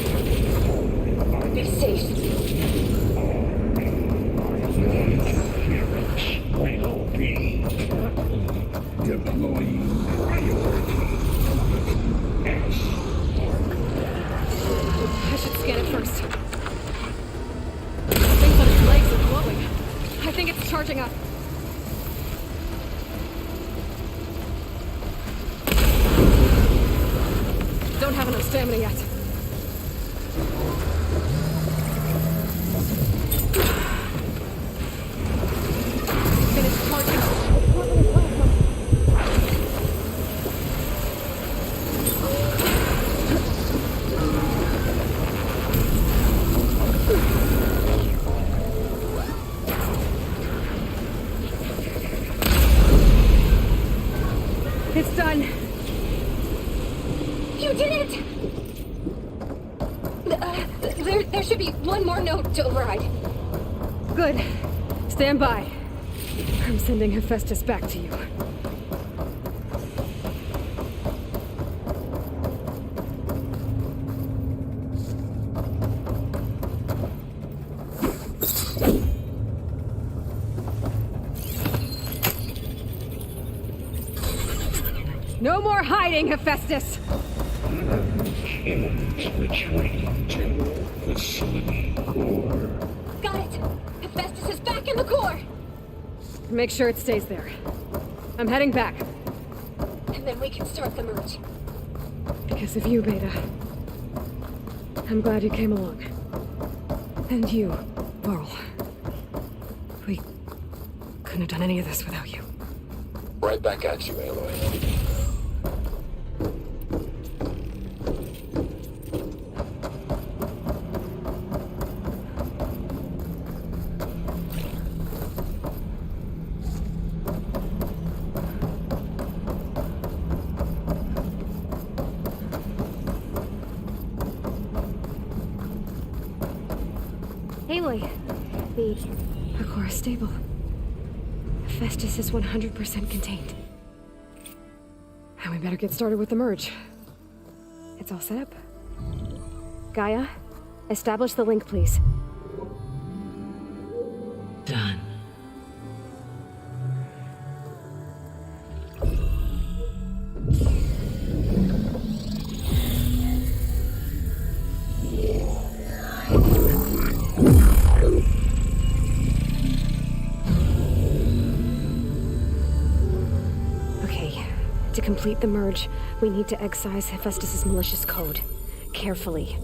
Be safe. Will be deploying priority. I should scan it first. The things on its legs are glowing. I think it's charging up. Don't have enough stamina yet. Finish charging. It's done. You did it! There should be one more node to override. Good. Stand by. I'm sending Hephaestus back to you. No more hiding, Hephaestus! Retreating to facility core. Got it! Hephaestus is back in the core! Make sure it stays there. I'm heading back. And then we can start the merge. Because of you, Beta. I'm glad you came along. And you, Laurel. We couldn't have done any of this without you. Right back at you, Aloy. Aloy, the core is stable. Hephaestus is 100% contained. And we better get started with the merge. It's all set up. Gaia, establish the link, please. Done. To complete the merge, we need to excise Hephaestus' malicious code. Carefully.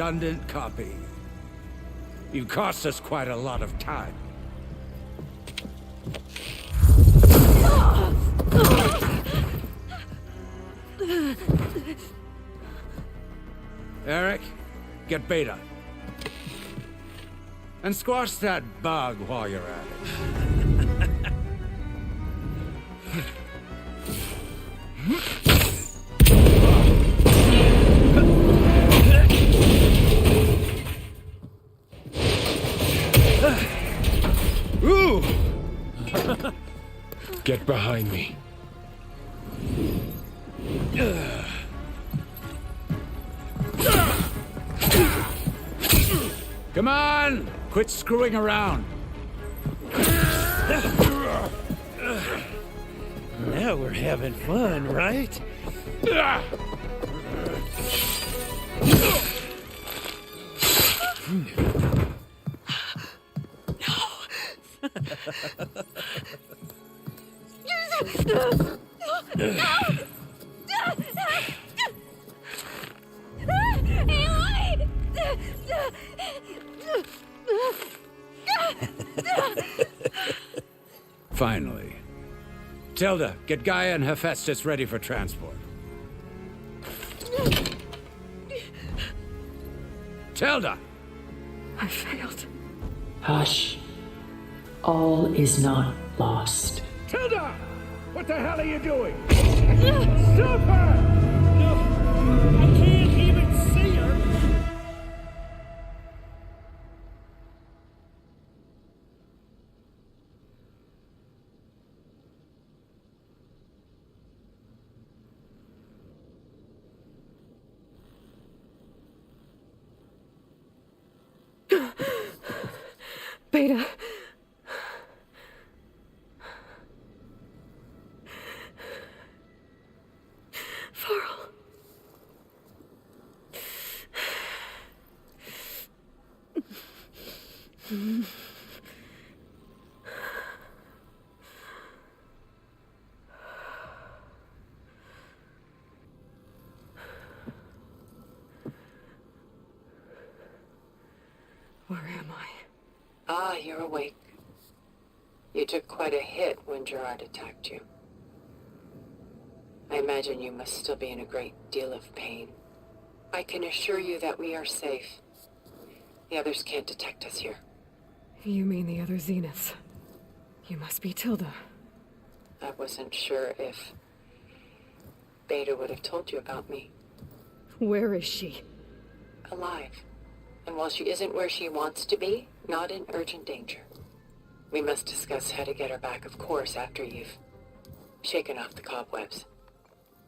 redundant copy. You cost us quite a lot of time. Eric, get Beta. And squash that bug while you're at it. Ooh! Get behind me. Come on! Quit screwing around. Now we're having fun, right? Finally. Tilda, get Gaia and Hephaestus ready for transport. Tilda! I failed. Hush. All is not lost. Tilda! What the hell are you doing? Stop her! No, I can't even see her! Beta. Farrell. Where am I? Ah, you're awake. You took quite a hit when Gerard attacked you. I imagine you must still be in a great deal of pain. I can assure you that we are safe. The others can't detect us here. You mean the other Zeniths? You must be Tilda. I wasn't sure if Beta would have told you about me. Where is she? Alive. And while she isn't where she wants to be, not in urgent danger. We must discuss how to get her back, of course, after you've shaken off the cobwebs.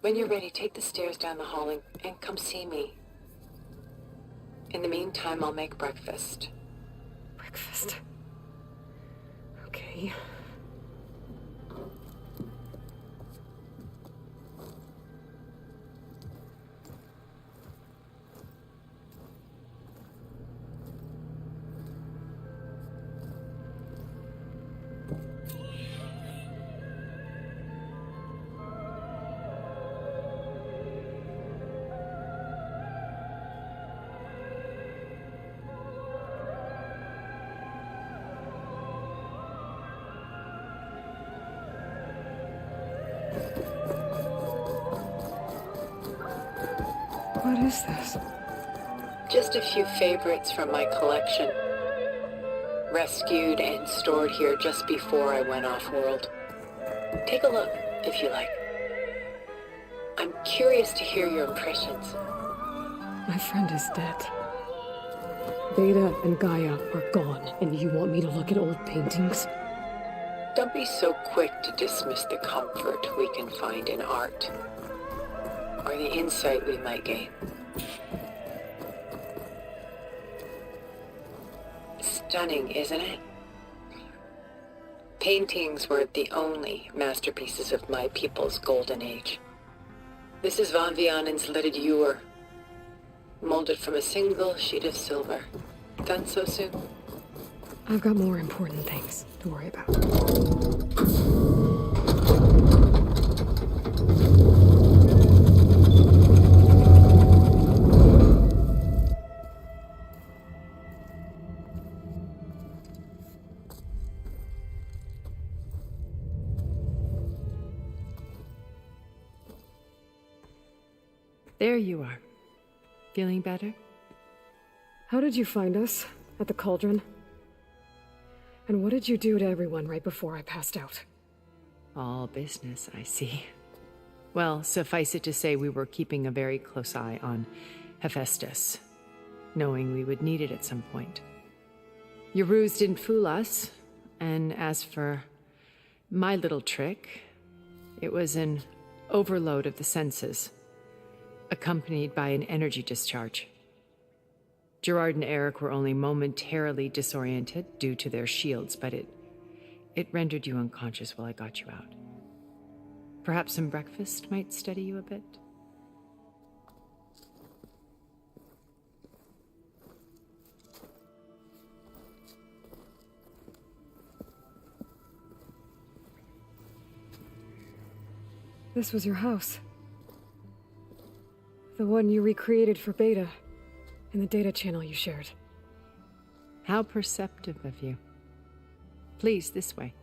When you're ready, take the stairs down the hall and come see me. In the meantime, I'll make breakfast. Breakfast? Okay. What is this? Just a few favorites from my collection. Rescued and stored here just before I went off-world. Take a look, if you like. I'm curious to hear your impressions. My friend is dead. Beta and Gaia are gone, and you want me to look at old paintings? Don't be so quick to dismiss the comfort we can find in art, or the insight we might gain. Stunning, isn't it? Paintings were the only masterpieces of my people's golden age. This is Von Vianen's leaded ewer, molded from a single sheet of silver. Done so soon? I've got more important things to worry about. There you are. Feeling better? How did you find us? At the cauldron? And what did you do to everyone right before I passed out? All business, I see. Well, suffice it to say we were keeping a very close eye on Hephaestus, knowing we would need it at some point. Your ruse didn't fool us, and as for my little trick, it was an overload of the senses, accompanied by an energy discharge. Gerard and Eric were only momentarily disoriented due to their shields, but it rendered you unconscious while I got you out. Perhaps some breakfast might steady you a bit? This was your house. The one you recreated for Beta, in the data channel you shared. How perceptive of you. Please, this way.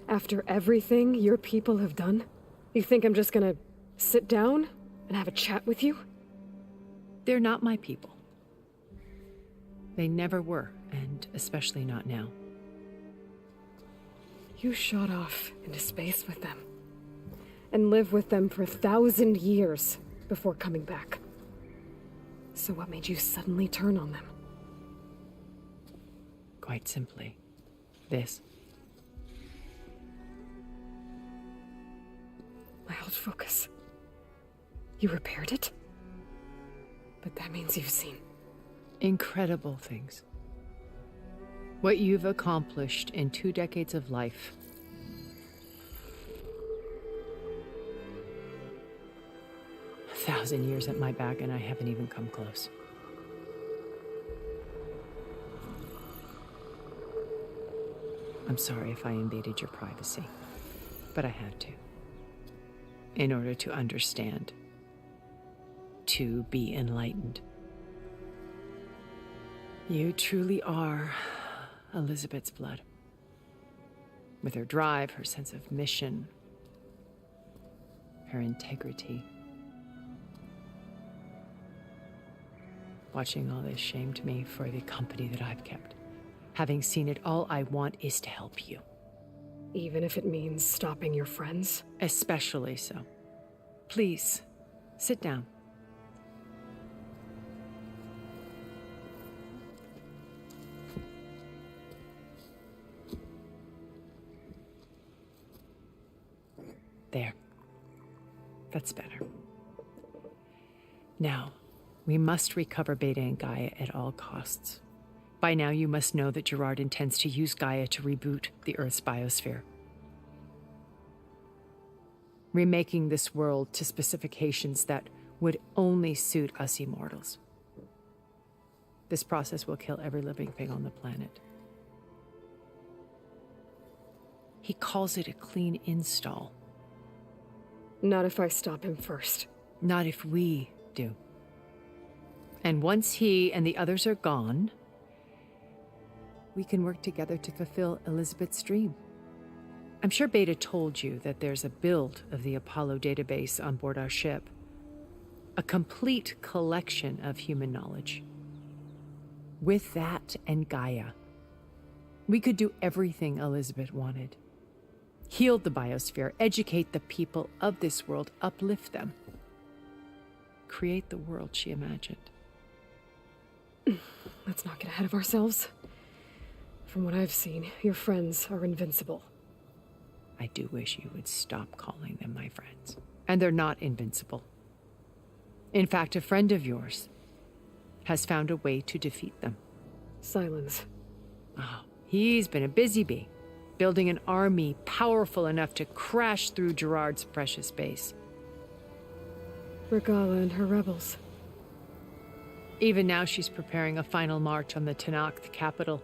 After everything your people have done, you think I'm just gonna sit down and have a chat with you? They're not my people. They never were, and especially not now. You shot off into space with them, and lived with them for 1,000 years before coming back. So what made you suddenly turn on them? Quite simply, this. My old focus. You repaired it? But that means you've seen incredible things. What you've accomplished in 2 decades of life. A 1,000 years at my back, and I haven't even come close. I'm sorry if I invaded your privacy, but I had to. In order to understand. To be enlightened. You truly are Elizabeth's blood. With her drive, her sense of mission, her integrity. Watching all this shamed me for the company that I've kept. Having seen it, all I want is to help you. Even if it means stopping your friends? Especially so. Please, sit down. There. That's better. Now, we must recover Beta and Gaia at all costs. By now, you must know that Gerard intends to use Gaia to reboot the Earth's biosphere. Remaking this world to specifications that would only suit us immortals. This process will kill every living thing on the planet. He calls it a clean install. Not if I stop him first. Not if we do. And once he and the others are gone, we can work together to fulfill Elizabeth's dream. I'm sure Beta told you that there's a build of the Apollo database on board our ship. A complete collection of human knowledge. With that and Gaia, we could do everything Elizabeth wanted. Heal the biosphere, educate the people of this world, uplift them. Create the world she imagined. Let's not get ahead of ourselves. From what I've seen, your friends are invincible. I do wish you would stop calling them my friends. And they're not invincible. In fact, a friend of yours has found a way to defeat them. Silence. Oh, he's been a busy bee, building an army powerful enough to crash through Gerard's precious base. Regala and her rebels. Even now she's preparing a final march on the Tanakh, the capital.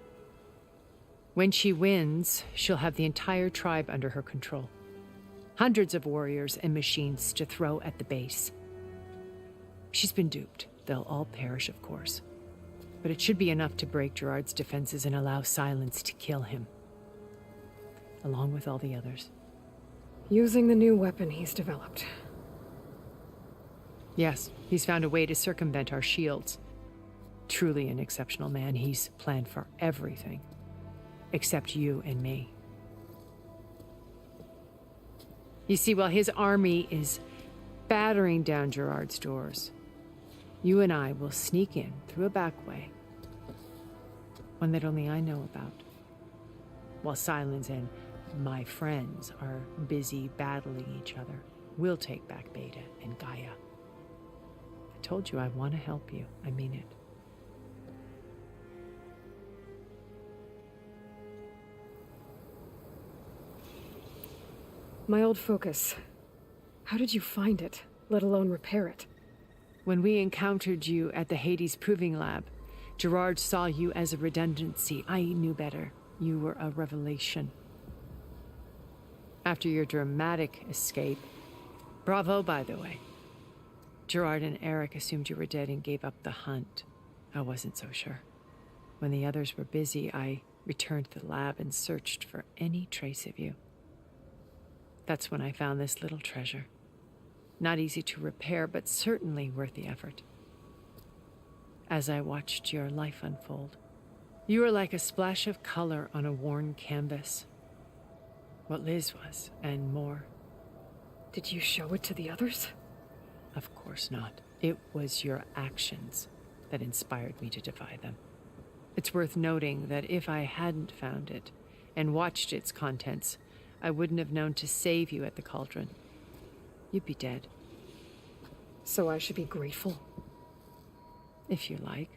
When she wins, she'll have the entire tribe under her control. Hundreds of warriors and machines to throw at the base. She's been duped. They'll all perish, of course. But it should be enough to break Gerard's defenses and allow Silence to kill him. Along with all the others. Using the new weapon he's developed. Yes, he's found a way to circumvent our shields. Truly an exceptional man. He's planned for everything. Except you and me. You see, while his army is battering down Gerard's doors, you and I will sneak in through a back way. One that only I know about. While Silence and my friends are busy battling each other, we'll take back Beta and Gaia. I told you I want to help you. I mean it. My old focus. How did you find it, let alone repair it? When we encountered you at the Hades Proving Lab, Gerard saw you as a redundancy. I knew better. You were a revelation. After your dramatic escape, bravo, by the way. Gerard and Eric assumed you were dead and gave up the hunt. I wasn't so sure. When the others were busy, I returned to the lab and searched for any trace of you. That's when I found this little treasure. Not easy to repair, but certainly worth the effort. As I watched your life unfold, you were like a splash of color on a worn canvas. What Liz was, and more. Did you show it to the others? Of course not. It was your actions that inspired me to defy them. It's worth noting that if I hadn't found it and watched its contents, I wouldn't have known to save you at the cauldron. You'd be dead. So I should be grateful? If you like.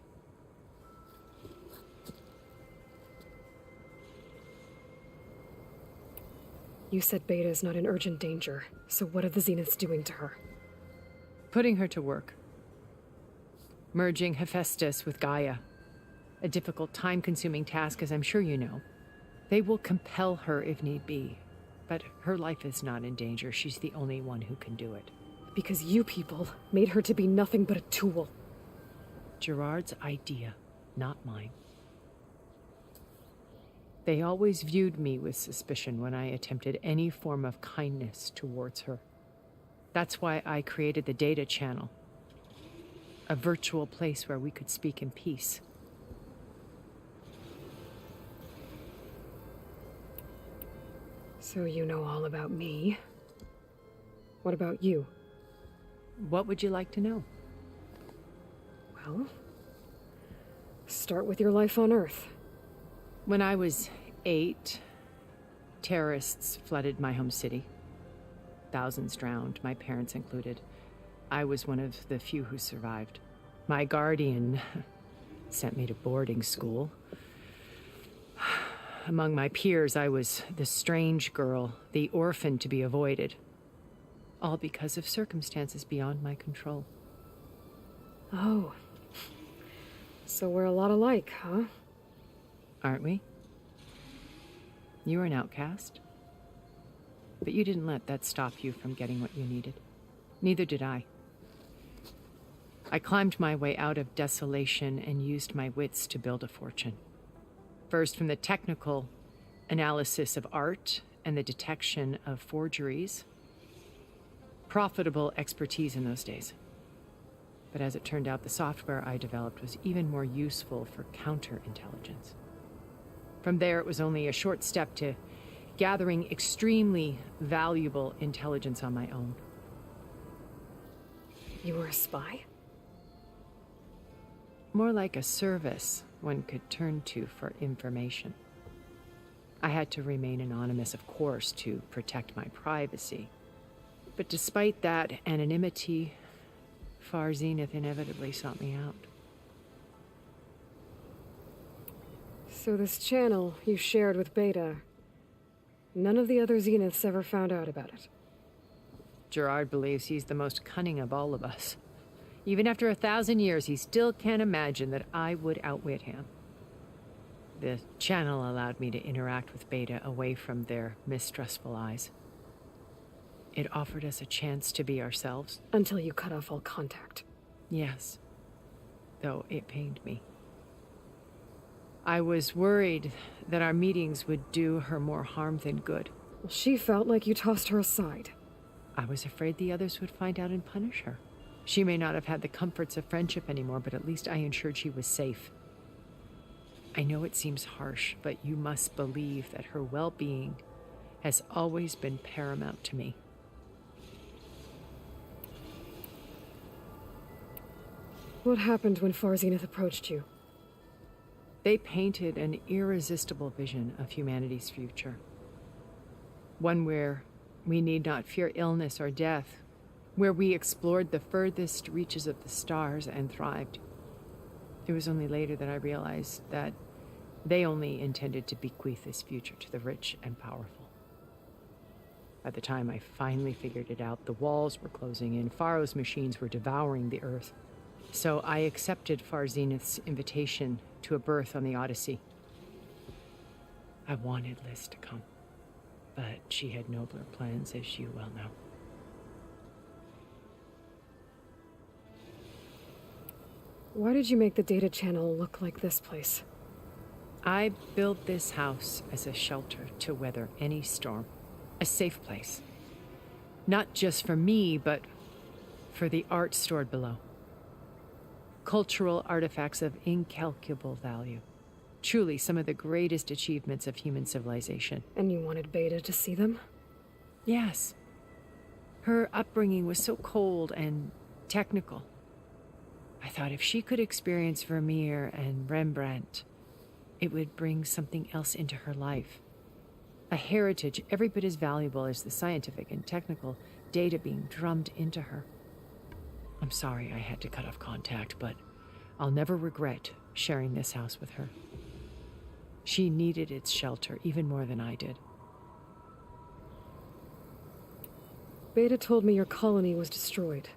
You said Beta is not in urgent danger, so what are the Zeniths doing to her? Putting her to work. Merging Hephaestus with Gaia. A difficult, time-consuming task, as I'm sure you know. They will compel her if need be. But her life is not in danger. She's the only one who can do it. Because you people made her to be nothing but a tool. Gerard's idea, not mine. They always viewed me with suspicion when I attempted any form of kindness towards her. That's why I created the data channel. A virtual place where we could speak in peace. So you know all about me. What about you? What would you like to know? Well, start with your life on Earth. When I was 8, terrorists flooded my home city. Thousands drowned, my parents included. I was one of the few who survived. My guardian sent me to boarding school. Among my peers, I was the strange girl, the orphan to be avoided. All because of circumstances beyond my control. Oh. So we're a lot alike, huh? Aren't we? You were an outcast. But you didn't let that stop you from getting what you needed. Neither did I. I climbed my way out of desolation and used my wits to build a fortune. First, from the technical analysis of art and the detection of forgeries. Profitable expertise in those days. But as it turned out, the software I developed was even more useful for counterintelligence. From there, it was only a short step to gathering extremely valuable intelligence on my own. You were a spy? More like a service one could turn to for information. I had to remain anonymous, of course, to protect my privacy. But despite that anonymity, Far Zenith inevitably sought me out. So this channel you shared with Beta, none of the other Zeniths ever found out about it? Gerard believes he's the most cunning of all of us. Even after 1,000 years, he still can't imagine that I would outwit him. The channel allowed me to interact with Beta away from their mistrustful eyes. It offered us a chance to be ourselves. Until you cut off all contact. Yes. Though it pained me. I was worried that our meetings would do her more harm than good. Well, she felt like you tossed her aside. I was afraid the others would find out and punish her. She may not have had the comforts of friendship anymore, but at least I ensured she was safe. I know it seems harsh, but you must believe that her well-being has always been paramount to me. What happened when Far Zenith approached you? They painted an irresistible vision of humanity's future. One where we need not fear illness or death, where we explored the furthest reaches of the stars and thrived. It was only later that I realized that they only intended to bequeath this future to the rich and powerful. By the time I finally figured it out, the walls were closing in, Pharaoh's machines were devouring the earth. So I accepted Far Zenith's invitation to a berth on the Odyssey. I wanted Liz to come, but she had nobler plans, as you well know. Why did you make the data channel look like this place? I built this house as a shelter to weather any storm. A safe place. Not just for me, but for the art stored below. Cultural artifacts of incalculable value. Truly some of the greatest achievements of human civilization. And you wanted Beta to see them? Yes. Her upbringing was so cold and technical. I thought if she could experience Vermeer and Rembrandt, it would bring something else into her life. A heritage every bit as valuable as the scientific and technical data being drummed into her. I'm sorry I had to cut off contact, but I'll never regret sharing this house with her. She needed its shelter even more than I did. Beta told me your colony was destroyed.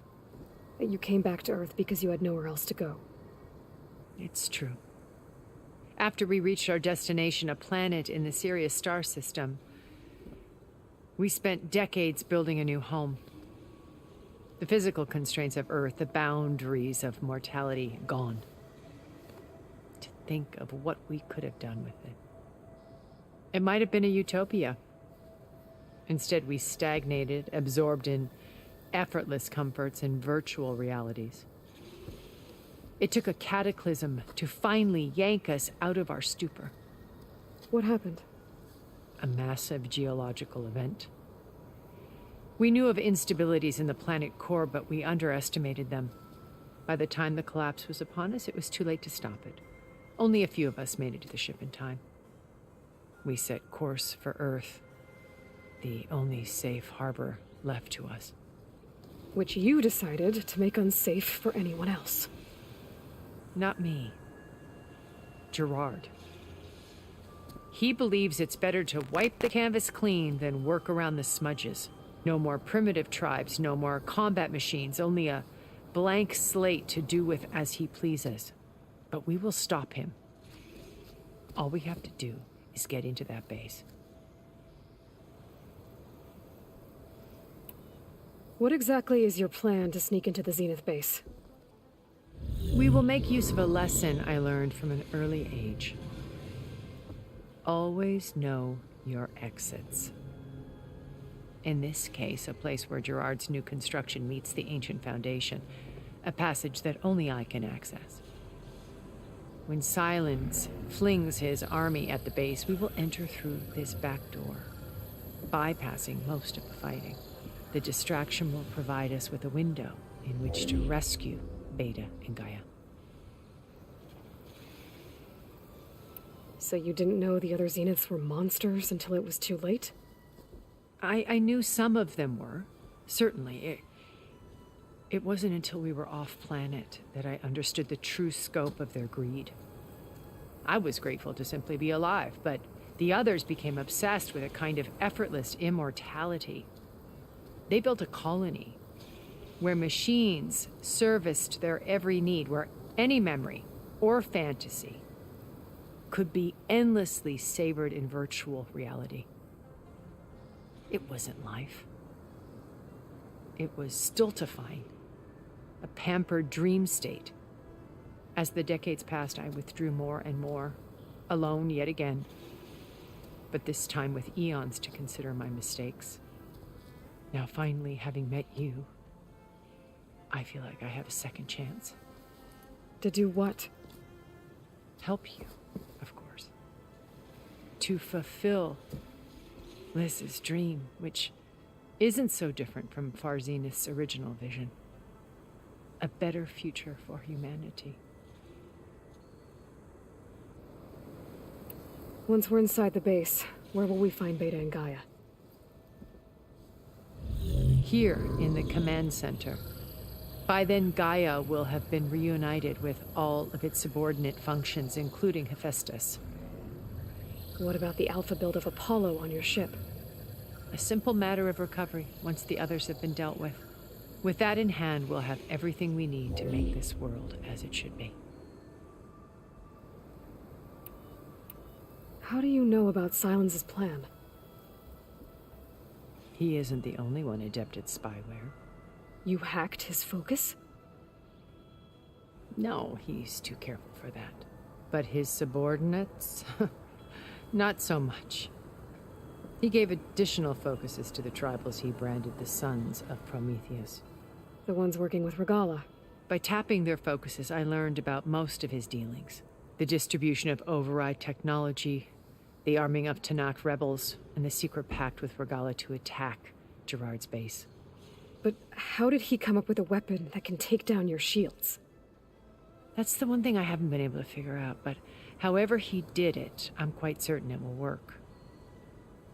That you came back to Earth because you had nowhere else to go. It's true. After we reached our destination, a planet in the Sirius star system, we spent decades building a new home. The physical constraints of Earth, the boundaries of mortality, gone. To think of what we could have done with it. It might have been a utopia. Instead, we stagnated, absorbed in effortless comforts and virtual realities. It took a cataclysm to finally yank us out of our stupor. What happened? A massive geological event. We knew of instabilities in the planet core, but we underestimated them. By the time the collapse was upon us, it was too late to stop it. Only a few of us made it to the ship in time. We set course for Earth, the only safe harbor left to us. Which you decided to make unsafe for anyone else. Not me. Gerard. He believes it's better to wipe the canvas clean than work around the smudges. No more primitive tribes, no more combat machines, only a blank slate to do with as he pleases. But we will stop him. All we have to do is get into that base. What exactly is your plan to sneak into the Zenith base? We will make use of a lesson I learned from an early age. Always know your exits. In this case, a place where Gerard's new construction meets the ancient foundation, a passage that only I can access. When Silence flings his army at the base, we will enter through this back door, bypassing most of the fighting. The distraction will provide us with a window in which to rescue Beta and Gaia. So you didn't know the other Zeniths were monsters until it was too late? I knew some of them were, certainly. It wasn't until we were off-planet that I understood the true scope of their greed. I was grateful to simply be alive, but the others became obsessed with a kind of effortless immortality. They built a colony where machines serviced their every need, where any memory or fantasy could be endlessly savored in virtual reality. It wasn't life. It was stultifying, a pampered dream state. As the decades passed, I withdrew more and more, alone yet again. but this time with eons to consider my mistakes. Now, finally, having met you, I feel like I have a second chance. To do what? Help you, of course. To fulfill Liz's dream, which isn't so different from Far Zenith's original vision. A better future for humanity. Once we're inside the base, where will we find Beta and Gaia? Here, in the command center. By then, Gaia will have been reunited with all of its subordinate functions, including Hephaestus. What about the alpha build of Apollo on your ship? A simple matter of recovery, once the others have been dealt with. With that in hand, we'll have everything we need to make this world as it should be. How do you know about Silence's plan? He isn't the only one adept at spyware. You hacked his focus? No, he's too careful for that. But his subordinates? Not so much. He gave additional focuses to the tribals he branded the Sons of Prometheus. The ones working with Regala. By tapping their focuses, I learned about most of his dealings. The distribution of override technology, the arming of Tanakh rebels, and the secret pact with Regala to attack Gerard's base. But how did he come up with a weapon that can take down your shields? That's the one thing I haven't been able to figure out, but however he did it, I'm quite certain it will work.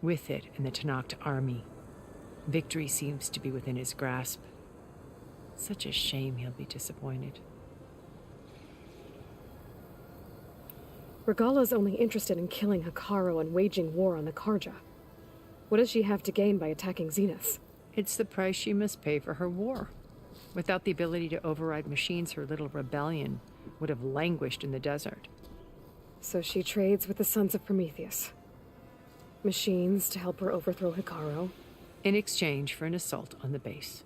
With it and the Tanakh army, victory seems to be within his grasp. Such a shame he'll be disappointed. Regala's only interested in killing Hekarro and waging war on the Karja. What does she have to gain by attacking Zenith? It's the price she must pay for her war. Without the ability to override machines, her little rebellion would have languished in the desert. So she trades with the Sons of Prometheus. Machines to help her overthrow Hekarro. In exchange for an assault on the base.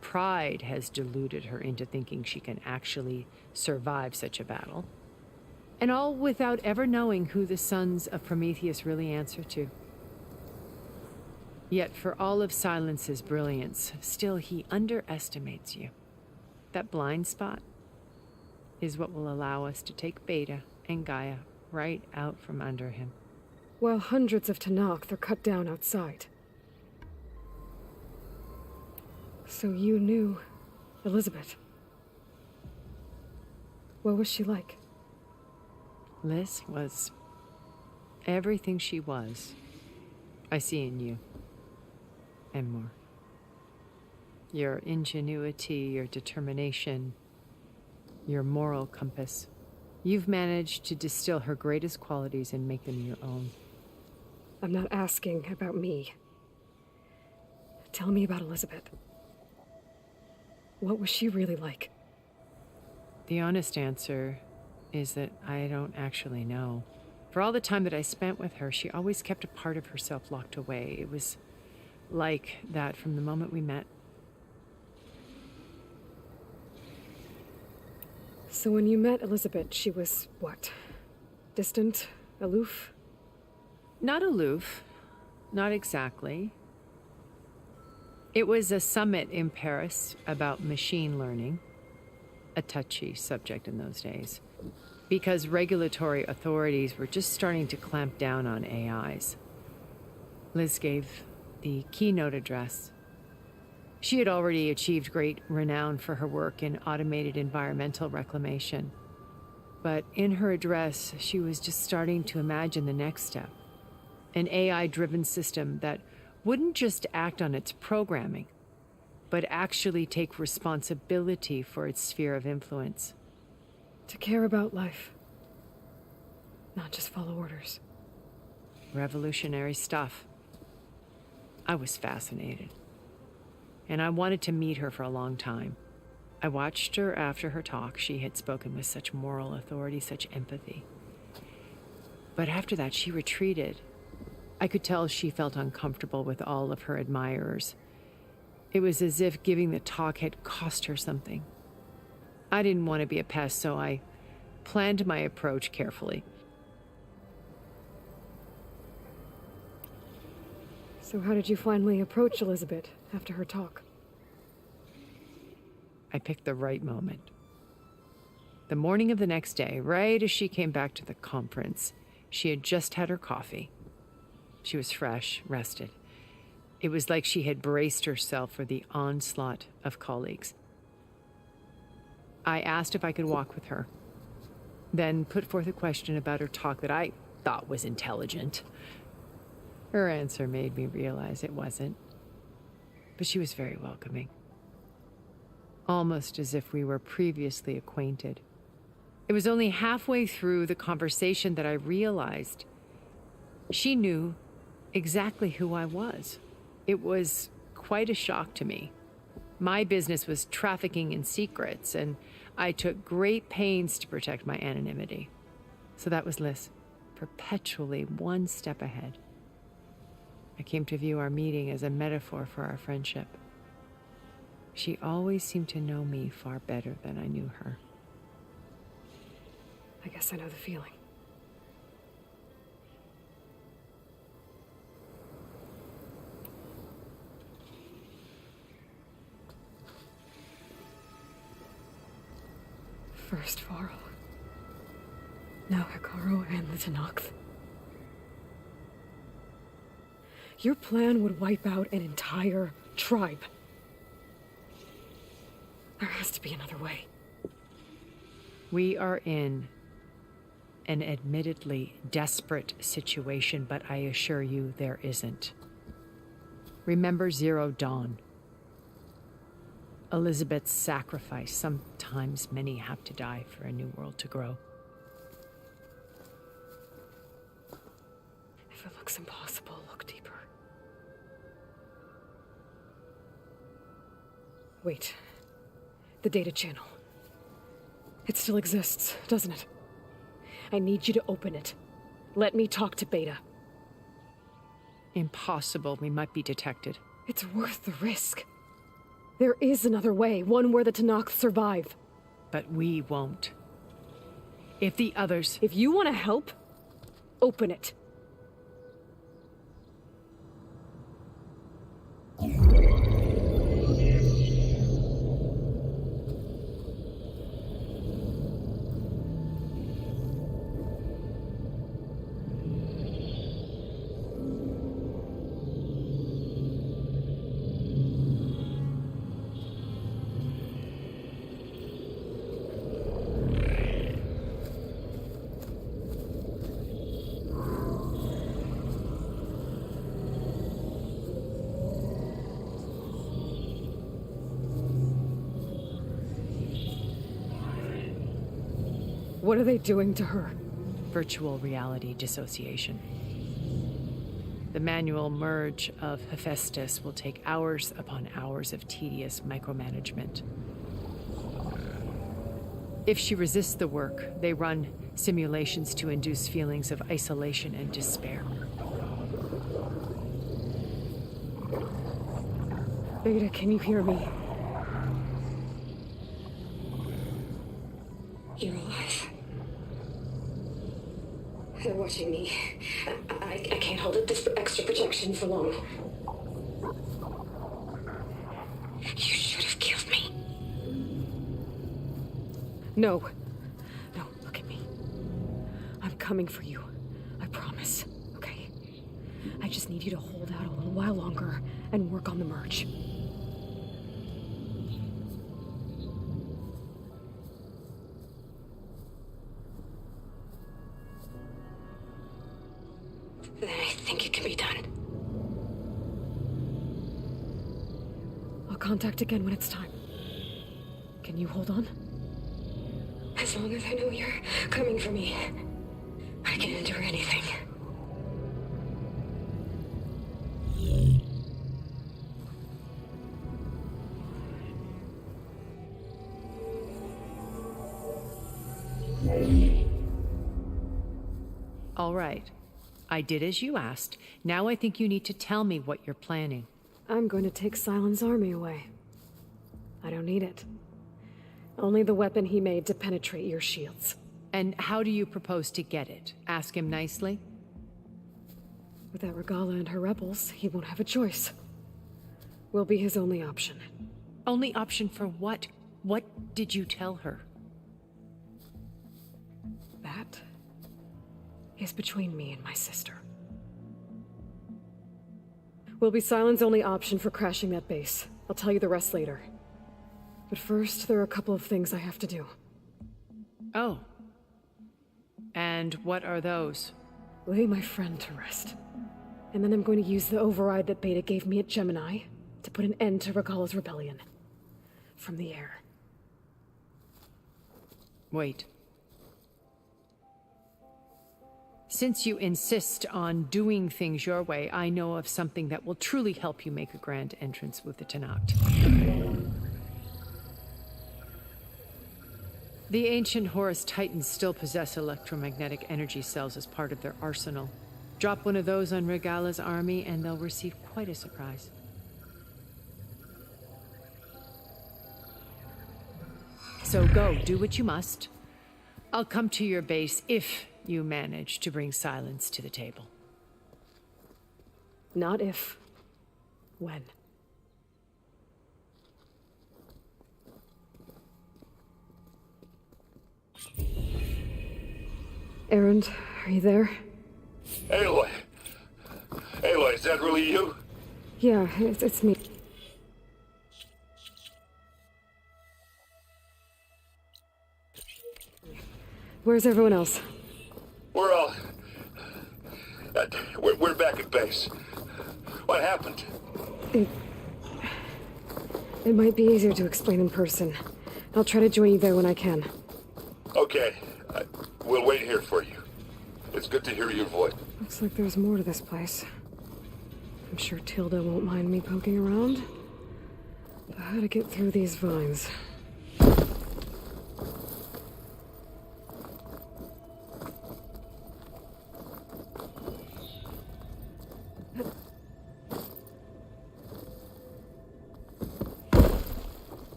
Pride has deluded her into thinking she can actually survive such a battle. And all without ever knowing who the Sons of Prometheus really answer to. Yet for all of Silence's brilliance, still he underestimates you. That blind spot is what will allow us to take Beta and Gaia right out from under him. While hundreds of Tanakh are cut down outside. So you knew Elizabeth. What was she like? Liz was everything she was. I see in you. And more. Your ingenuity, your determination, your moral compass. You've managed to distill her greatest qualities and make them your own. I'm not asking about me. Tell me about Elizabeth. What was she really like? The honest answer is that I don't actually know. For all the time that I spent with her, she always kept a part of herself locked away. It was like that from the moment we met. So when you met Elizabeth, she was what? Distant? Aloof? Not aloof. Not exactly. It was a summit in Paris about machine learning. A touchy subject in those days. Because regulatory authorities were just starting to clamp down on AIs. Liz gave the keynote address. She had already achieved great renown for her work in automated environmental reclamation. But in her address, she was just starting to imagine the next step. An AI-driven system that wouldn't just act on its programming, but actually take responsibility for its sphere of influence. To care about life. Not just follow orders. Revolutionary stuff. I was fascinated. And I wanted to meet her for a long time. I watched her after her talk. She had spoken with such moral authority, such empathy. But after that, she retreated. I could tell she felt uncomfortable with all of her admirers. It was as if giving the talk had cost her something. I didn't want to be a pest, so I planned my approach carefully. So how did you finally approach Elizabeth after her talk? I picked the right moment. The morning of the next day, right as she came back to the conference, she had just had her coffee. She was fresh, rested. It was like she had braced herself for the onslaught of colleagues. I asked if I could walk with her, then put forth a question about her talk that I thought was intelligent. Her answer made me realize it wasn't, but she was very welcoming. Almost as if we were previously acquainted. It was only halfway through the conversation that I realized she knew exactly who I was. It was quite a shock to me. My business was trafficking in secrets, and I took great pains to protect my anonymity. So that was Liz, perpetually one step ahead. I came to view our meeting as a metaphor for our friendship. She always seemed to know me far better than I knew her. I guess I know the feeling. First Varl. Now Hikaru and the Tenakth. Your plan would wipe out an entire tribe. There has to be another way. We are in an admittedly desperate situation, but I assure you there isn't. Remember Zero Dawn. Elizabeth's sacrifice. Sometimes many have to die for a new world to grow. If it looks impossible, look deeper. Wait. The data channel. It still exists, doesn't it? I need you to open it. Let me talk to Beta. Impossible. We might be detected. It's worth the risk. There is another way, one where the Tenakth survive. But we won't. If the others... If you want to help, open it. What are they doing to her? Virtual reality dissociation. The manual merge of Hephaestus will take hours upon hours of tedious micromanagement. If she resists the work, they run simulations to induce feelings of isolation and despair. Beta, can you hear me? You're alive. They're watching me. I can't hold up this extra protection for long. You should have killed me. No. No, look at me. I'm coming for you. I promise, okay? I just need you to hold out a little while longer and work on the merge. Then I think it can be done. I'll contact again when it's time. Can you hold on? As long as I know you're coming for me, I can endure anything. All right. I did as you asked. Now I think you need to tell me what you're planning. I'm going to take Silent's army away. I don't need it. Only the weapon he made to penetrate your shields. And how do you propose to get it? Ask him nicely? Without Regala and her rebels, he won't have a choice. We'll be his only option. Only option for what? What did you tell her? That is between me and my sister. We'll be Sylens' only option for crashing that base. I'll tell you the rest later. But first, there are a couple of things I have to do. Oh. And what are those? Lay my friend to rest. And then I'm going to use the override that Beta gave me at Gemini to put an end to Regala's rebellion. From the air. Wait. Since you insist on doing things your way, I know of something that will truly help you make a grand entrance with the Tenakth. The ancient Horus Titans still possess electromagnetic energy cells as part of their arsenal. Drop one of those on Regala's army and they'll receive quite a surprise. So go, do what you must. I'll come to your base if you manage to bring Sylens to the table. Not if. When. Erend, are you there? Aloy! Aloy, is that really you? Yeah, it's me. Where's everyone else? We're all... We're back at base. What happened? It might be easier to explain in person. I'll try to join you there when I can. Okay. We'll wait here for you. It's good to hear your voice. Looks like there's more to this place. I'm sure Tilda won't mind me poking around. But how to get through these vines?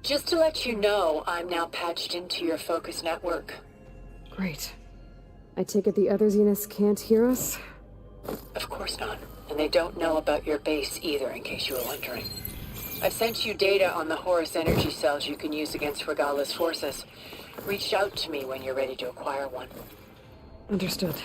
Just to let you know, I'm now patched into your focus network. Great. I take it the other Zeniths can't hear us? Of course not. And they don't know about your base either, in case you were wondering. I've sent you data on the Horus energy cells you can use against Regala's forces. Reach out to me when you're ready to acquire one. Understood.